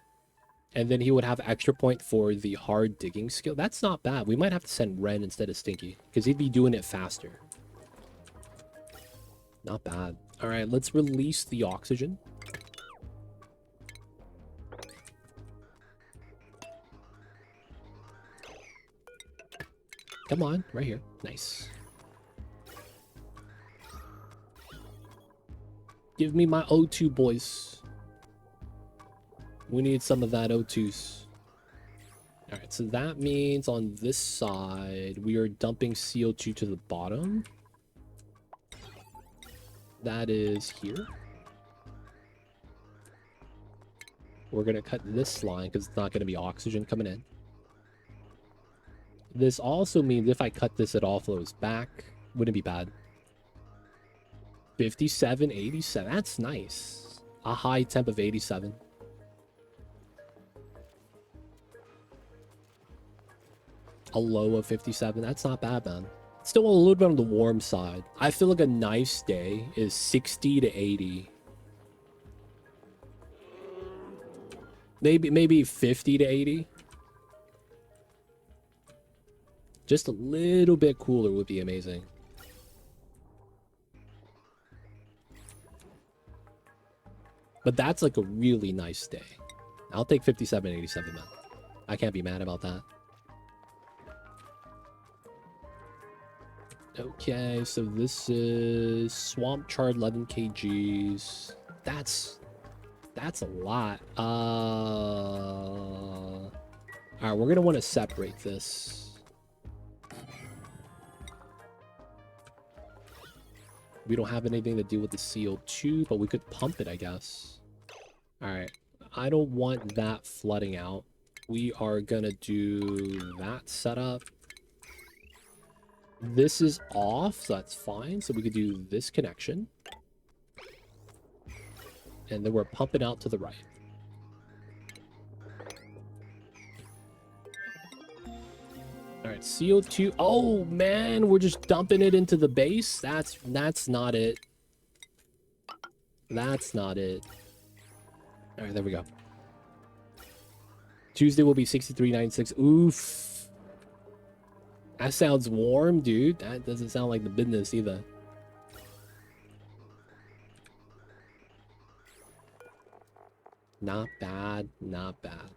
And then he would have extra point for the hard digging skill. That's not bad. We might have to send Ren instead of Stinky. Because he'd be doing it faster. Not bad. Alright, let's release the oxygen. Come on, right here. Nice. Give me my O2, boys. We need some of that O2s. Alright, so that means on this side, we are dumping CO2 to the bottom. That is here. We're going to cut this line because it's not going to be oxygen coming in. This also means if I cut this, it all flows back. Wouldn't be bad. 57, 87. That's nice. A high temp of 87. A low of 57. That's not bad, man. Still a little bit on the warm side. I feel like a nice day is 60 to 80. Maybe 50 to 80. Just a little bit cooler would be amazing. But that's like a really nice day. I'll take 57, 87, man. I can't be mad about that. Okay, so this is swamp chard 11 kgs. That's a lot. All right, we're gonna want to separate this. We don't have anything to do with the CO2, but we could pump it, I guess. All right, I don't want that flooding out. We are gonna do that setup. This is off, so that's fine. So we could do this connection. And then we're pumping out to the right. Alright, CO2. Oh, man, we're just dumping it into the base? That's not it. That's not it. Alright, there we go. Tuesday will be 63.96. Oof. That sounds warm, dude. That doesn't sound like the business either. Not bad, not bad.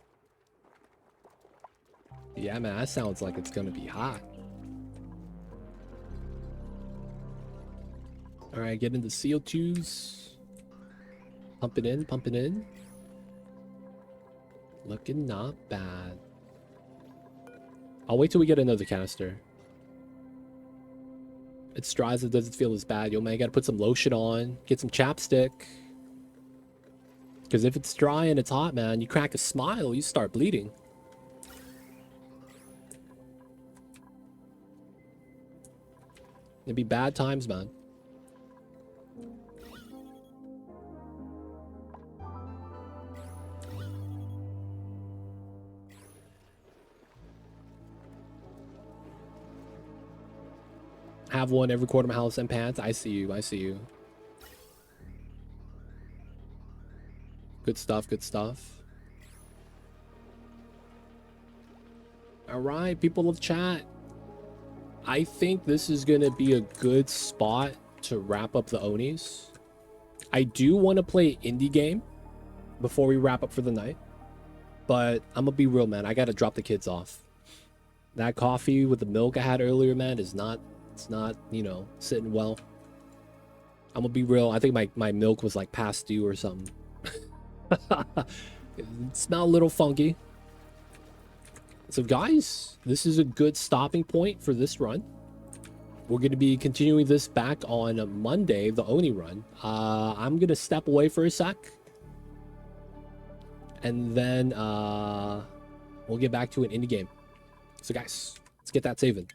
Yeah, man, that sounds like it's gonna be hot. Alright, get into CO2s. Pump it in, pump it in. Looking not bad. I'll wait till we get another canister. It's dry as it doesn't feel as bad. Yo, man, you gotta put some lotion on. Get some chapstick. Because if it's dry and it's hot, man, you crack a smile, you start bleeding. It'd be bad times, man. Have one every quarter of my house and pants. I see you. I see you. Good stuff. Good stuff. All right, people of chat. I think this is going to be a good spot to wrap up the Onis. I do want to play an indie game before we wrap up for the night. But I'm going to be real, man. I got to drop the kids off. That coffee with the milk I had earlier, man, is not... It's not, you know, sitting well. I'm gonna be real. I think my milk was like past due or something. It smelled a little funky. So guys, this is a good stopping point for this run. We're going to be continuing this back on Monday, the Oni run. I'm going to step away for a sec. And then we'll get back to an indie game. So guys, let's get that saving.